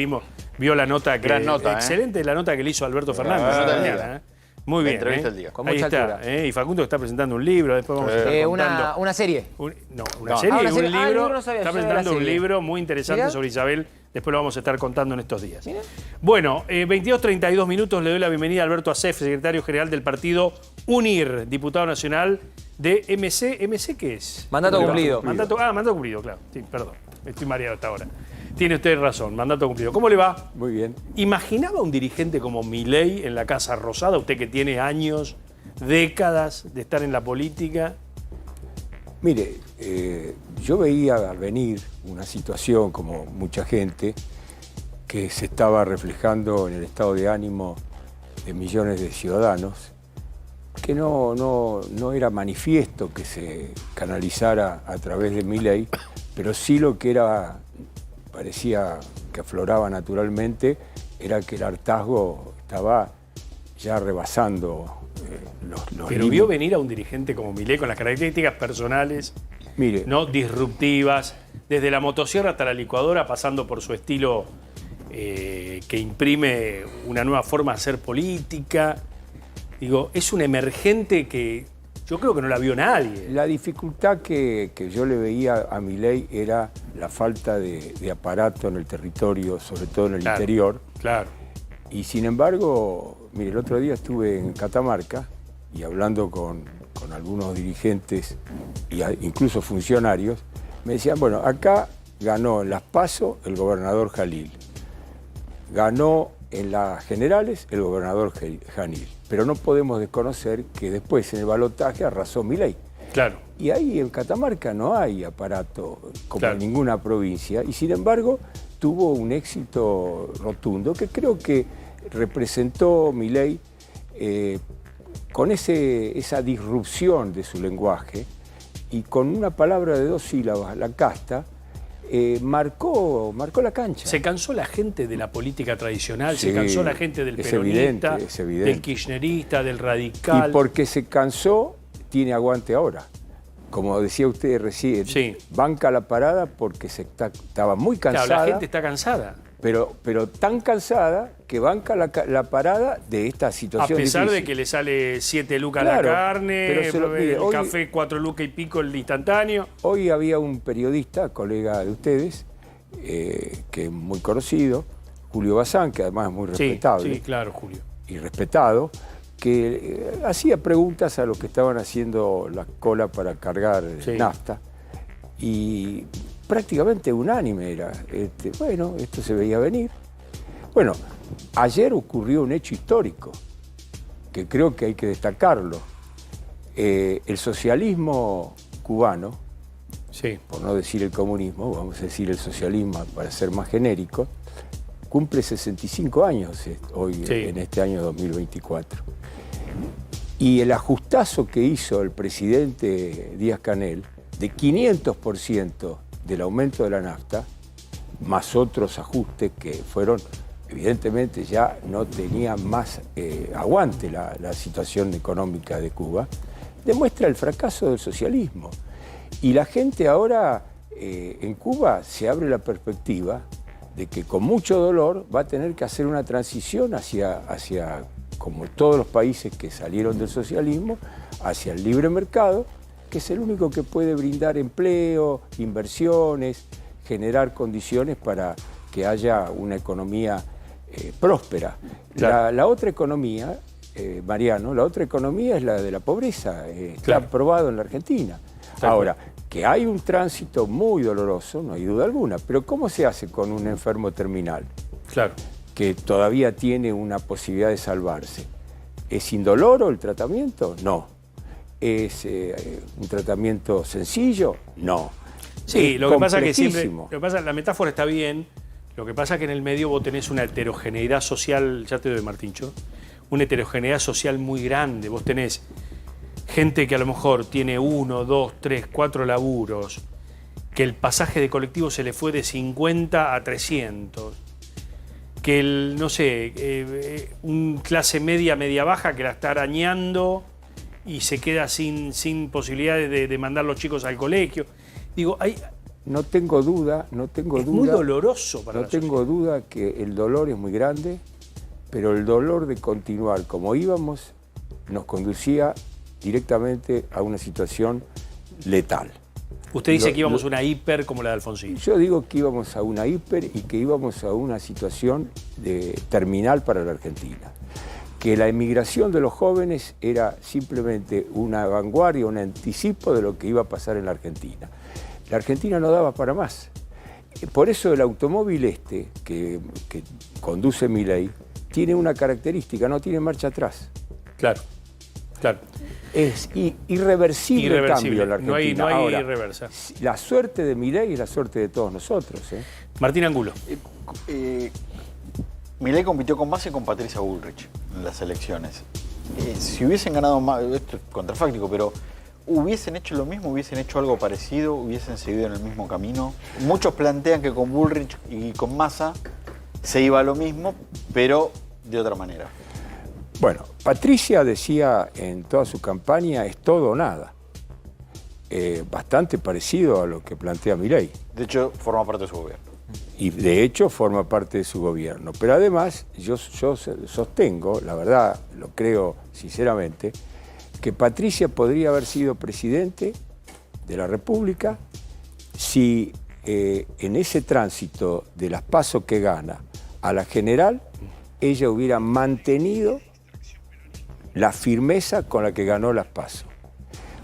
Speaker 14: vio la nota
Speaker 17: Gran nota,
Speaker 14: excelente la nota que le hizo Alberto Fernández. Muy bien.
Speaker 17: Entrevista del día.
Speaker 16: Con
Speaker 14: Ahí
Speaker 16: mucha
Speaker 14: está.
Speaker 16: altura.
Speaker 14: Y Facundo está presentando un libro, después vamos a estar contando.
Speaker 16: Una serie.
Speaker 14: Una serie y un libro.
Speaker 16: No sabía,
Speaker 14: está presentando un libro muy interesante sobre Isabel. Después lo vamos a estar contando en estos días.
Speaker 16: ¿Mira?
Speaker 14: Bueno, 22:32 minutos. Le doy la bienvenida a Alberto Acef, secretario general del partido UNIR, diputado nacional de MC. ¿MC qué es?
Speaker 16: Mandato cumplido.
Speaker 14: Mandato cumplido, claro. Sí, perdón. Estoy mareado hasta ahora. Tiene usted razón, mandato cumplido. ¿Cómo le va?
Speaker 22: Muy bien.
Speaker 14: ¿Imaginaba un dirigente como Milei en la Casa Rosada? Usted que tiene años, décadas de estar en la política.
Speaker 22: Mire, yo veía venir una situación, como mucha gente, que se estaba reflejando en el estado de ánimo de millones de ciudadanos, que no era manifiesto que se canalizara a través de Milei, pero sí lo que parecía que afloraba naturalmente, era que el hartazgo estaba ya rebasando los
Speaker 14: Pero
Speaker 22: límites.
Speaker 14: vio venir a un dirigente como Milei con las características personales,
Speaker 22: Mire,
Speaker 14: no disruptivas, desde la motosierra hasta la licuadora, pasando por su estilo que imprime una nueva forma de hacer política. Digo, es un emergente que yo creo que no la vio nadie.
Speaker 22: la dificultad que yo le veía a Milei era la falta de aparato en el territorio, sobre todo en el interior.
Speaker 14: Claro.
Speaker 22: Y sin embargo, mire, el otro día estuve en Catamarca y hablando con algunos dirigentes e incluso funcionarios, me decían, bueno, acá ganó en las PASO el gobernador Jalil, ganó en las generales el gobernador Janil, pero no podemos desconocer que después en el balotaje arrasó Milei.
Speaker 14: Claro.
Speaker 22: Y ahí en Catamarca no hay aparato como en ninguna provincia y sin embargo tuvo un éxito rotundo que creo que representó Milei con esa disrupción de su lenguaje y con una palabra de 2 sílabas, la casta, marcó la cancha.
Speaker 14: Se cansó la gente de la política tradicional,
Speaker 22: Sí,
Speaker 14: se cansó la gente del
Speaker 22: es
Speaker 14: peronista,
Speaker 22: evidente, es evidente.
Speaker 14: del kirchnerista, del radical.
Speaker 22: Y porque se cansó, tiene aguante ahora. como decía usted recién, banca la parada porque estaba muy cansada.
Speaker 14: Claro, la gente está cansada.
Speaker 22: Pero tan cansada que banca la parada de esta situación
Speaker 14: A pesar
Speaker 22: difícil.
Speaker 14: de que le sale 7 lucas
Speaker 22: Claro,
Speaker 14: la carne,
Speaker 22: pero se lo pide.
Speaker 14: el
Speaker 22: Hoy,
Speaker 14: café 4 lucas y pico el instantáneo.
Speaker 22: Hoy había un periodista, colega de ustedes, que es muy conocido, Julio Bazán, que además es muy respetable.
Speaker 14: Sí, claro, Julio.
Speaker 22: Y respetado, que hacía preguntas a los que estaban haciendo la cola para cargar nafta. Y prácticamente unánime era, bueno, esto se veía venir. Bueno, ayer ocurrió un hecho histórico, que creo que hay que destacarlo. El socialismo cubano, por no decir el comunismo, vamos a decir el socialismo para ser más genérico, cumple 65 años hoy, en este año 2024. Y el ajustazo que hizo el presidente Díaz-Canel, de 500% del aumento de la nafta, más otros ajustes que fueron, evidentemente ya no tenía más aguante la situación económica de Cuba, demuestra el fracaso del socialismo. Y la gente ahora en Cuba se abre la perspectiva de que con mucho dolor va a tener que hacer una transición hacia, como todos los países que salieron del socialismo, hacia el libre mercado, que es el único que puede brindar empleo, inversiones, generar condiciones para que haya una economía próspera.
Speaker 14: Claro.
Speaker 22: La otra economía, Mariano, la otra economía es la de la pobreza, está probado en la Argentina. Ahora, que hay un tránsito muy doloroso, no hay duda alguna, pero ¿cómo se hace con un enfermo terminal?
Speaker 14: Claro.
Speaker 22: Que todavía tiene una posibilidad de salvarse. ¿Es indoloro el tratamiento? No. ¿Es un tratamiento sencillo? No.
Speaker 14: Sí, lo que pasa es que siempre, la metáfora está bien, lo que pasa es que en el medio vos tenés una heterogeneidad social, ya te doy Martincho, una heterogeneidad social muy grande. Vos tenés gente que a lo mejor tiene 1, 2, 3, 4 laburos, que el pasaje de colectivo se le fue de 50 a 300, que un clase media, media baja que la está arañando y se queda sin posibilidades de mandar los chicos al colegio. Digo,
Speaker 22: no tengo duda,
Speaker 14: es muy doloroso para
Speaker 22: no tengo duda que el dolor es muy grande, pero el dolor de continuar como íbamos nos conducía directamente a una situación letal.
Speaker 14: Usted dice que íbamos a una hiper como la de Alfonsín.
Speaker 22: Yo digo que íbamos a una hiper y que íbamos a una situación terminal para la Argentina. Que la emigración de los jóvenes era simplemente una vanguardia, un anticipo de lo que iba a pasar en la Argentina. La Argentina no daba para más. Por eso el automóvil que conduce Milei tiene una característica, no tiene marcha atrás.
Speaker 14: Claro, claro.
Speaker 22: Es irreversible el cambio en la Argentina.
Speaker 14: No hay
Speaker 22: Ahora,
Speaker 14: reversa.
Speaker 22: La suerte de Milei es la suerte de todos nosotros.
Speaker 14: Martín Angulo.
Speaker 17: Milei compitió con Massa y con Patricia Bullrich en las elecciones. Si hubiesen ganado más, esto es contrafáctico, pero ¿hubiesen hecho lo mismo? ¿Hubiesen hecho algo parecido? ¿Hubiesen seguido en el mismo camino? Muchos plantean que con Bullrich y con Massa se iba a lo mismo, pero de otra manera.
Speaker 22: Bueno, Patricia decía en toda su campaña, es todo o nada. Bastante parecido a lo que plantea Milei.
Speaker 17: De hecho, forma parte de su gobierno.
Speaker 22: Y de hecho forma parte de su gobierno. Pero además, yo sostengo, la verdad, lo creo sinceramente, que Patricia podría haber sido presidente de la República si en ese tránsito de las PASO que gana a la general, ella hubiera mantenido la firmeza con la que ganó las PASO.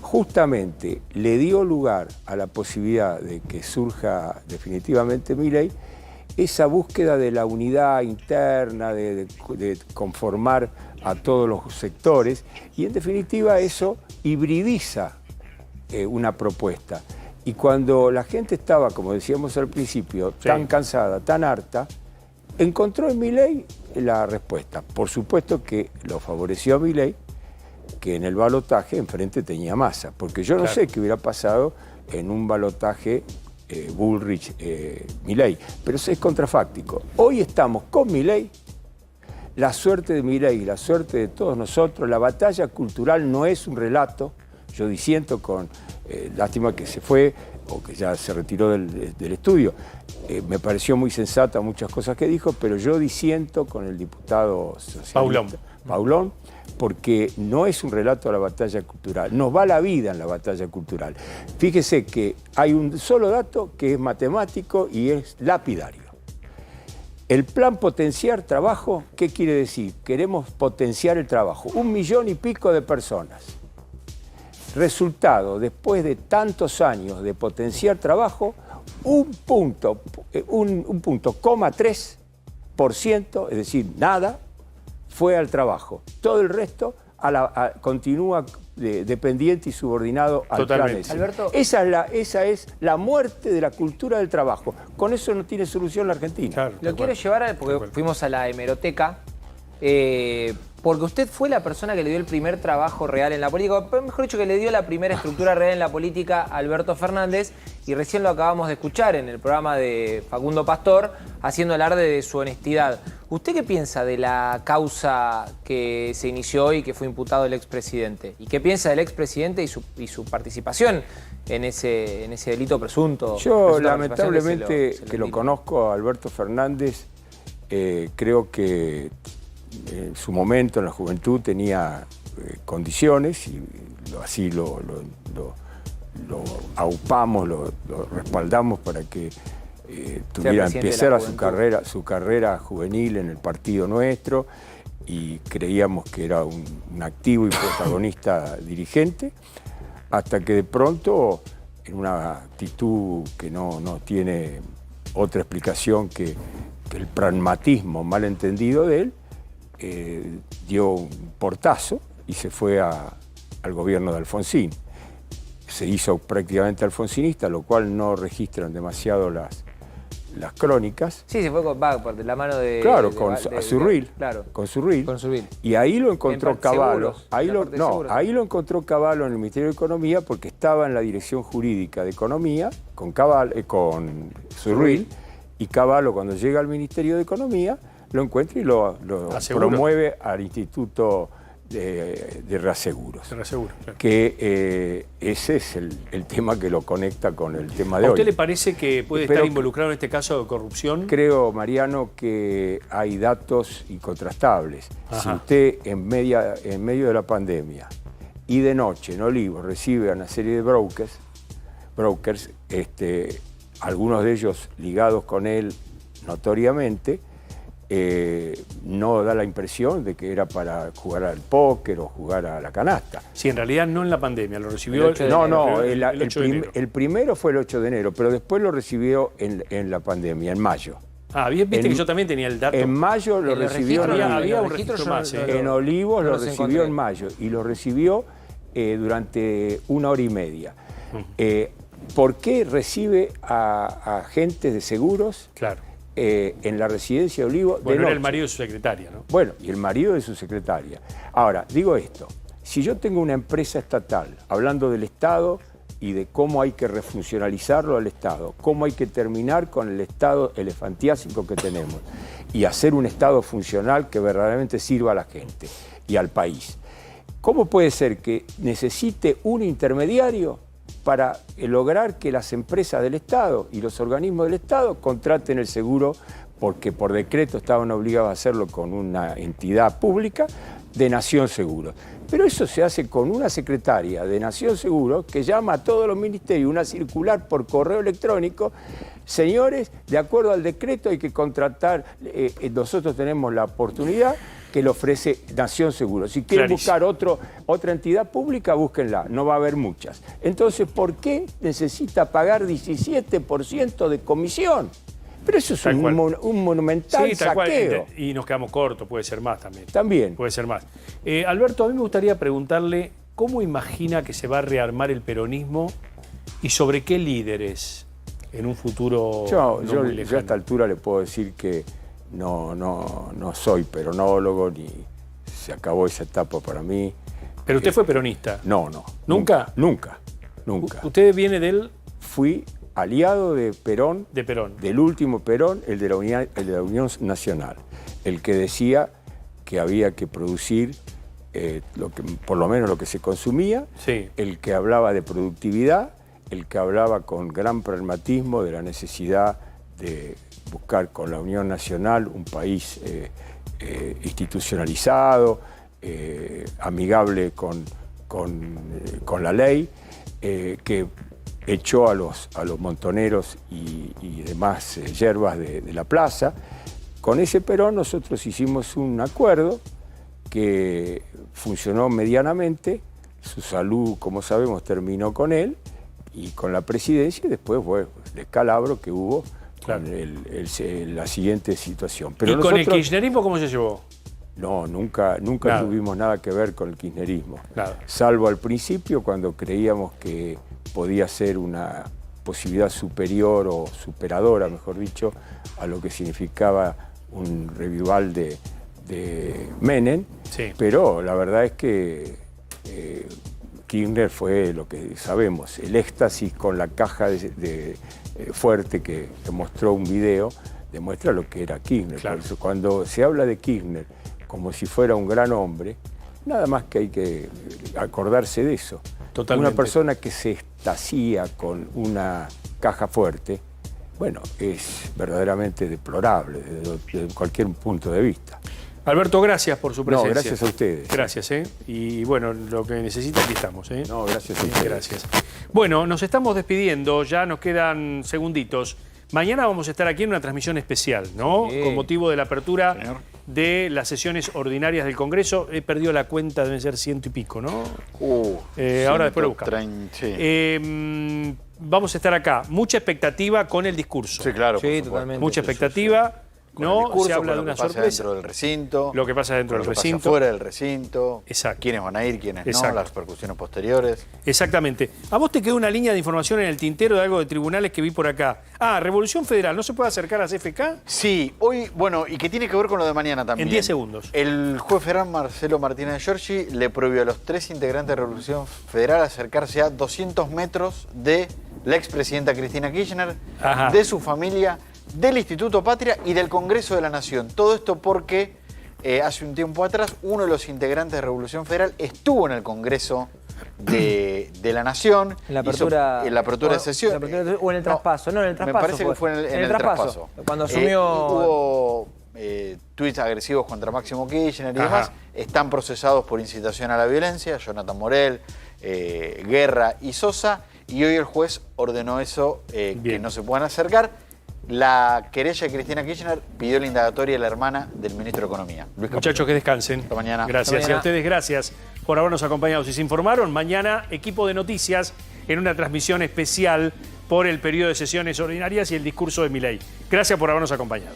Speaker 22: Justamente le dio lugar a la posibilidad de que surja definitivamente Milei esa búsqueda de la unidad interna, de conformar a todos los sectores, y en definitiva eso hibridiza una propuesta. Y cuando la gente estaba, como decíamos al principio, tan cansada, tan harta, encontró en Milei la respuesta. Por supuesto que lo favoreció a Milei, que en el balotaje enfrente tenía Massa, porque yo no sé qué hubiera pasado en un balotaje Bullrich-Milei, pero es contrafáctico. Hoy estamos con Milei, la suerte de Milei y la suerte de todos nosotros. La batalla cultural no es un relato. Yo disiento con, lástima que se fue o que ya se retiró del estudio. Me pareció muy sensata muchas cosas que dijo, pero yo disiento con el diputado socialista Paulón, porque no es un relato a la batalla cultural, nos va la vida en la batalla cultural. Fíjese que hay un solo dato que es matemático y es lapidario. El plan potenciar trabajo, ¿qué quiere decir? Queremos potenciar el trabajo, 1 millón y pico de personas. Resultado, después de tantos años de potenciar trabajo, un punto, 3%, es decir, nada, fue al trabajo. Todo el resto continúa dependiente y subordinado al plan ese.
Speaker 16: Alberto,
Speaker 22: esa es la muerte de la cultura del trabajo. Con eso no tiene solución la Argentina.
Speaker 16: Claro, lo quiero llevar, porque fuimos a la hemeroteca, porque usted fue la persona que le dio el primer trabajo real en la política, mejor dicho, que le dio la primera estructura real en la política a Alberto Fernández, y recién lo acabamos de escuchar en el programa de Facundo Pastor, haciendo alarde de su honestidad. ¿Usted qué piensa de la causa que se inició y que fue imputado el expresidente? ¿Y qué piensa del expresidente y su participación en ese delito presunto?
Speaker 22: Yo, lamentablemente, que lo conozco a Alberto Fernández, creo que en su momento, en la juventud, tenía condiciones y así lo aupamos, lo respaldamos para que empezara su carrera juvenil en el partido nuestro, y creíamos que era un activo y protagonista dirigente, hasta que de pronto, en una actitud que no tiene otra explicación que el pragmatismo mal entendido de él, dio un portazo y se fue al gobierno de Alfonsín. Se hizo prácticamente alfonsinista, lo cual no registran demasiado las crónicas.
Speaker 16: Sí, se fue por la mano de...
Speaker 22: Claro, con Zurril.
Speaker 16: Claro.
Speaker 22: Con Zurril. Y ahí lo encontró Cavallo. Ahí lo encontró Cavallo en el Ministerio de Economía, porque estaba en la dirección jurídica de Economía con Zurril. Y Cavallo, cuando llega al Ministerio de Economía, lo encuentra y lo promueve al Instituto de Reaseguros.
Speaker 14: Claro.
Speaker 22: Que ese es el tema que lo conecta con el tema de
Speaker 14: hoy.
Speaker 22: hoy.
Speaker 14: ¿A usted le parece que puede estar involucrado en este caso de corrupción?
Speaker 22: Creo, Mariano, que hay datos incontrastables. Ajá. Si usted en medio de la pandemia y de noche en Olivos recibe a una serie de brokers, algunos de ellos ligados con él notoriamente, no da la impresión de que era para jugar al póker o jugar a la canasta.
Speaker 14: Sí, en realidad no en la pandemia, lo recibió
Speaker 22: el primero fue el 8 de enero, pero después lo recibió en la pandemia, en mayo.
Speaker 14: Ah, viste que yo también tenía el dato.
Speaker 22: En mayo lo recibió.
Speaker 14: Había un registro más.
Speaker 22: En Olivos lo recibió en mayo y lo recibió durante 1 hora y media. ¿Por qué recibe a agentes de seguros?
Speaker 14: Claro.
Speaker 22: En la residencia de Olivos.
Speaker 14: Bueno, era el marido de su secretaria, ¿no?
Speaker 22: Bueno, y el marido de su secretaria. Ahora, digo esto, si yo tengo una empresa estatal, hablando del Estado y de cómo hay que refuncionalizarlo al Estado, cómo hay que terminar con el Estado elefantiásico que tenemos y hacer un Estado funcional que verdaderamente sirva a la gente y al país, ¿cómo puede ser que necesite un intermediario para lograr que las empresas del Estado y los organismos del Estado contraten el seguro, porque por decreto estaban obligados a hacerlo con una entidad pública de Nación Seguros? Pero eso se hace con una secretaria de Nación Seguros que llama a todos los ministerios, una circular por correo electrónico: señores, de acuerdo al decreto hay que contratar, nosotros tenemos la oportunidad que le ofrece Nación Seguros. Si quieren buscar otra entidad pública, búsquenla, no va a haber muchas. Entonces, ¿por qué necesita pagar 17% de comisión? Pero eso es un monumental saqueo.
Speaker 14: Y nos quedamos cortos, puede ser más también.
Speaker 22: También.
Speaker 14: Puede ser más. Alberto, a mí me gustaría preguntarle cómo imagina que se va a rearmar el peronismo y sobre qué líderes en un futuro
Speaker 22: yo a esta altura le puedo decir que no soy peronólogo, ni se acabó esa etapa para mí.
Speaker 14: ¿Pero usted fue peronista?
Speaker 22: No.
Speaker 14: ¿Nunca?
Speaker 22: Nunca.
Speaker 14: ¿Usted viene del...?
Speaker 22: Fui aliado de Perón.
Speaker 14: De Perón.
Speaker 22: Del último Perón, el de la Unión Nacional. El que decía que había que producir por lo menos lo que se consumía, el que hablaba de productividad, el que hablaba con gran pragmatismo de la necesidad de buscar con la Unión Nacional un país institucionalizado, amigable con la ley, que echó a los montoneros y demás yerbas de la plaza. Con ese Perón nosotros hicimos un acuerdo que funcionó medianamente, su salud, como sabemos, terminó con él y con la presidencia, y después fue el descalabro que hubo con la siguiente situación. Pero
Speaker 14: ¿Y con el kirchnerismo cómo se llevó?
Speaker 22: No, nunca tuvimos nada que ver con el kirchnerismo, salvo al principio cuando creíamos que podía ser una posibilidad superior o superadora, mejor dicho, a lo que significaba un revival de Menem, pero la verdad es que Kirchner fue lo que sabemos, el éxtasis con la caja fuerte que mostró un video, demuestra lo que era Kirchner. Por eso, cuando se habla de Kirchner como si fuera un gran hombre, nada más que hay que acordarse de eso.
Speaker 14: Totalmente.
Speaker 22: Una persona que se extasía con una caja fuerte, bueno, es verdaderamente deplorable desde cualquier punto de vista.
Speaker 14: Alberto, gracias por su presencia.
Speaker 22: No, gracias a ustedes.
Speaker 14: Gracias, Y bueno, lo que necesita, aquí estamos,
Speaker 22: No, gracias a ustedes.
Speaker 14: Gracias. Bueno, nos estamos despidiendo, ya nos quedan segunditos. Mañana vamos a estar aquí en una transmisión especial, ¿no?
Speaker 22: Sí.
Speaker 14: Con motivo de la apertura de las sesiones ordinarias del Congreso. He perdido la cuenta, deben ser 100 y pico, ¿no? Ahora después lo buscamos. Vamos a estar acá. Mucha expectativa con el discurso.
Speaker 17: Sí, claro.
Speaker 16: Sí, totalmente.
Speaker 14: Mucha expectativa.
Speaker 17: Se
Speaker 14: habla de
Speaker 17: lo que
Speaker 14: una
Speaker 17: pasa
Speaker 14: sorpresa.
Speaker 17: dentro del recinto.
Speaker 14: Lo que pasa dentro del recinto.
Speaker 17: Fuera del recinto.
Speaker 14: Exacto.
Speaker 17: Quiénes van a ir, quiénes
Speaker 14: Exacto.
Speaker 17: no, las repercusiones posteriores.
Speaker 14: Exactamente. ¿A vos te quedó una línea de información en el tintero de algo de tribunales que vi por acá? Revolución Federal, ¿no se puede acercar a CFK?
Speaker 17: Sí, hoy, bueno, y que tiene que ver con lo de mañana también.
Speaker 14: En 10 segundos.
Speaker 17: El juez federal Marcelo Martínez de Giorgi le prohibió a los 3 integrantes de Revolución Federal acercarse a 200 metros de la expresidenta Cristina Kirchner, de su familia, del Instituto Patria y del Congreso de la Nación. Todo esto porque hace un tiempo atrás uno de los integrantes de Revolución Federal estuvo en el Congreso de la Nación.
Speaker 16: En la apertura,
Speaker 17: en la apertura de sesión.
Speaker 16: O en el traspaso. No, en el traspaso.
Speaker 17: Me parece que fue en el traspaso.
Speaker 16: Cuando asumió...
Speaker 17: Hubo tuits agresivos contra Máximo Kirchner y demás. Están procesados por incitación a la violencia, Jonathan Morel, Guerra y Sosa. Y hoy el juez ordenó eso, que no se puedan acercar. La querella de Cristina Kirchner pidió la indagatoria de la hermana del ministro de Economía.
Speaker 14: Muchachos, que descansen.
Speaker 17: Hasta mañana.
Speaker 14: Gracias.
Speaker 17: Hasta
Speaker 14: Y a
Speaker 17: mañana.
Speaker 14: ustedes, gracias por habernos acompañado. Si se informaron, mañana equipo de noticias en una transmisión especial por el periodo de sesiones ordinarias y el discurso de Milei. Gracias por habernos acompañado.